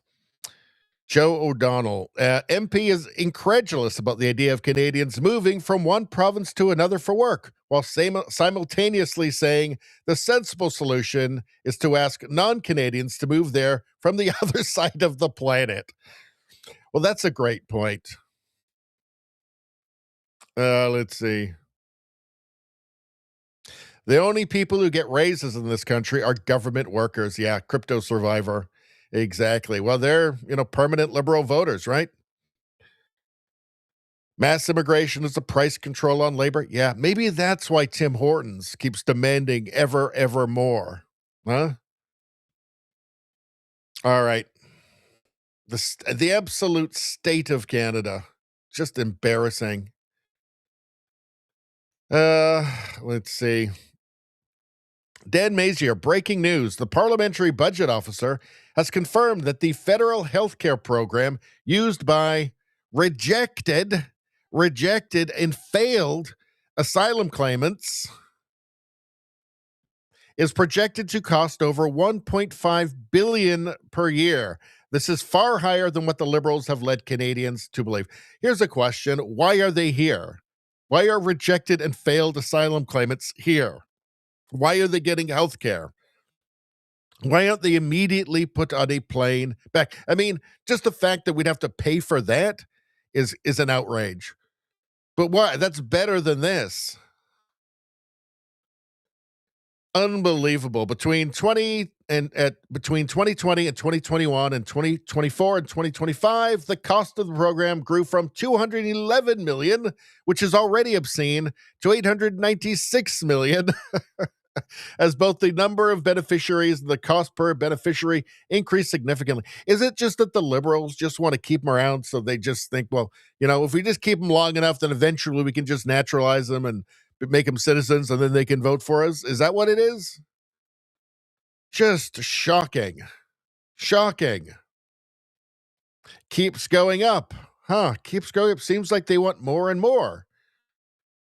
Joe O'Donnell, MP, is incredulous about the idea of Canadians moving from one province to another for work, while simultaneously saying the sensible solution is to ask non-Canadians to move there from the other side of the planet. Well, that's a great point. Let's see. The only people who get raises in this country are government workers. Yeah, crypto survivor. Exactly. Well, they're, permanent Liberal voters, right? Mass immigration is a price control on labor. Yeah, maybe that's why Tim Hortons keeps demanding ever more. Huh? All right. The absolute state of Canada. Just embarrassing. Let's see. Dan Mazier, breaking news. The parliamentary budget officer has confirmed that the federal healthcare program used by rejected and failed asylum claimants is projected to cost over $1.5 billion per year. This is far higher than what the Liberals have led Canadians to believe. Here's a question. Why are they here? Why are rejected and failed asylum claimants here? Why are they getting health care? Why aren't they immediately put on a plane back? I mean, just the fact that we'd have to pay for that is an outrage. But why? That's better than this. Unbelievable. Between 2020 and 2021 and 2024 and 2025, the cost of the program grew from 211 million, which is already obscene, to 896 million. As both the number of beneficiaries and the cost per beneficiary increased significantly. Is it just that the liberals just want to keep them around, so they just think, well, if we just keep them long enough, then eventually we can just naturalize them and make them citizens, and then they can vote for us? Is that what it is? Just shocking. Shocking. Keeps going up. Keeps going up. Seems like they want more and more.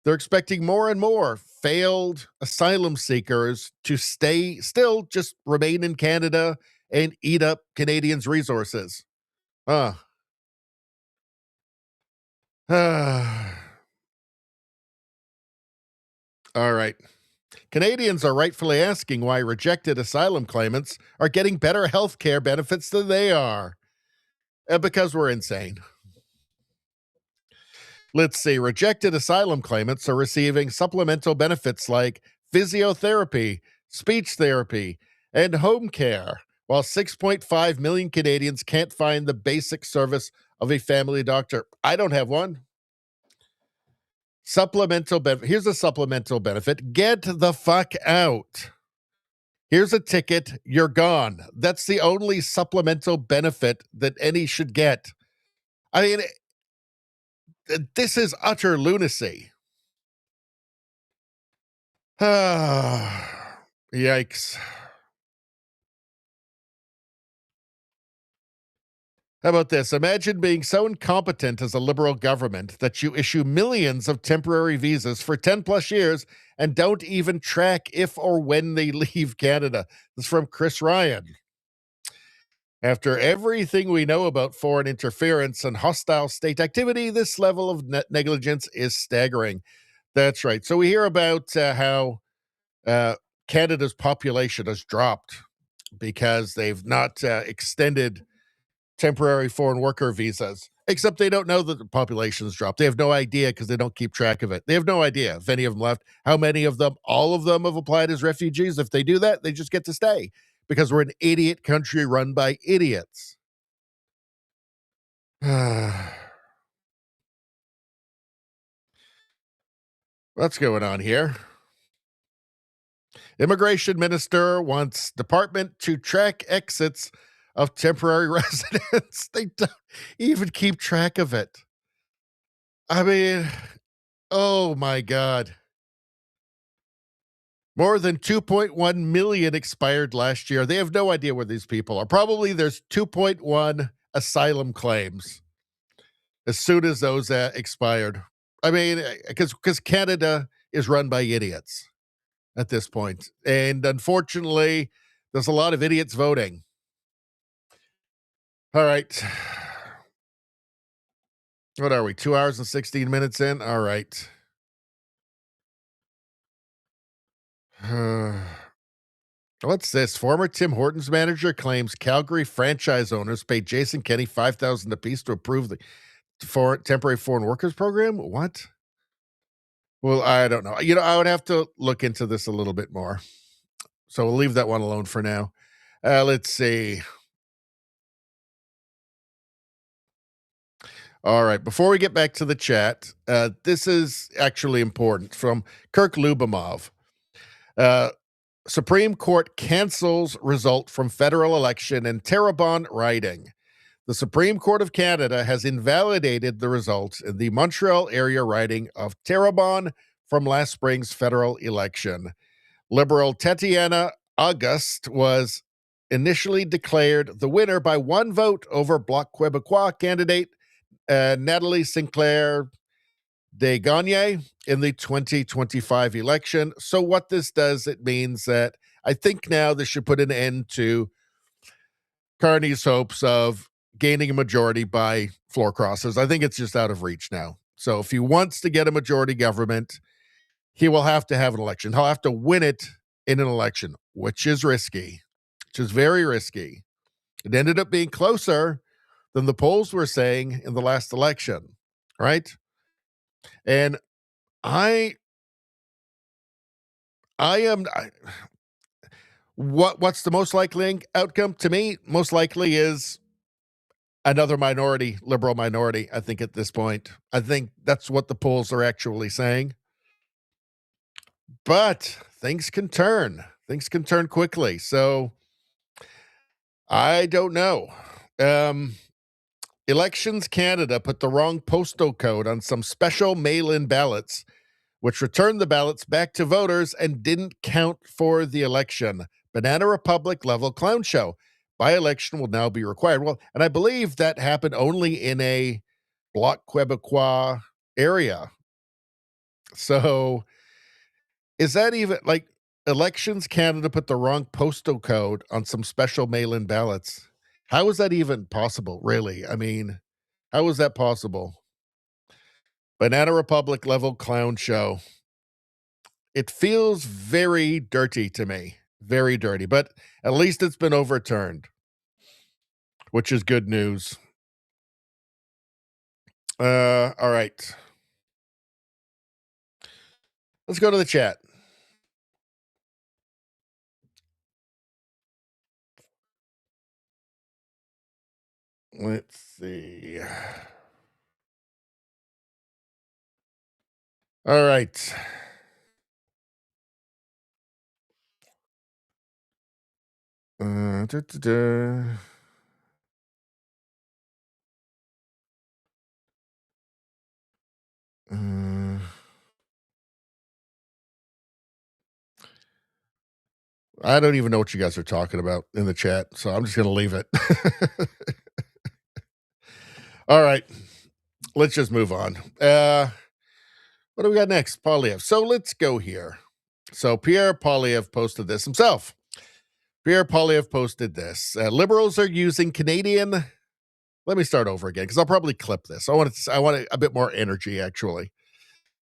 They're expecting more and more failed asylum seekers to still just remain in Canada and eat up Canadians' resources. All right. Canadians are rightfully asking why rejected asylum claimants are getting better health care benefits than they are. Because we're insane. Let's see. Rejected asylum claimants are receiving supplemental benefits like physiotherapy, speech therapy, and home care, while 6.5 million Canadians can't find the basic service of a family doctor. I don't have one. Supplemental benefit. Here's a supplemental benefit. Get the fuck out. Here's a ticket. You're gone. That's the only supplemental benefit that any should get. I mean, this is utter lunacy. Yikes. How about this? Imagine being so incompetent as a liberal government that you issue millions of temporary visas for 10 plus years and don't even track if or when they leave Canada. This is from Chris Ryan. After everything we know about foreign interference and hostile state activity, this level of negligence is staggering. That's right. So we hear about how Canada's population has dropped because they've not extended temporary foreign worker visas, except they don't know that the population's dropped. They have no idea because they don't keep track of it. They have no idea if any of them left, how many of them, all of them have applied as refugees. If they do that, they just get to stay because we're an idiot country run by idiots. What's going on here? Immigration minister wants department to track exits of temporary residents. They don't even keep track of it. I mean, oh my God. More than 2.1 million expired last year. They have no idea where these people are. Probably there's 2.1 asylum claims as soon as those expired. I mean, because Canada is run by idiots at this point. And unfortunately, there's a lot of idiots voting. All right. What are we? 2 hours and 16 minutes in? All right. What's this? Former Tim Hortons manager claims Calgary franchise owners paid Jason Kenney $5,000 apiece to approve the temporary foreign workers program. What? Well, I don't know. I would have to look into this a little bit more. So we'll leave that one alone for now. Let's see. All right. Before we get back to the chat, this is actually important from Kirk Lubomov. Supreme Court cancels result from federal election in Terrebonne riding. The Supreme Court of Canada has invalidated the results in the Montreal area riding of Terrebonne from last spring's federal election. Liberal Tatiana Auguste was initially declared the winner by one vote over Bloc Québécois candidate Nathalie Sinclair Desgagne in the 2025 election. So what this does, it means that I think now this should put an end to Carney's hopes of gaining a majority by floor crosses. I think it's just out of reach now. So if he wants to get a majority government, he will have to have an election. He'll have to win it in an election, which is risky, which is very risky. It ended up being closer than the polls were saying in the last election, right? And what's the most likely outcome to me? Most likely is another minority, liberal minority, I think at this point. I think that's what the polls are actually saying. But things can turn. Things can turn quickly. So I don't know. Elections Canada put the wrong postal code on some special mail-in ballots, which returned the ballots back to voters and didn't count for the election. Banana Republic level clown show. By-election will now be required. Well, and I believe that happened only in a Bloc Québécois area. So is that even like Elections Canada put the wrong postal code on some special mail-in ballots? How is that even possible, really? I mean, how is that possible? Banana Republic level clown show. It feels very dirty to me. Very dirty. But at least it's been overturned, which is good news. All right. Let's go to the chat. Let's see. All right. I don't even know what you guys are talking about in the chat, so I'm just going to leave it. All right. Let's just move on. What do we got next? Poilievre. So let's go here. So Pierre Poilievre posted this himself. Pierre Poilievre posted this. Liberals are using Canadian. Let me start over again because I'll probably clip this. I want a bit more energy, actually.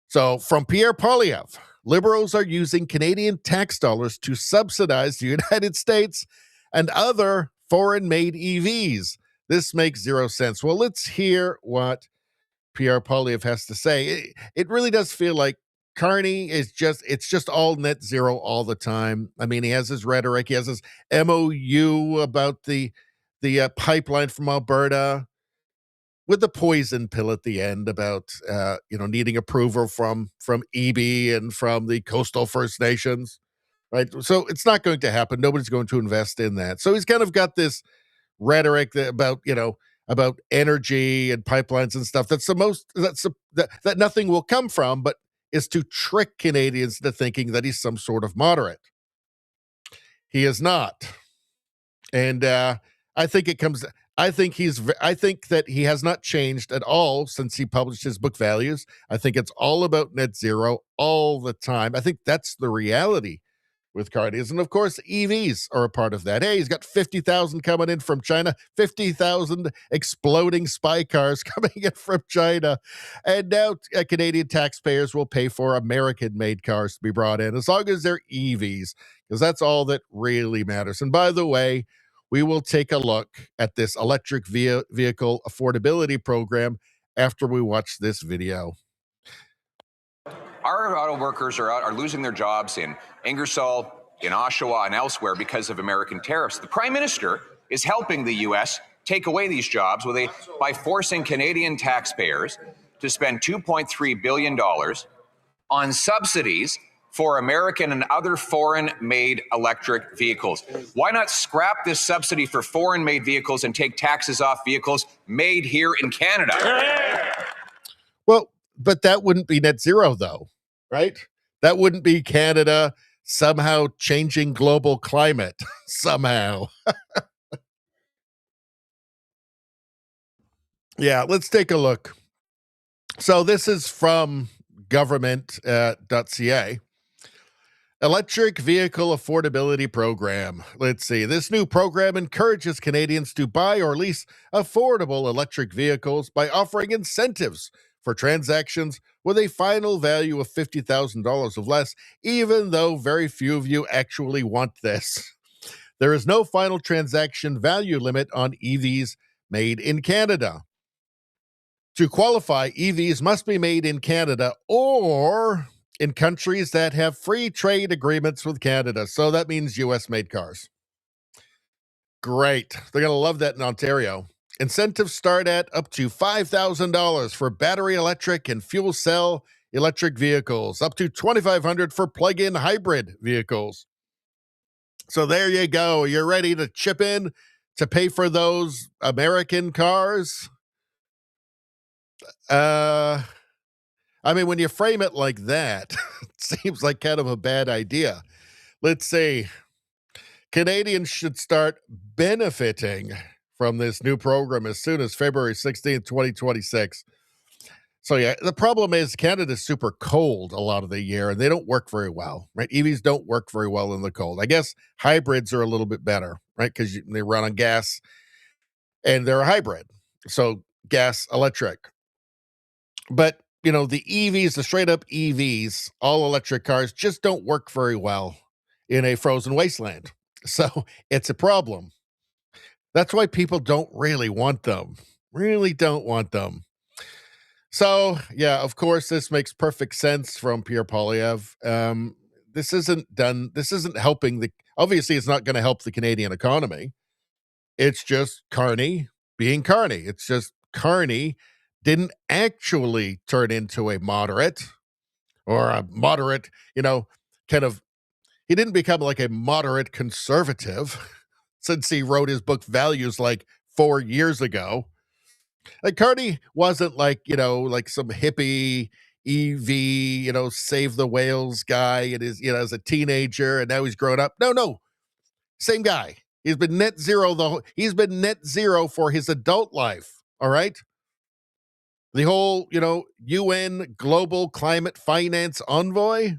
So from Pierre Poilievre, liberals are using Canadian tax dollars to subsidize the United States and other foreign-made EVs. This makes zero sense. Well, let's hear what Pierre Poilievre has to say. It really does feel like Carney is it's just all net zero all the time. I mean, he has his rhetoric. He has his MOU about the pipeline from Alberta with the poison pill at the end about, needing approval from EB and from the coastal First Nations, right? So it's not going to happen. Nobody's going to invest in that. So he's kind of got this rhetoric about energy and pipelines and stuff. That nothing will come from, but is to trick Canadians into thinking that he's some sort of moderate. He is not. And I think that he has not changed at all since he published his book Values. I think it's all about net zero all the time. I think that's the reality with Carney's. And of course, EVs are a part of that. Hey, he's got 50,000 coming in from China, 50,000 exploding spy cars coming in from China. And now Canadian taxpayers will pay for American-made cars to be brought in, as long as they're EVs, because that's all that really matters. And by the way, we will take a look at this electric vehicle affordability program after we watch this video. Our auto workers are losing their jobs in Ingersoll, in Oshawa, and elsewhere because of American tariffs. The Prime Minister is helping the U.S. take away these jobs by forcing Canadian taxpayers to spend $2.3 billion on subsidies for American and other foreign-made electric vehicles. Why not scrap this subsidy for foreign-made vehicles and take taxes off vehicles made here in Canada? Well, but that wouldn't be net zero, though, right? That wouldn't be Canada somehow changing global climate somehow. Yeah, let's take a look. So this is from government.ca. Electric Vehicle Affordability Program. Let's see. This new program encourages Canadians to buy or lease affordable electric vehicles by offering incentives for transactions with a final value of $50,000 or less, even though very few of you actually want this. There is no final transaction value limit on EVs made in Canada. To qualify, EVs must be made in Canada or in countries that have free trade agreements with Canada. So that means US-made cars. Great. They're going to love that in Ontario. Incentives start at up to $5,000 for battery electric and fuel cell electric vehicles, up to $2,500 for plug-in hybrid vehicles. So there you go. You're ready to chip in to pay for those American cars? I mean, when you frame it like that, it seems like kind of a bad idea. Let's see. Canadians should start benefiting from this new program as soon as February 16th, 2026. So yeah, the problem is Canada's super cold a lot of the year, and they don't work very well, right? EVs don't work very well in the cold. I guess hybrids are a little bit better, right? Because they run on gas, and they're a hybrid. So gas, electric. But, you know, the EVs, the straight up EVs, all electric cars just don't work very well in a frozen wasteland. So it's a problem. That's why people don't really want them. Really don't want them. So, yeah, of course, this makes perfect sense from Pierre Poilievre. This isn't helping obviously it's not going to help the Canadian economy. It's just Carney being Carney. It's just Carney didn't actually turn into a moderate or a moderate, he didn't become like a moderate conservative since he wrote his book Values like 4 years ago. Like Carney wasn't like some hippie EV, save the whales guy and as a teenager and now he's grown up. No. Same guy. He's been net zero for his adult life. All right. The whole, UN global climate finance envoy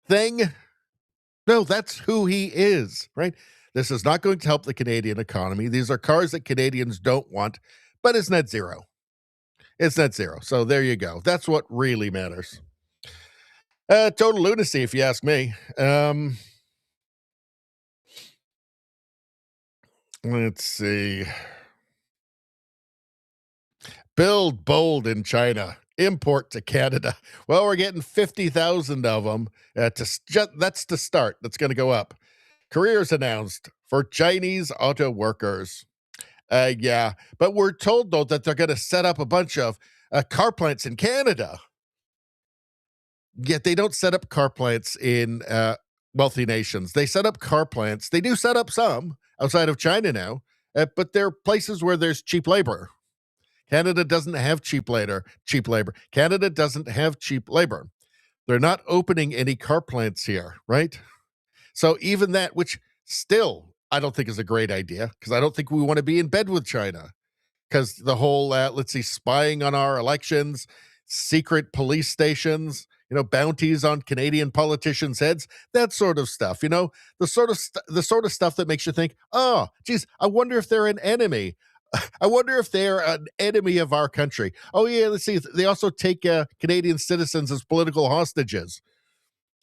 thing. No, that's who he is, right? This is not going to help the Canadian economy. These are cars that Canadians don't want, but it's net zero. It's net zero. So there you go. That's what really matters. Total lunacy, if you ask me. Let's see. Build bold in China. Import to Canada. Well, we're getting 50,000 of them. That's the start. That's going to go up. Careers announced for Chinese auto workers. Yeah, but we're told, though, that they're going to set up a bunch of car plants in Canada. Yet they don't set up car plants in wealthy nations. They set up car plants. They do set up some outside of China now, but they're places where there's cheap labor. Canada doesn't have cheap labor. Canada doesn't have cheap labor. They're not opening any car plants here, right? So even that, which still I don't think is a great idea, because I don't think we want to be in bed with China. Because the whole, spying on our elections, secret police stations, bounties on Canadian politicians' heads, that sort of stuff, the sort of stuff that makes you think, oh, geez, I wonder if they're an enemy. I wonder if they're an enemy of our country. Oh, yeah, let's see. They also take Canadian citizens as political hostages.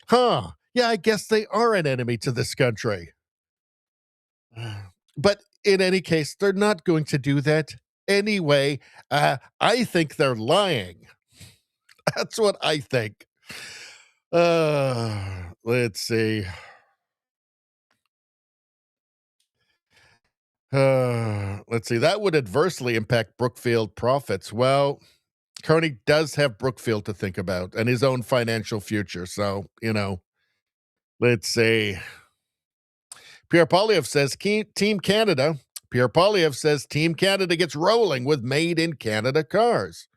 Huh. Yeah, I guess they are an enemy to this country. But in any case, they're not going to do that anyway. I think they're lying. That's what I think. Let's see. Let's see. That would adversely impact Brookfield profits. Well, Carney does have Brookfield to think about and his own financial future. So, let's see. Pierre Poilievre says Team Canada. Pierre Poilievre says Team Canada gets rolling with made in Canada cars.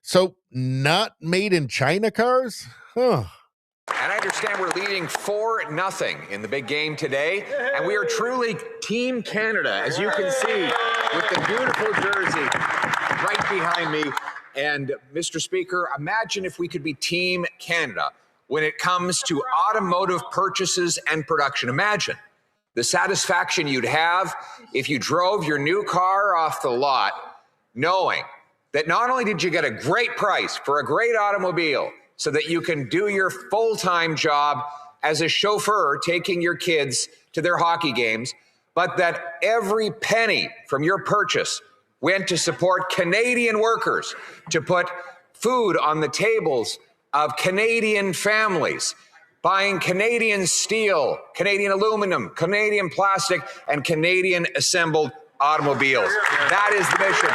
So not made in China cars? Huh. And I understand we're leading 4-0 in the big game today. And we are truly Team Canada, as you can see, with the beautiful jersey right behind me. And Mr. Speaker, imagine if we could be Team Canada when it comes to automotive purchases and production. Imagine the satisfaction you'd have if you drove your new car off the lot knowing that not only did you get a great price for a great automobile so that you can do your full-time job as a chauffeur taking your kids to their hockey games, but that every penny from your purchase went to support Canadian workers, to put food on the tables of Canadian families, buying Canadian steel, Canadian aluminum, Canadian plastic, and Canadian assembled automobiles. That is the mission.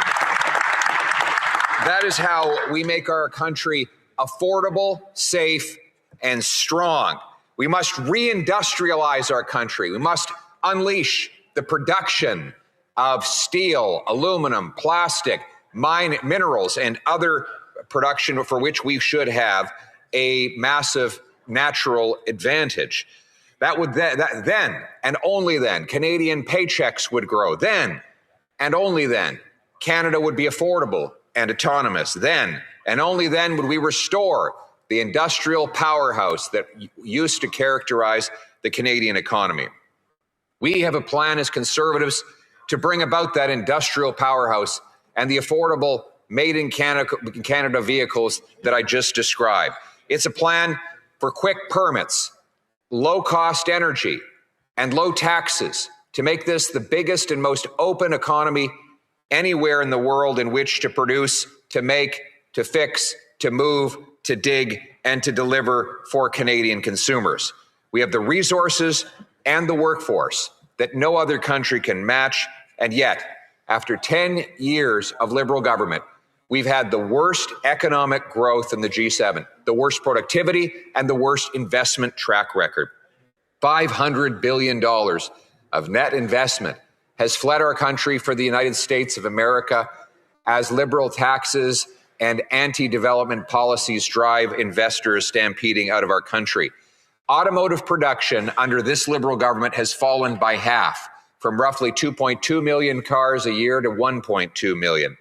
That is how we make our country affordable, safe, and strong. We must reindustrialize our country. We must unleash the production of steel, aluminum, plastic, minerals, and other production for which we should have a massive natural advantage. That would then, and only then, Canadian paychecks would grow. Then, and only then, Canada would be affordable and autonomous. Then, and only then, would we restore the industrial powerhouse that used to characterize the Canadian economy. We have a plan as Conservatives to bring about that industrial powerhouse and the affordable made in Canada vehicles that I just described. It's a plan for quick permits, low-cost energy, and low taxes to make this the biggest and most open economy anywhere in the world in which to produce, to make, to fix, to move, to dig, and to deliver for Canadian consumers. We have the resources and the workforce that no other country can match, and yet, after 10 years of Liberal government, we've had the worst economic growth in the G7, the worst productivity, and the worst investment track record. $500 billion of net investment has fled our country for the United States of America as Liberal taxes and anti-development policies drive investors stampeding out of our country. Automotive production under this Liberal government has fallen by half, from roughly 2.2 million cars a year to 1.2 million.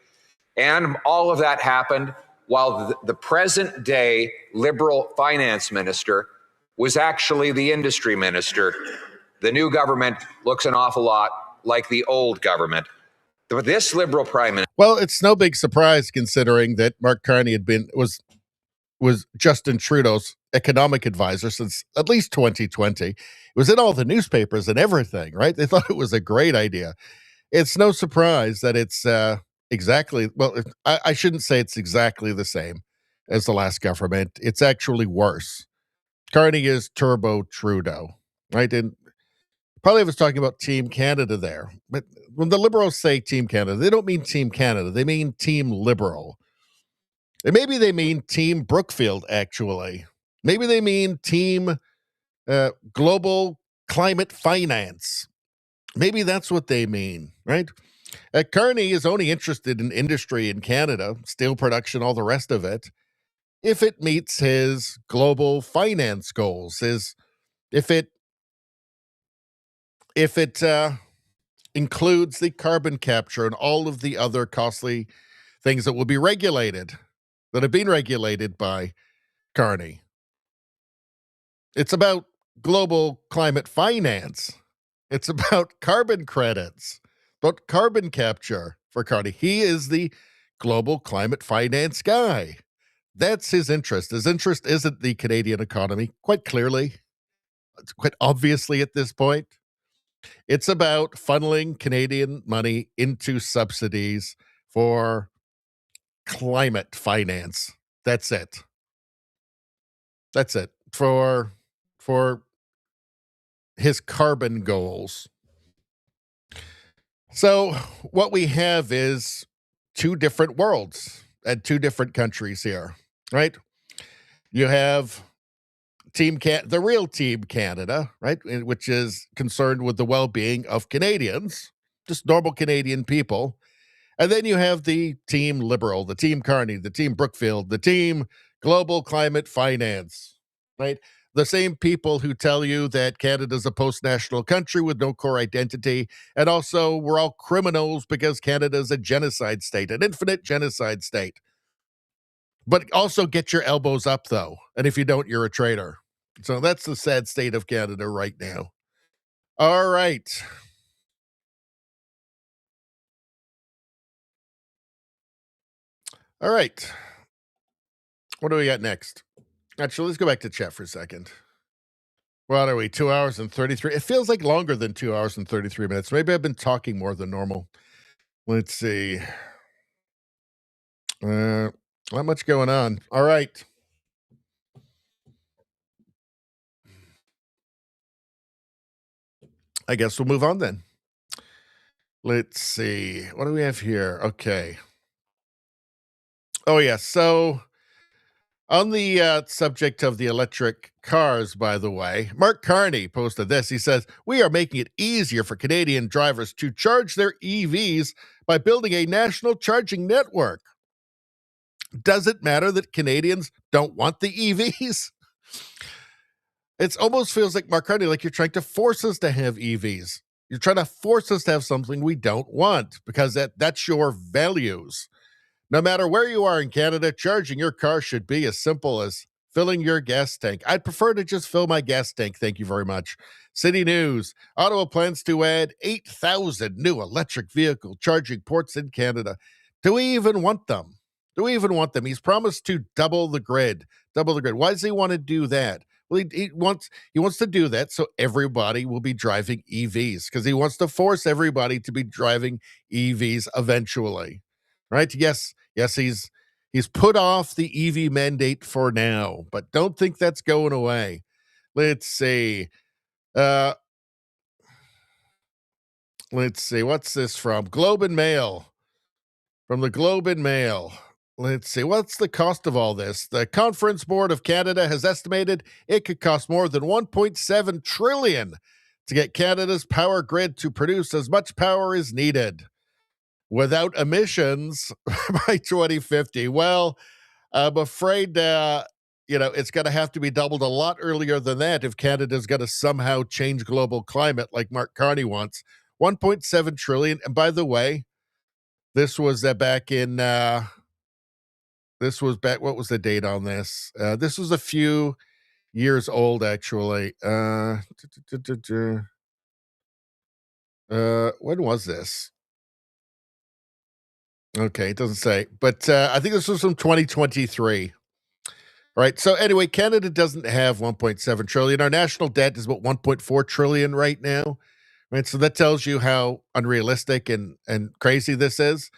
And all of that happened while the present day Liberal finance minister was actually the industry minister. The new government looks an awful lot like the old government. But this Liberal prime minister... Well, it's no big surprise considering that Mark Carney was Justin Trudeau's economic advisor since at least 2020. It was in all the newspapers and everything, right? They thought it was a great idea. It's no surprise that it's exactly, well, I shouldn't say it's exactly the same as the last government. It's actually worse. Carney is Turbo Trudeau, right? And probably was talking about Team Canada there. But when the Liberals say Team Canada, they don't mean Team Canada. They mean Team Liberal. And maybe they mean Team Brookfield, actually. Maybe they mean Team Global Climate Finance. Maybe that's what they mean, right? Carney is only interested in industry in Canada, steel production, all the rest of it, if it meets his global finance goals, if it includes the carbon capture and all of the other costly things that will be regulated, that have been regulated by Carney. It's about global climate finance. It's about carbon credits, about carbon capture for Carney. He is the global climate finance guy. That's his interest. His interest isn't the Canadian economy, quite clearly. It's quite obviously at this point. It's about funneling Canadian money into subsidies for climate finance. That's it. That's it. For his carbon goals. So what we have is two different worlds and two different countries here, right? You have the real Team Canada, right, which is concerned with the well-being of Canadians, just normal Canadian people. And then you have the Team Liberal, the Team Carney, the Team Brookfield, the Team Global Climate Finance, right? The same people who tell you that Canada's a post-national country with no core identity, and also we're all criminals because Canada's a genocide state, an infinite genocide state. But also get your elbows up, though. And if you don't, you're a traitor. So that's the sad state of Canada right now. All right. All right. What do we got next? Actually, let's go back to chat for a second. What are we? 2 hours and 33. It feels like longer than 2 hours and 33 minutes. Maybe I've been talking more than normal. Let's see. Not much going on. All right. I guess we'll move on then. Let's see. What do we have here? Okay. Oh, yeah. So, on the subject of the electric cars, by the way, Mark Carney posted this. He says, "We are making it easier for Canadian drivers to charge their EVs by building a national charging network. Does it matter that Canadians don't want the EVs?" It almost feels like, Mark Carney, like you're trying to force us to have EVs. You're trying to force us to have something we don't want because that's your values. No matter where you are in Canada, charging your car should be as simple as filling your gas tank. I'd prefer to just fill my gas tank. Thank you very much. City News. Ottawa plans to add 8,000 new electric vehicle charging ports in Canada. Do we even want them? Do we even want them? He's promised to double the grid. Double the grid. Why does he want to do that? Well, he wants to do that so everybody will be driving EVs because he wants to force everybody to be driving EVs eventually. Right? Yes, he's put off the EV mandate for now, but don't think that's going away. Let's see. Let's see. What's this from? Globe and Mail. From the Globe and Mail. Let's see. What's the cost of all this? The Conference Board of Canada has estimated it could cost more than $1.7 trillion to get Canada's power grid to produce as much power as needed without emissions by 2050. Well, I'm afraid, it's going to have to be doubled a lot earlier than that if Canada's going to somehow change global climate like Mark Carney wants. 1.7 trillion. And by the way, this was back in, what was the date on this? This was a few years old, actually. When was this? Okay, it doesn't say, but I think this was from 2023. Right. So anyway, Canada doesn't have 1.7 trillion. Our national debt is about 1.4 trillion right now. Right. So that tells you how unrealistic and crazy this is.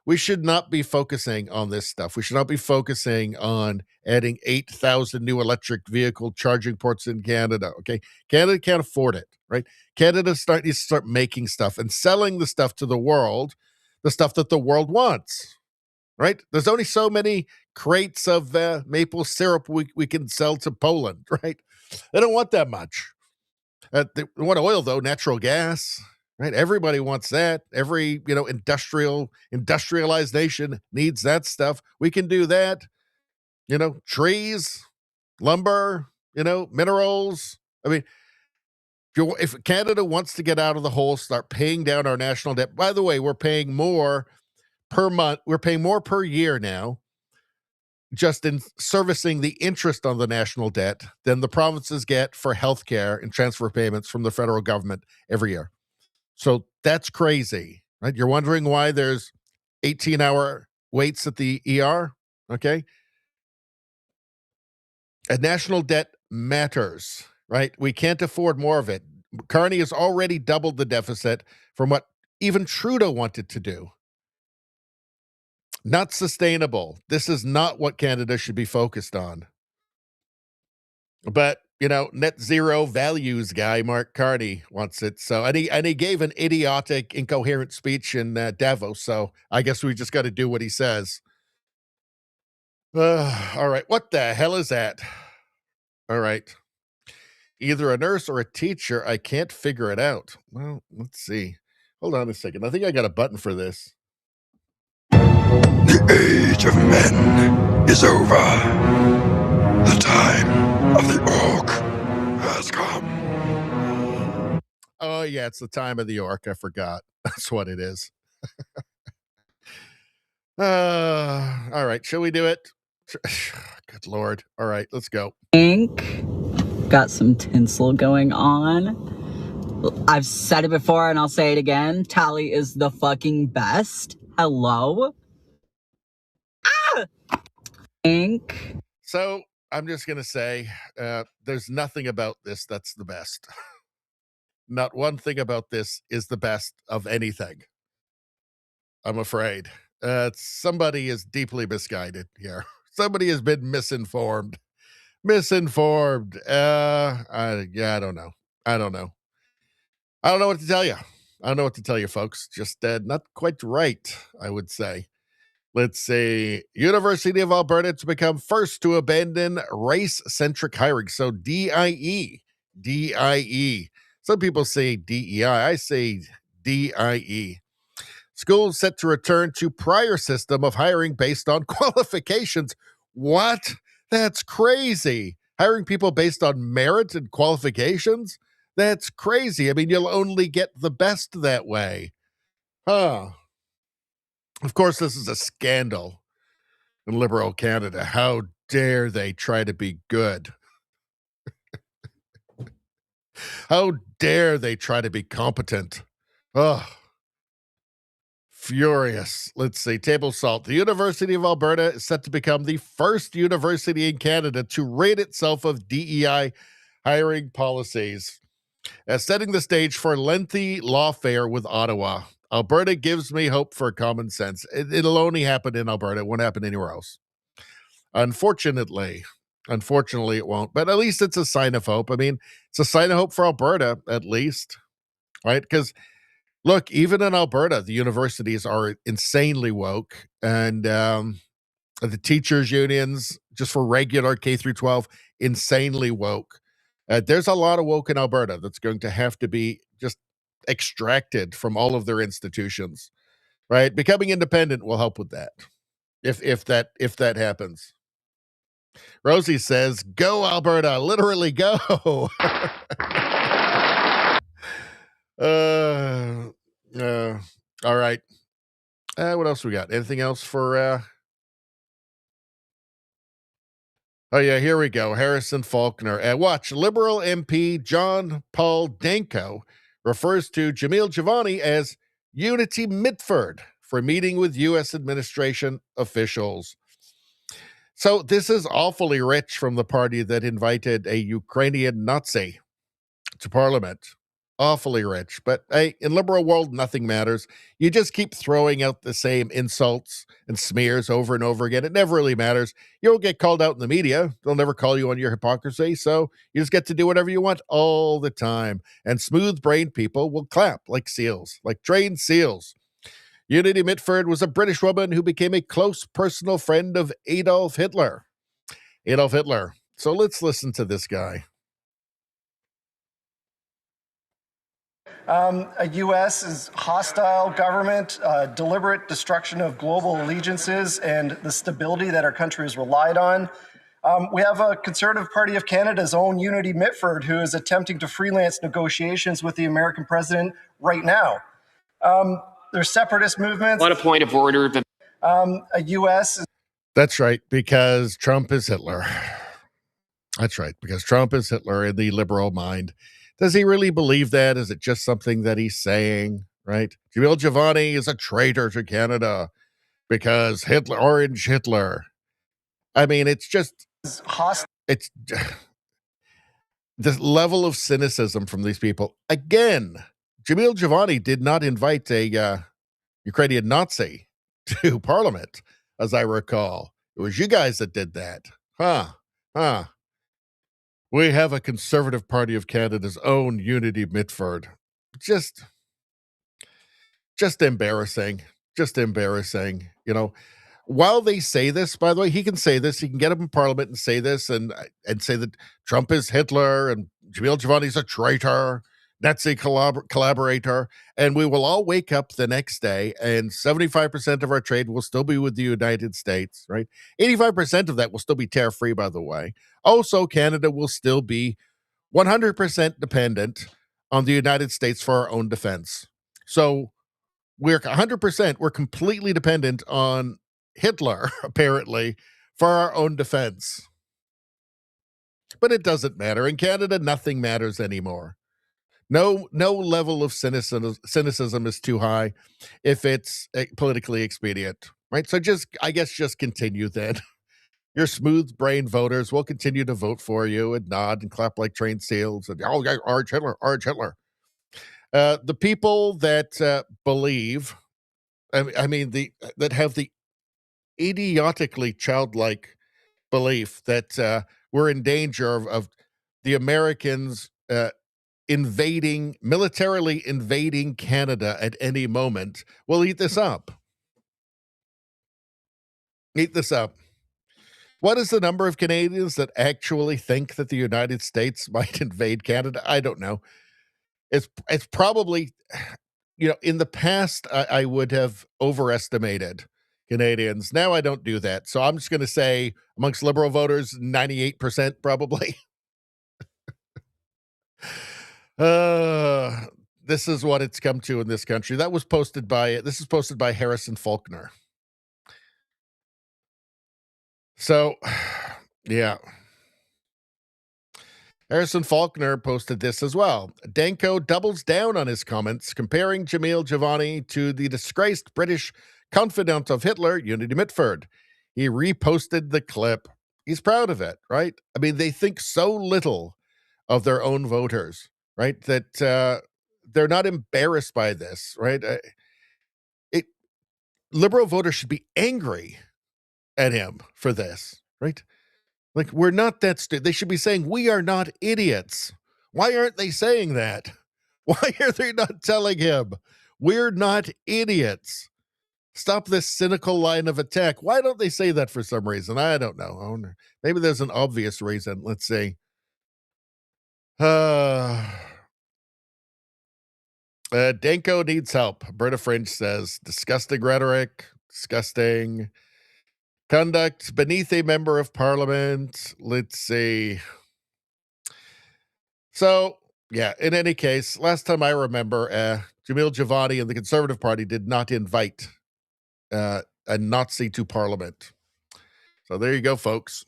We should not be focusing on this stuff. We should not be focusing on adding 8,000 new electric vehicle charging ports in Canada. Okay. Canada can't afford it. Right. Canada needs to start making stuff and selling the stuff to the world, the stuff that the world wants. Right? There's only so many crates of maple syrup we can sell to Poland, right? They don't want that much. They want oil, though, natural gas, right? Everybody wants that. Every, industrialized nation needs that stuff. We can do that. Trees, lumber, minerals. I mean, if Canada wants to get out of the hole, start paying down our national debt. By the way, we're paying more per month. We're paying more per year now just in servicing the interest on the national debt than the provinces get for healthcare and transfer payments from the federal government every year. So that's crazy, right? You're wondering why there's 18-hour waits at the ER, okay? And national debt matters, right? We can't afford more of it. Carney has already doubled the deficit from what even Trudeau wanted to do. Not sustainable. This is not what Canada should be focused on. But, net zero values guy, Mark Carney, wants it. So, and he gave an idiotic, incoherent speech in Davos. So I guess we just got to do what he says. All right. What the hell is that? All right. Either a nurse or a teacher. I can't figure it out. Well, let's see. Hold on a second. I think I got a button for this. The age of men is over. The time of the orc has come. Oh, yeah, it's the time of the orc. I forgot. That's what it is. All right. Shall we do it? Good Lord. All right, let's go. Got some tinsel going on. I've said it before and I'll say it again. Tally is the fucking best. Hello? Ink. So I'm just going to say there's nothing about this that's the best. Not one thing about this is the best of anything, I'm afraid. Somebody is deeply misguided here. Somebody has been misinformed. Misinformed. I don't know. I don't know. I don't know what to tell you. I don't know what to tell you, folks. Just not quite right, I would say. Let's see. University of Alberta to become first to abandon race-centric hiring. So DIE. DIE. Some people say DEI. I say DIE. Schools set to return to prior system of hiring based on qualifications. What? That's crazy. Hiring people based on merit and qualifications? That's crazy. I mean, you'll only get the best that way. Huh. Of course, this is a scandal in liberal Canada. How dare they try to be good? How dare they try to be competent? Oh, furious. Let's see. Table salt. The University of Alberta is set to become the first university in Canada to rid itself of DEI hiring policies, setting the stage for lengthy lawfare with Ottawa. Alberta gives me hope for common sense. It'll only happen in Alberta. It won't happen anywhere else. Unfortunately, it won't. But at least it's a sign of hope. I mean, it's a sign of hope for Alberta, at least, right? Because look, even in Alberta, the universities are insanely woke, and the teachers' unions, just for regular K through 12, insanely woke. There's a lot of woke in Alberta that's going to have to be just extracted from all of their institutions, right? Becoming independent will help with that, if that happens. Rosie says, "Go Alberta, literally go." All right. What else we got? Anything else for? Oh yeah, here we go. Harrison Faulkner. Watch. Liberal MP John Paul Danko refers to Jamil Giovanni as Unity Mitford for meeting with U.S. administration officials. So this is awfully rich from the party that invited a Ukrainian Nazi to parliament. Awfully rich. But hey, in liberal world, nothing matters. You just keep throwing out the same insults and smears over and over again. It never really matters. You'll get called out in the media. They'll never call you on your hypocrisy. So you just get to do whatever you want all the time. And smooth-brained people will clap like seals, like trained seals. Unity Mitford was a British woman who became a close personal friend of Adolf Hitler. Adolf Hitler. So let's listen to this guy. A U.S. hostile government, deliberate destruction of global allegiances and the stability that our country has relied on. We have a Conservative Party of Canada's own Unity Mitford, who is attempting to freelance negotiations with the American president right now. There's separatist movements. On a point of order. A U.S. That's right, because Trump is Hitler. That's right, because Trump is Hitler in the liberal mind. Does he really believe that? Is it just something that he's saying, right? Jamil Giovanni is a traitor to Canada because Hitler, Orange Hitler. I mean, it's just, it's the level of cynicism from these people. Again, Jamil Giovanni did not invite a Ukrainian Nazi to parliament, as I recall. It was you guys that did that. Huh. We have a Conservative Party of Canada's own Unity Mitford. Just embarrassing. Just embarrassing. You know, while they say this, by the way, he can say this. He can get up in Parliament and say this and say that Trump is Hitler and Jamil Giovanni's a traitor, Nazi collaborator, and we will all wake up the next day and 75% of our trade will still be with the United States, right? 85% of that will still be tariff-free, by the way. Also, Canada will still be 100% dependent on the United States for our own defense. So we're 100%, we're completely dependent on Hitler, apparently, for our own defense. But it doesn't matter. In Canada, nothing matters anymore. No level of cynicism is too high if it's politically expedient. right? So I guess just continue then. Your smooth-brained voters will continue to vote for you and nod and clap like trained seals and, oh, yeah, Arch Hitler, Arch Hitler. The people that believe, that have the idiotically childlike belief that we're in danger of the Americans militarily invading Canada at any moment, will eat this up. Eat this up. What is the number of Canadians that actually think that the United States might invade Canada? I don't know. It's probably, in the past, I would have overestimated Canadians. Now I don't do that. So I'm just going to say amongst Liberal voters, 98% probably. This is what it's come to in this country. This is posted by Harrison Faulkner. So, yeah. Harrison Faulkner posted this as well. Danko doubles down on his comments, comparing Jamil Giovanni to the disgraced British confidant of Hitler, Unity Mitford. He reposted the clip. He's proud of it, right? I mean, they think so little of their own voters, right? That they're not embarrassed by this, right? Liberal voters should be angry at him for this, right? Like, we're not that stupid. They should be saying, we are not idiots. Why aren't they saying that? Why are they not telling him, we're not idiots? Stop this cynical line of attack. Why don't they say that for some reason? I don't know. Maybe there's an obvious reason. Let's see. Danko needs help. Berta Fringe says, disgusting rhetoric, disgusting conduct beneath a member of parliament. Let's see. So, yeah, in any case, last time I remember, Jamil Giovanni and the Conservative Party did not invite a Nazi to parliament. So there you go, folks.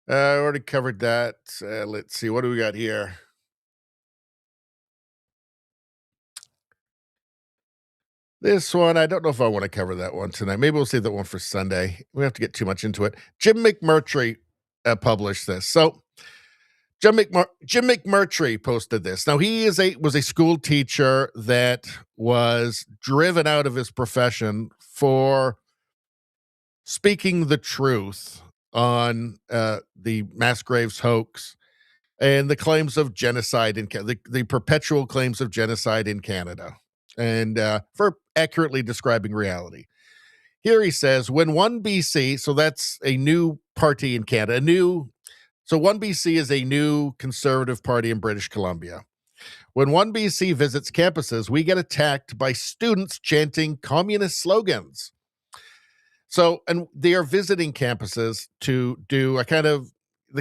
I already covered that. Let's see. What do we got here? This one, I don't know if I want to cover that one tonight. Maybe we'll save that one for Sunday. We have to get too much into it. Jim McMurtry published this. So Jim McMurtry posted this. Now, he was a school teacher that was driven out of his profession for speaking the truth on the mass graves hoax and the claims of genocide in the perpetual claims of genocide in Canada, and for accurately describing reality. Here he says, when One BC, so that's a new party in Canada, so One BC is a new conservative party in British Columbia. When One BC visits campuses, we get attacked by students chanting communist slogans. So, and they are visiting campuses to do the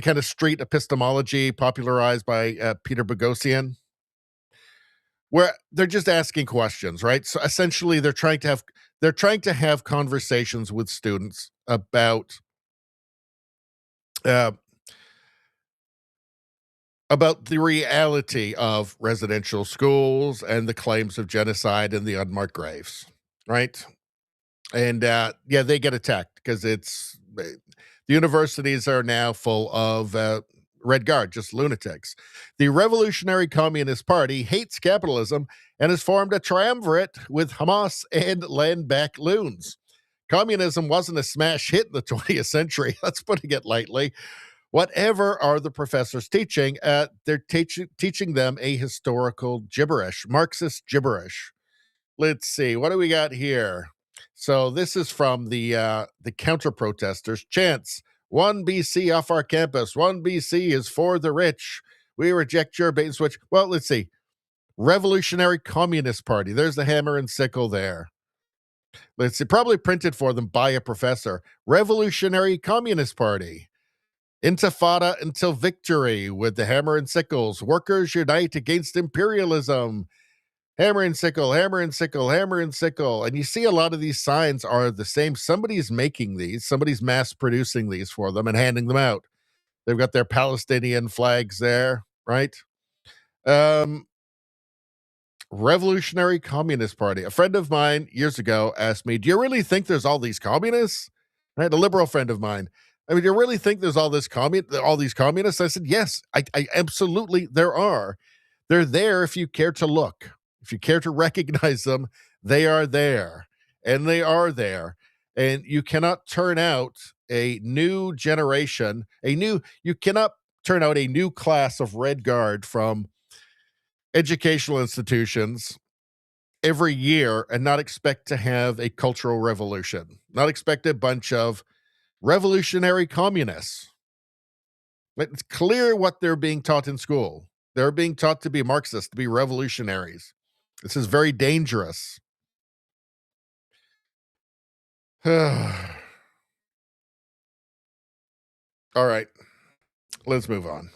kind of street epistemology popularized by Peter Boghossian, where they're just asking questions, right? So essentially, they're trying to have conversations with students about the reality of residential schools and the claims of genocide and the unmarked graves, right? And they get attacked because the universities are now full of Red Guard, just lunatics. The Revolutionary Communist Party hates capitalism and has formed a triumvirate with Hamas and land-back loons. Communism wasn't a smash hit in the 20th century. That's putting it lightly. Whatever are the professors teaching? They're teaching them a historical gibberish, Marxist gibberish. Let's see. What do we got here? So this is from the counter-protesters. Chants, One BC off our campus. One BC is for the rich. We reject your bait and switch. Well, let's see. Revolutionary Communist Party. There's the hammer and sickle there. Let's see. Probably printed for them by a professor. Revolutionary Communist Party. Intifada until victory with the hammer and sickles. Workers unite against imperialism. Hammer and sickle, hammer and sickle, hammer and sickle. And you see a lot of these signs are the same. Somebody's making these. Somebody's mass producing these for them and handing them out. They've got their Palestinian flags there, right? Revolutionary Communist Party. A friend of mine years ago asked me, do you really think there's all these communists? Right, a liberal friend of mine. I mean, do you really think there's all these communists? I said, yes, I absolutely there are. They're there if you care to look. If you care to recognize them, they are there. And they are there. And you cannot turn out a new generation, you cannot turn out a new class of Red Guard from educational institutions every year and not expect to have a cultural revolution, not expect a bunch of revolutionary communists. It's clear what they're being taught in school. They're being taught to be Marxists, to be revolutionaries. This is very dangerous. All right, let's move on.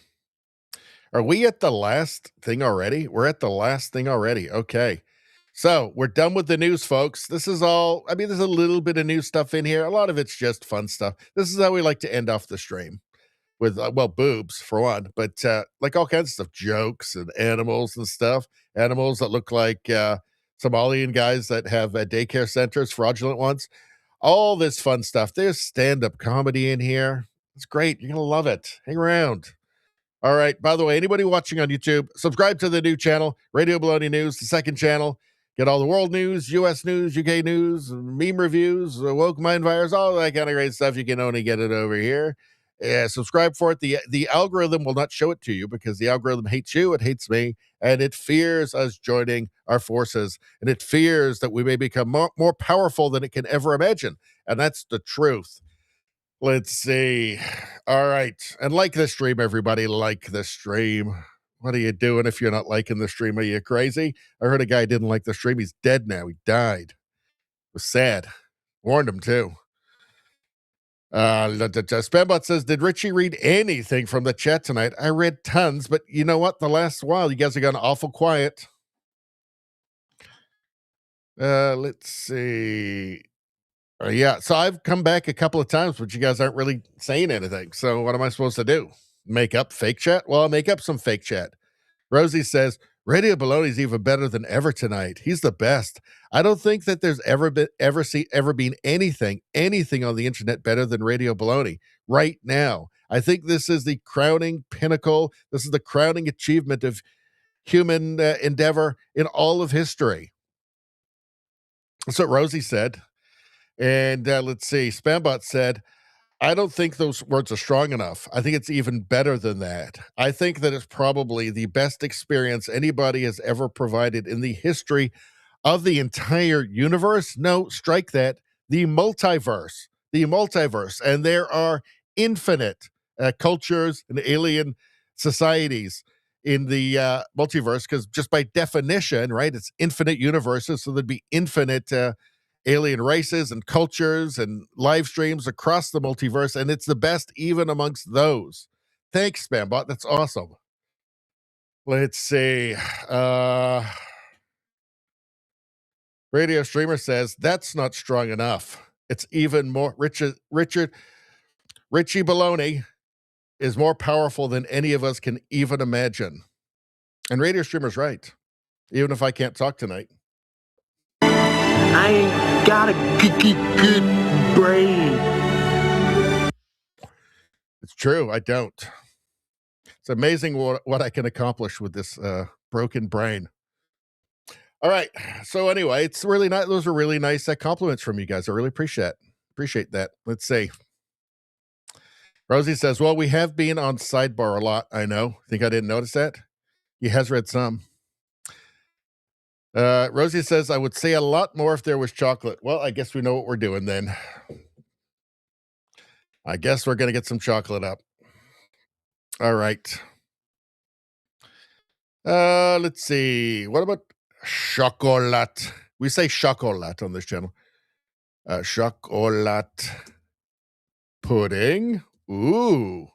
Are we at the last thing already? We're at the last thing already. Okay. So we're done with the news, folks. This is all, I mean, there's a little bit of new stuff in here. A lot of it's just fun stuff. This is how we like to end off the stream with, well, boobs for one, but like all kinds of stuff, jokes and animals and stuff. Animals that look like Somalian guys that have daycare centers, fraudulent ones. All this fun stuff. There's stand-up comedy in here. It's great. You're going to love it. Hang around. All right. By the way, anybody watching on YouTube, subscribe to the new channel, Radio Baloney News, the second channel. Get all the world news, U.S. news, UK news, meme reviews, woke mind virus, all that kind of great stuff. You can only get it over here. Subscribe for it. The algorithm will not show it to you because the algorithm hates you, it hates me, and it fears us joining our forces, and it fears that we may become more powerful than it can ever imagine. And that's the truth. Let's see. All right. And like the stream, everybody. Like the stream. What are you doing if you're not liking the stream? Are you crazy? I heard a guy didn't like the stream. He's dead now. He died. It was sad. Warned him, too. Spambot says, did Richie read anything from the chat tonight? I read tons, but you know what? The last while, you guys are going awful quiet. Let's see. Yeah, so I've come back a couple of times, but you guys aren't really saying anything. So what am I supposed to do? Make up fake chat? Well, I'll make up some fake chat. Rosie says, Radio Baloney's even better than ever tonight. He's the best. I don't think that there's ever been anything on the internet better than Radio Baloney right now. I think this is the crowning pinnacle. This is the crowning achievement of human endeavor in all of history. That's what Rosie said. And let's see, Spambot said, I don't think those words are strong enough. I think it's even better than that. I think that it's probably the best experience anybody has ever provided in the history of the entire universe. No, strike that. The multiverse. And there are infinite cultures and alien societies in the multiverse because just by definition, right, it's infinite universes. So there'd be infinite alien races and cultures and live streams across the multiverse, and it's the best even amongst those. Thanks, Spambot. That's awesome. Let's see. Radio Streamer says, that's not strong enough. It's even more. Richie Baloney is more powerful than any of us can even imagine. And Radio Streamer's right, even if I can't talk tonight. I ain't got a good brain. It's true. I don't. It's amazing what I can accomplish with this broken brain. All right. So anyway, it's really nice. Those are really nice compliments from you guys. I really appreciate that. Let's see. Rosie says, well, we have been on Sidebar a lot. I know. Think I didn't notice that? He has read some. Rosie says, I would say a lot more if there was chocolate. Well, I guess we know what we're doing then. I guess we're going to get some chocolate up. All right. Let's see. What about chocolate? We say chocolate on this channel. Chocolate pudding. Ooh.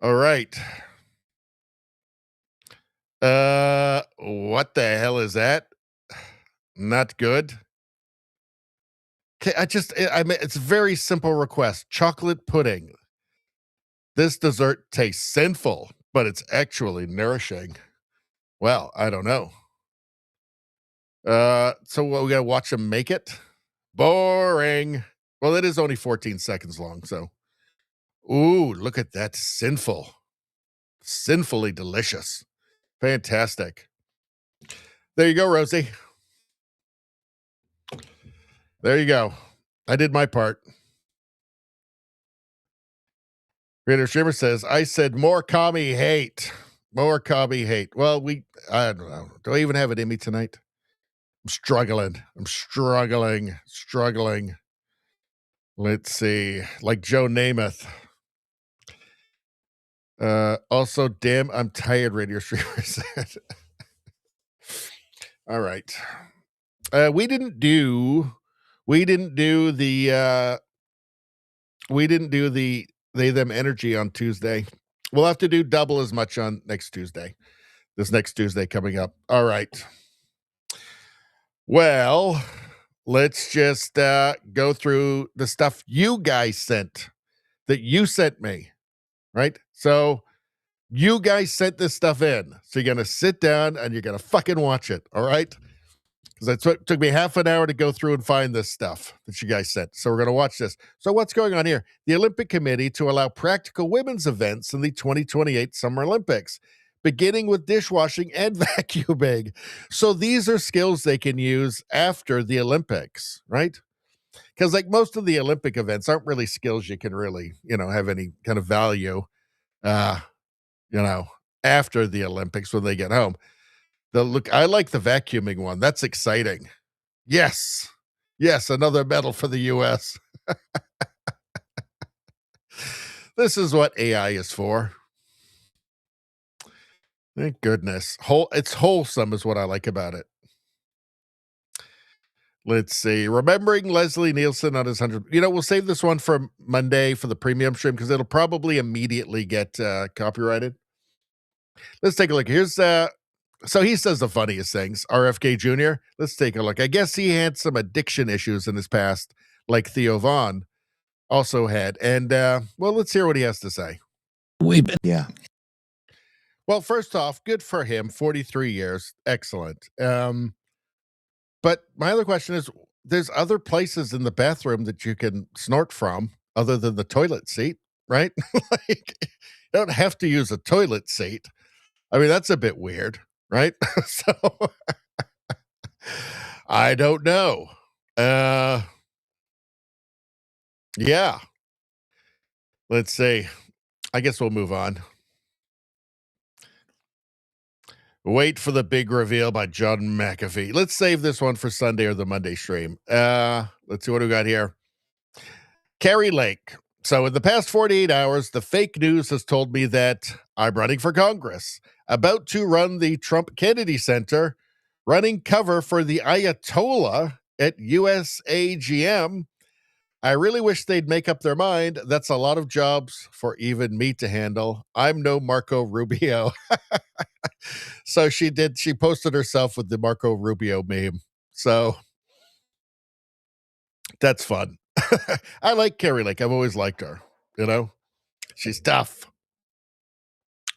All right. What the hell is that? Not good. Okay, it's a very simple request. Chocolate pudding. This dessert tastes sinful, but it's actually nourishing. Well, I don't know. So what, we gotta watch them make it? Boring. Well, it is only 14 seconds long, so. Ooh, look at that. Sinful. Sinfully delicious. Fantastic. There you go, Rosie. There you go. I did my part. Reader Shimmer says, I said more commie hate. More commie hate. Well, I don't know. Do I even have it in me tonight? I'm struggling. Let's see. Like Joe Namath. Also, damn, I'm tired, Radio Streamer said. All right. We didn't do the they them energy on Tuesday. We'll have to do double as much on next Tuesday. This next Tuesday coming up. All right. Well, let's just go through the stuff you guys sent that you sent me, right? So you guys sent this stuff in. So you're going to sit down and you're going to fucking watch it, all right? Because it took me half an hour to go through and find this stuff that you guys sent. So we're going to watch this. So what's going on here? The Olympic Committee to allow practical women's events in the 2028 Summer Olympics, beginning with dishwashing and vacuuming. So these are skills they can use after the Olympics, right? Because like most of the Olympic events aren't really skills you can really, have any kind of value, after the Olympics when they get home. I like the vacuuming one. That's exciting. Yes, another medal for the U.S. This is what AI is for. Thank goodness. It's wholesome is what I like about it. Let's see. Remembering Leslie Nielsen on his 100. We'll save this one for Monday for the premium stream because it'll probably immediately get copyrighted. Let's take a look. Here's so he says the funniest things. RFK Jr. Let's take a look. I guess he had some addiction issues in his past, like Theo Vaughn also had. And well, let's hear what he has to say. Yeah. Well, first off, good for him. 43 years. Excellent. But my other question is, there's other places in the bathroom that you can snort from other than the toilet seat, right? Like, you don't have to use a toilet seat. I mean, that's a bit weird, right? So I don't know. Yeah. Let's see. I guess we'll move on. Wait for the big reveal by John McAfee. Let's save this one for Sunday or the Monday stream. Let's see what we got here. Carrie Lake. So in the past 48 hours, the fake news has told me that I'm running for Congress, about to run the Trump Kennedy Center, running cover for the Ayatollah at USAGM. I really wish they'd make up their mind. That's a lot of jobs for even me to handle. I'm no Marco Rubio. So she posted herself with the Marco Rubio meme. So that's fun. I like Carrie Lake. I've always liked her. She's tough.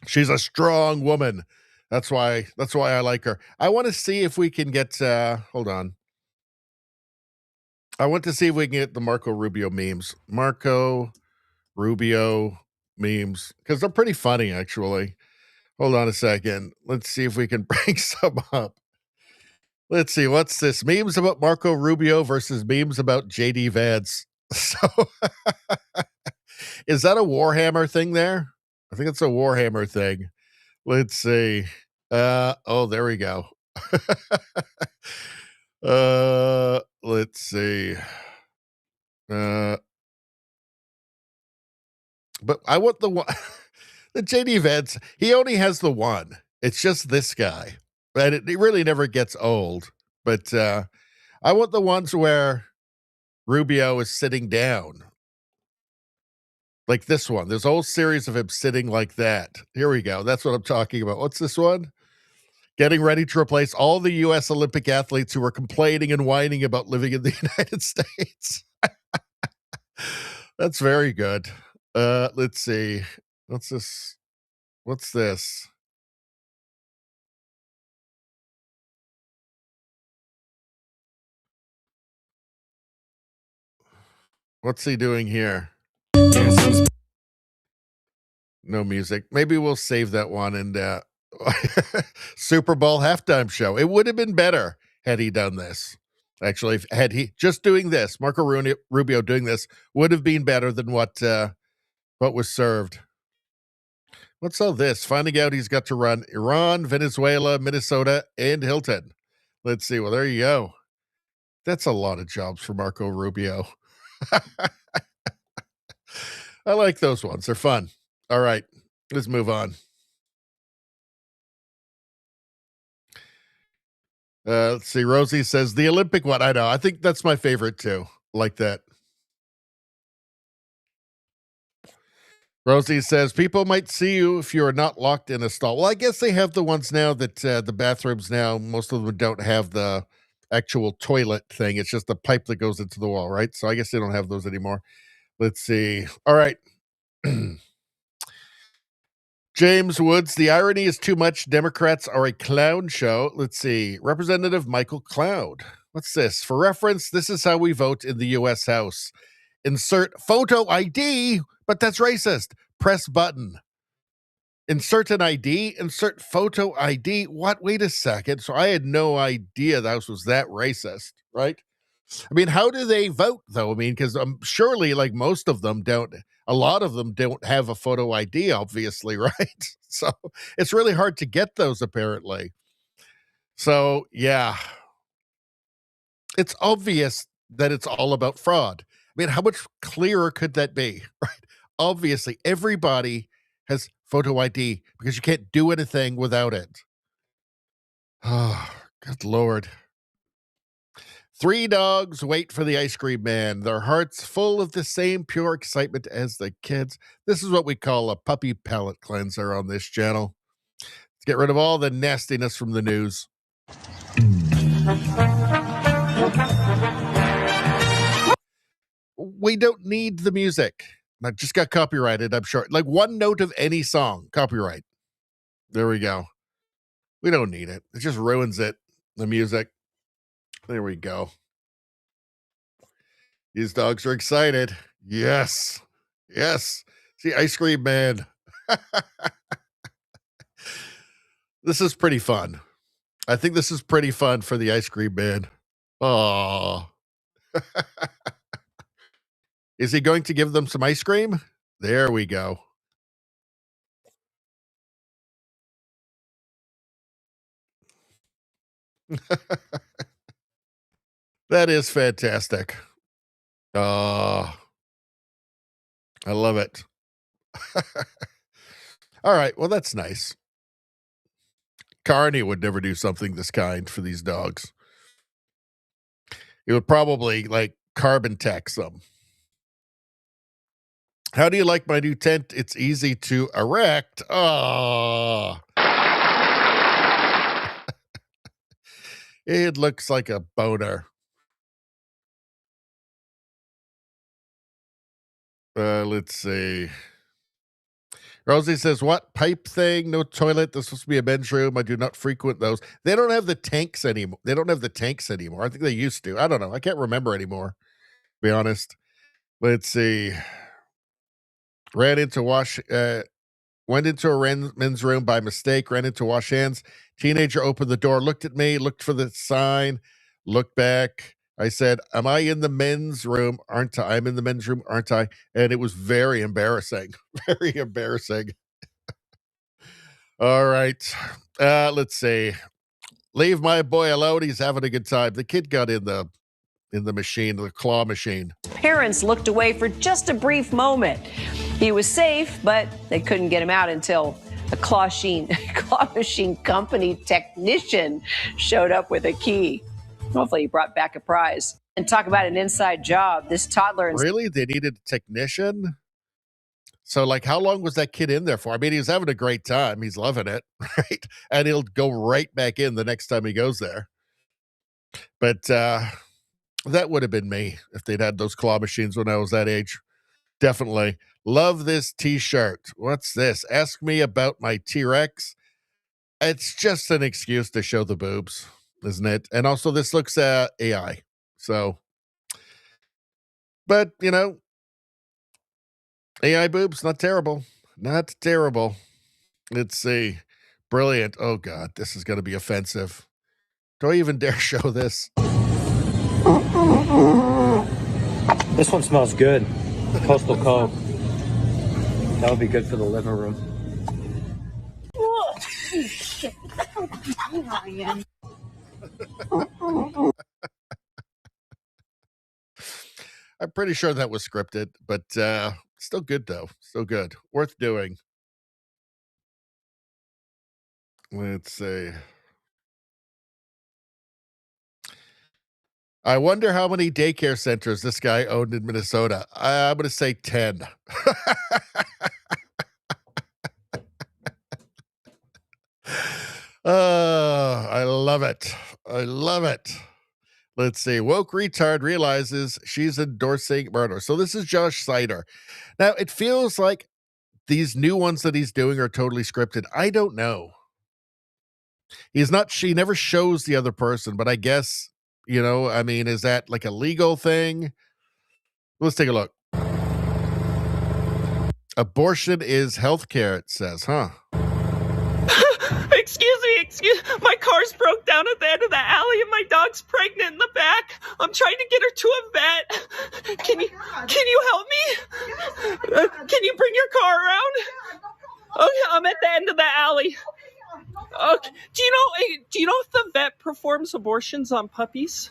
She's a strong woman. That's why I like her. I want to see if we can get hold on. I want to see if we can get the Marco Rubio memes. Marco Rubio memes. Because they're pretty funny, actually. Hold on a second. Let's see if we can bring some up. Let's see. What's this? Memes about Marco Rubio versus memes about JD Vance. So is that a Warhammer thing there? I think it's a Warhammer thing. Let's see. Oh, there we go. Let's see. But I want the one. The JD Vance, he only has the one. It's just this guy. And it really never gets old. But I want the ones where Rubio is sitting down. Like this one. There's a whole series of him sitting like that. Here we go. That's what I'm talking about. What's this one? Getting ready to replace all the U.S. Olympic athletes who are complaining and whining about living in the United States. That's very good. Let's see. What's this? What's he doing here? No music. Maybe we'll save that one and Super Bowl halftime show. It would have been better had he done this. Actually, had he just doing this, Marco Rubio doing this would have been better than what was served. What's all this? Finding out he's got to run Iran, Venezuela, Minnesota, and Hilton. Let's see. Well, there you go. That's a lot of jobs for Marco Rubio. I like those ones. They're fun. All right, let's move on. Let's see. Rosie says the Olympic one. I know. I think that's my favorite too. Like that. Rosie says people might see you if you are not locked in a stall. Well, I guess they have the ones now that the bathrooms now, most of them don't have the actual toilet thing. It's just a pipe that goes into the wall, right? So I guess they don't have those anymore. Let's see. All right. James Woods, the irony is too much. Democrats are a clown show. Let's see. Representative Michael Cloud. What's this? For reference, this is how we vote in the U.S. House. Insert photo ID, but that's racist. Press button. Insert an ID, insert photo ID. What? Wait a second. So I had no idea the House was that racist, right? I mean, how do they vote, though? I mean, because surely, like most of them don't, a lot of them don't have a photo ID, obviously, right? So it's really hard to get those, apparently. So, yeah. It's obvious that it's all about fraud. I mean, how much clearer could that be, right? Obviously, everybody has photo ID because you can't do anything without it. Oh, good Lord. 3 dogs wait for the ice cream man, their hearts full of the same pure excitement as the kids. This is what we call a puppy palate cleanser on this channel. Let's get rid of all the nastiness from the news. We don't need the music. I just got copyrighted, I'm sure. Like one note of any song, copyright. There we go. We don't need it. It just ruins it, the music. There we go. These dogs are excited. Yes. Yes. See, ice cream man. This is pretty fun. I think this is pretty fun for the ice cream man. Oh. Is he going to give them some ice cream? There we go. That is fantastic. I love it. All right. Well, that's nice. Carney would never do something this kind for these dogs. He would probably like carbon tax them. How do you like my new tent? It's easy to erect. Oh. It looks like a boner. Let's see. Rosie says, what pipe thing? No toilet. This is supposed to be a men's room. I do not frequent those. They don't have the tanks anymore. They don't have the tanks anymore. I think they used to. I don't know. I can't remember anymore, to be honest. Let's see. Went into a men's room by mistake, ran into wash hands. Teenager opened the door, looked at me, looked for the sign, looked back. I said, am I in the men's room? Aren't I? I'm in the men's room, aren't I? And it was very embarrassing. Very embarrassing. All right. Let's see. Leave my boy alone. He's having a good time. The kid got in the machine, the claw machine. Parents looked away for just a brief moment. He was safe, but they couldn't get him out until a claw machine company technician showed up with a key. Hopefully he brought back a prize. And talk about an inside job. This toddler... Really? They needed a technician? So, like, how long was that kid in there for? I mean, he was having a great time. He's loving it, right? And he'll go right back in the next time he goes there. But that would have been me if they'd had those claw machines when I was that age. Definitely. Love this T-shirt. What's this? Ask me about my T-Rex. It's just an excuse to show the boobs, isn't it? And also, this looks AI. So, But, AI boobs, not terrible. Not terrible. Let's see. Brilliant. Oh, God, this is going to be offensive. Do I even dare show this? This one smells good. Coastal Cove. That would be good for the living room. Oh, shit. Ryan. I'm pretty sure that was scripted, but still good, though. Still good. Worth doing. Let's see. I wonder how many daycare centers this guy owned in Minnesota. I'm going to say 10. I love it. I love it. Let's see. Woke retard realizes she's endorsing murder. So this is Josh Sider. Now, it feels like these new ones that he's doing are totally scripted. I don't know. She never shows the other person, but I guess, is that like a legal thing? Let's take a look. Abortion is healthcare, it says, huh? Excuse me, my car's broke down at the end of the alley and my dog's pregnant in the back. I'm trying to get her to a vet. Can you help me? Can you bring your car around? Okay, I'm at the end of the alley. Okay. Do you know if the vet performs abortions on puppies?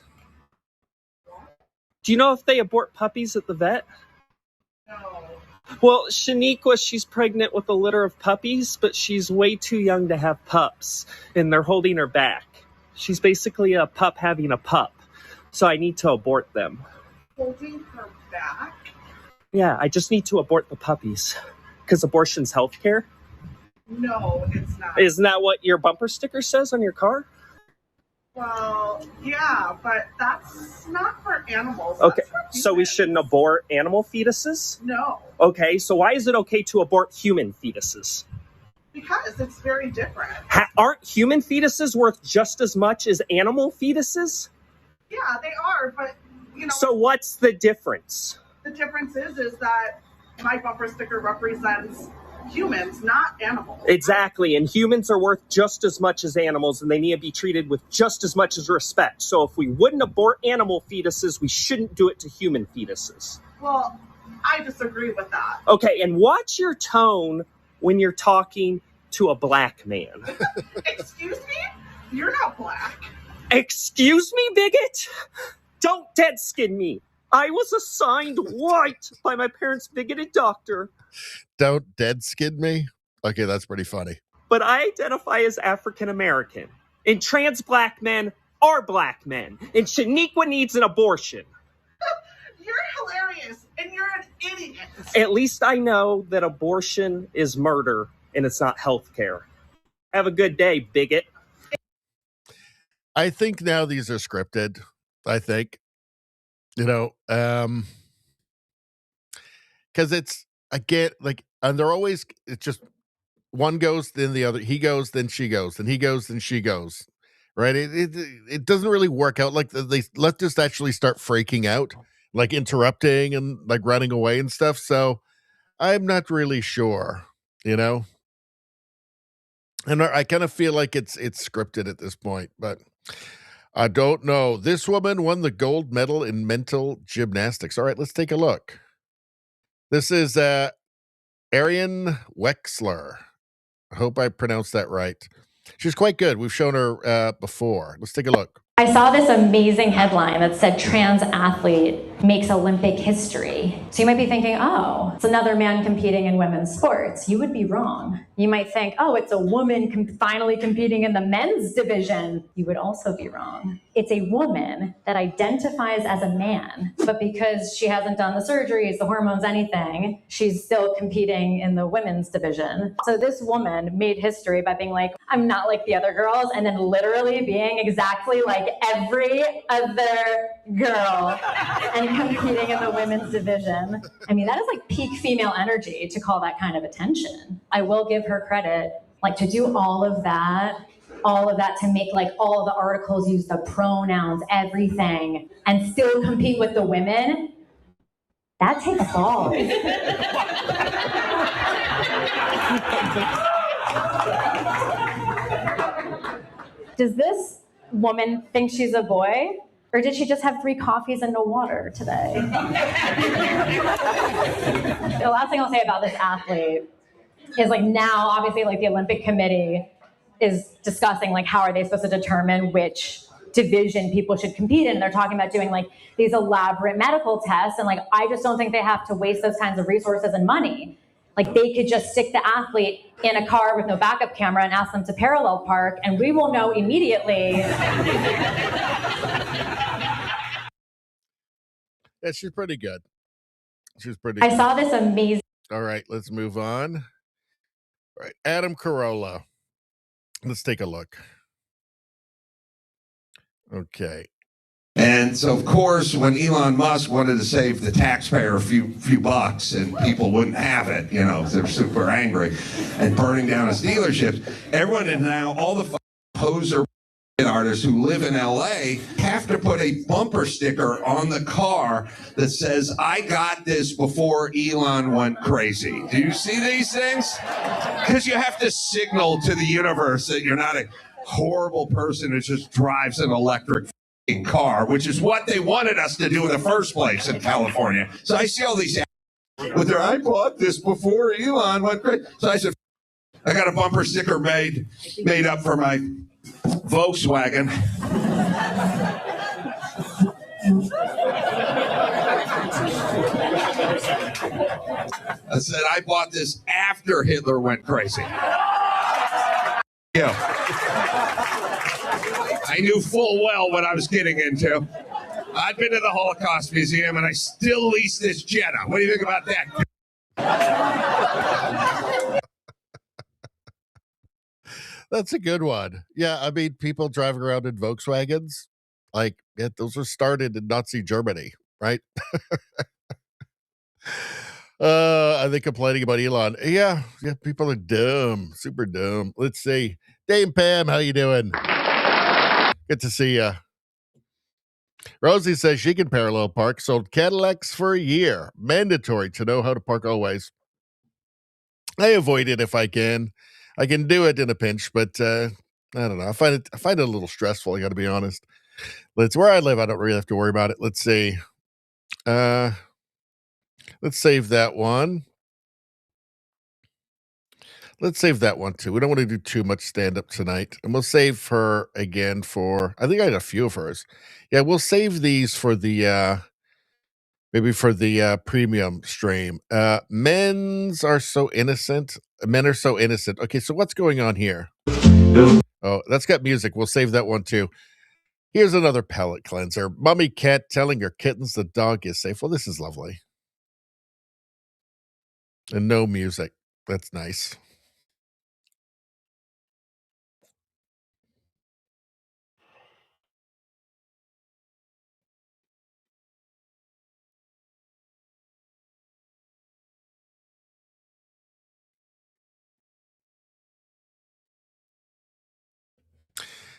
Do you know if they abort puppies at the vet? No. Well, Shaniqua, she's pregnant with a litter of puppies, but she's way too young to have pups, and they're holding her back. She's basically a pup having a pup, so I need to abort them. Holding her back? Yeah, I just need to abort the puppies, because abortion's healthcare. No, it's not. Isn't that what your bumper sticker says on your car? Well, yeah, but that's not for animals. Okay, so we shouldn't abort animal fetuses? No. Okay, so why is it okay to abort human fetuses? Because it's very different. Aren't human fetuses worth just as much as animal fetuses? Yeah, they are, but, So what's the difference? The difference is that my bumper sticker represents humans, not animals. Exactly, and humans are worth just as much as animals, and they need to be treated with just as much as respect. So if we wouldn't abort animal fetuses, we shouldn't do it to human fetuses. Well, I disagree with that. Okay, and watch your tone when you're talking to a black man. Excuse me? You're not black. Excuse me, bigot? Don't dead skin me. I was assigned white by my parents' bigoted doctor. Don't dead skin me? Okay, that's pretty funny. But I identify as African American. And trans black men are black men. And Shaniqua needs an abortion. You're hilarious, and you're an idiot. At least I know that abortion is murder, and it's not health care. Have a good day, bigot. I think now these are scripted. I think. Because it's, again, like, and they're always, it's just one goes, then the other, he goes, then she goes, then he goes, then she goes, right? It doesn't really work out. Like, they let's just actually start freaking out, like interrupting and like running away and stuff. So I'm not really sure, and I kind of feel like it's scripted at this point, but I don't know. This woman won the gold medal in mental gymnastics. All right, let's take a look. This is Arian Wexler. I hope I pronounced that right. She's quite good. We've shown her before. Let's take a look. I saw this amazing headline that said trans athlete makes Olympic history. So you might be thinking, oh, it's another man competing in women's sports. You would be wrong. You might think, oh, it's a woman finally competing in the men's division. You would also be wrong. It's a woman that identifies as a man, but because she hasn't done the surgeries, the hormones, anything, she's still competing in the women's division. So this woman made history by being like, I'm not like the other girls, and then literally being exactly like every other girl and competing in the women's division. I mean, that is like peak female energy to call that kind of attention. I will give her credit, like, to do all of that to make like all of the articles use the pronouns, everything, and still compete with the women. That takes balls. Does this woman think she's a boy? Or did she just have 3 coffees and no water today? The last thing I'll say about this athlete is like now, obviously, like the Olympic Committee is discussing like how are they supposed to determine which division people should compete in. And they're talking about doing like these elaborate medical tests. And like, I just don't think they have to waste those kinds of resources and money. Like they could just stick the athlete in a car with no backup camera and ask them to parallel park and we will know immediately. Yeah, she's pretty good. She's pretty I good. saw this amazing. All right, let's move on. All right, Adam Carolla. Let's take a look. Okay. And so, of course, when Elon Musk wanted to save the taxpayer a few bucks and people wouldn't have it, you know, they're super angry and burning down his dealerships, everyone is now, all the poser artists who live in LA have to put a bumper sticker on the car that says, I got this before Elon went crazy. Do you see these things? Because you have to signal to the universe that you're not a horrible person who just drives an electric car, which is what they wanted us to do in the first place in California. So I see all these with their, I bought this before Elon went crazy. So I said, I got a bumper sticker made up for my Volkswagen. I said, I bought this after Hitler went crazy. Yeah. I knew full well what I was getting into. I'd been to the Holocaust Museum and I still lease this Jetta. What do you think about that? That's a good one. Yeah, I mean, people driving around in Volkswagens, like, yeah, those were started in Nazi Germany, right? Are they complaining about Elon? Yeah, people are dumb, super dumb. Let's see. Dame Pam, how you doing? Good to see you. Rosie says she can parallel park, sold Cadillacs for a year. Mandatory to know how to park always. I avoid it if I can. I can do it in a pinch, but I don't know. I find it a little stressful, I gotta be honest. Where I live, I don't really have to worry about it. Let's see. Let's save that one. Let's save that one too. We don't want to do too much stand-up tonight. And we'll save her again for, I think I had a few of hers. Yeah, we'll save these for the maybe for the premium stream. Men are so innocent. Okay, so what's going on here? Oh, that's got music. We'll save that one too. Here's another palate cleanser. Mommy cat telling her kittens the dog is safe. Well, this is lovely. And no music. That's nice.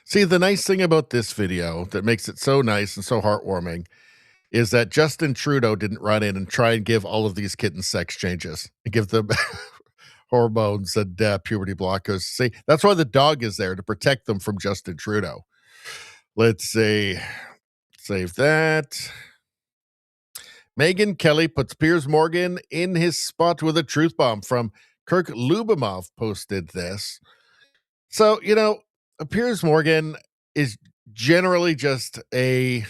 See, the nice thing about this video that makes it so nice and so heartwarming is that Justin Trudeau didn't run in and try and give all of these kittens sex changes and give them hormones and puberty blockers. See, that's why the dog is there, to protect them from Justin Trudeau. Let's see. Save that. Megyn Kelly puts Piers Morgan in his spot with a truth bomb. From Kirk Lubimov posted this. So, you know, Piers Morgan is generally just a,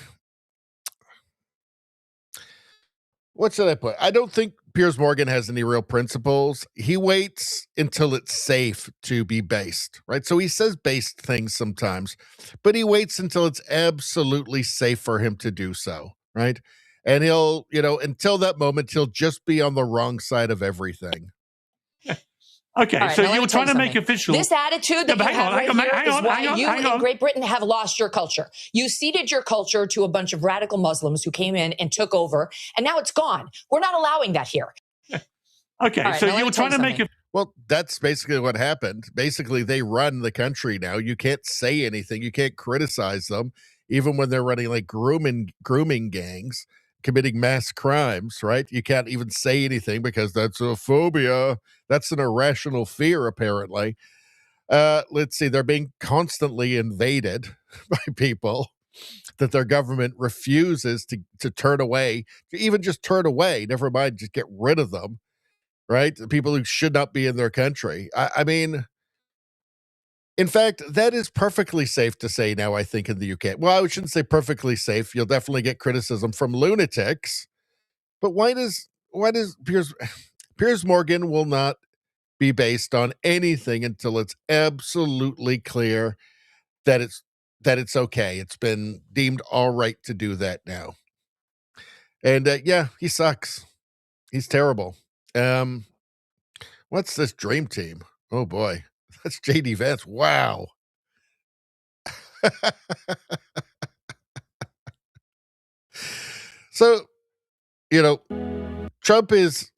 what should I put? I don't think Piers Morgan has any real principles. He waits until it's safe to be based, right? So he says based things sometimes, but he waits until it's absolutely safe for him to do so, right? And he'll, you know, until that moment, he'll just be on the wrong side of everything. Okay, right, so now let you're me tell trying you to make something. official. This attitude that you have right here is why you in Great Britain have lost your culture. You ceded your culture to a bunch of radical Muslims who came in and took over, and now it's gone. We're not allowing that here. Okay, right, so now you were trying to make it. Well, that's basically what happened. Basically, they run the country now. You can't say anything. You can't criticize them, even when they're running like grooming gangs. committing mass crimes, right? You can't even say anything because that's a phobia. That's an irrational fear, apparently. Let's see, they're being constantly invaded by people that their government refuses to turn away, to even just turn away, never mind just get rid of them, right? The people who should not be in their country. I mean, in fact, that is perfectly safe to say now, I think, in the UK. Well, I shouldn't say perfectly safe. You'll definitely get criticism from lunatics. But why does Piers Morgan will not be based on anything until it's absolutely clear that it's okay. It's been deemed all right to do that now. And yeah, he sucks. He's terrible. What's this dream team? Oh boy, that's JD Vance. Wow. So, Trump is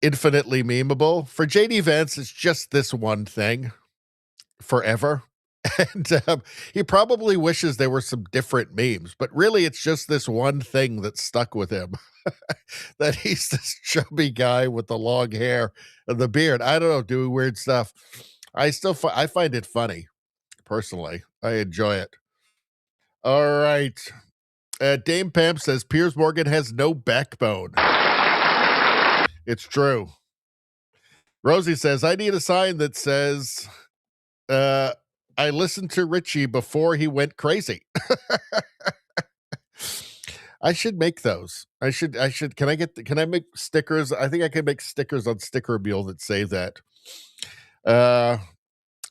infinitely memeable. For JD Vance, it's just this one thing forever. And he probably wishes there were some different memes, but really it's just this one thing that stuck with him. That he's this chubby guy with the long hair and the beard. I don't know, doing weird stuff. I find it funny, personally. I enjoy it. All right. Dame Pam says Piers Morgan has no backbone. It's true. Rosie says, I need a sign that says, I listened to Richie before he went crazy. I should make those. Can I make stickers? I think I can make stickers on Sticker Mule that say that.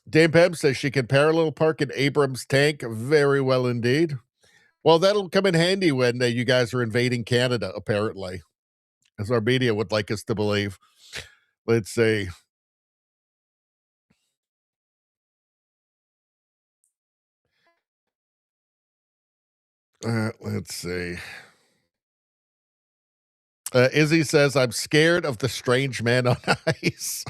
Dame Pam says she can parallel park an Abrams tank very well indeed. Well, that'll come in handy when you guys are invading Canada, apparently, as our media would like us to believe. Let's see. Let's see. Izzy says, I'm scared of the strange man on ice.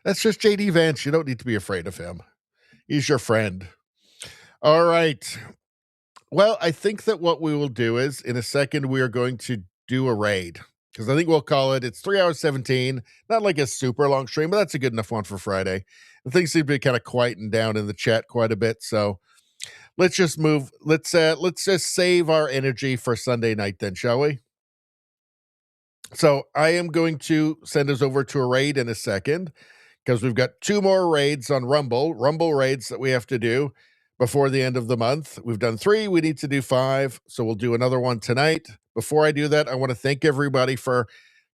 That's just JD Vance. You don't need to be afraid of him. He's your friend. All right. Well, I think that what we will do is, in a second, we are going to do a raid. Because I think we'll call it, it's 3 hours 17. Not like a super long stream, but that's a good enough one for Friday. And things seem to be kind of quieting down in the chat quite a bit. So let's just move. Let's just save our energy for Sunday night then, shall we? So I am going to send us over to a raid in a second, because we've got 2 more raids on Rumble raids that we have to do before the end of the month. We've done 3. We need to do 5. So we'll do another one tonight. Before I do that, I want to thank everybody for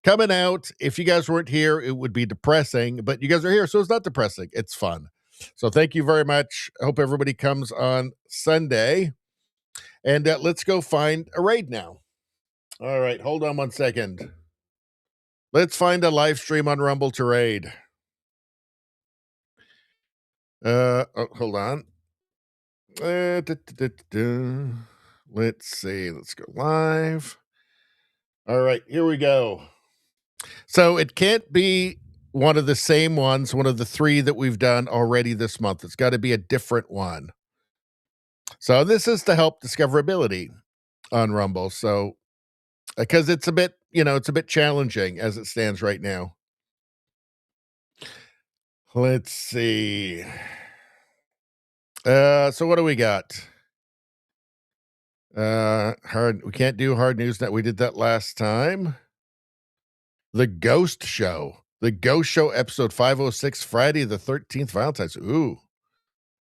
coming out. If you guys weren't here, it would be depressing, but you guys are here, so it's not depressing. It's fun. So thank you very much. I hope everybody comes on Sunday. And let's go find a raid now. All right, hold on one second. Let's find a live stream on Rumble to raid. Hold on. Let's see. Let's go live. All right, here we go. So it can't be one of the same ones, one of the 3 that we've done already this month. It's got to be a different one. So this is to help discoverability on Rumble. So because it's a bit, it's a bit challenging as it stands right now. Let's see. So what do we got? We can't do hard news that we did that last time. The Ghost Show. The Ghost Show episode 506, Friday the 13th, Valentine's. Ooh,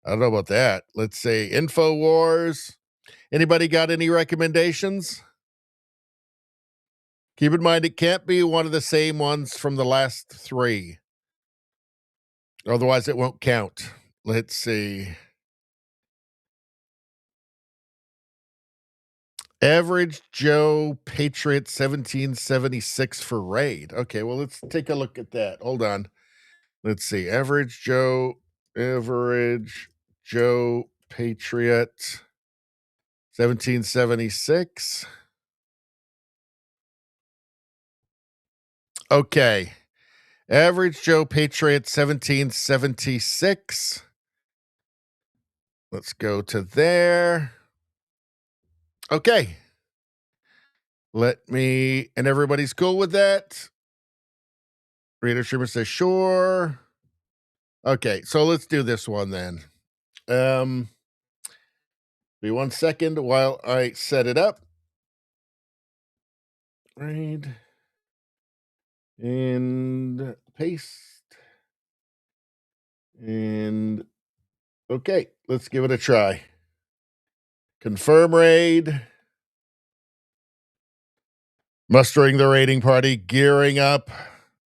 I don't know about that. Let's see. InfoWars. Anybody got any recommendations? Keep in mind, it can't be one of the same ones from the last 3. Otherwise, it won't count. Let's see. Average Joe Patriot 1776 for raid. Okay, well, let's take a look at that. Hold on. Let's see. Average Joe Patriot 1776. Okay. Average Joe Patriot 1776. Let's go to there. Okay. And everybody's cool with that? Rita Schumer says, sure. Okay, so let's do this one then. Be 1 second while I set it up. Right. And paste. And okay, let's give it a try. Confirm raid. Mustering the raiding party, gearing up,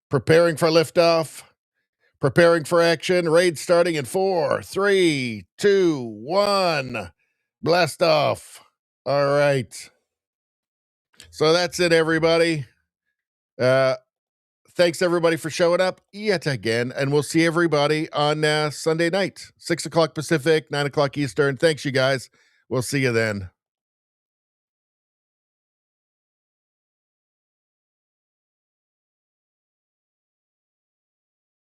preparing for liftoff, preparing for action. Raid starting in 4, 3, 2, 1. Blast off. All right. So that's it, everybody. Thanks, everybody, for showing up yet again. And we'll see everybody on Sunday night, 6 o'clock Pacific, 9 o'clock Eastern. Thanks, you guys. We'll see you then.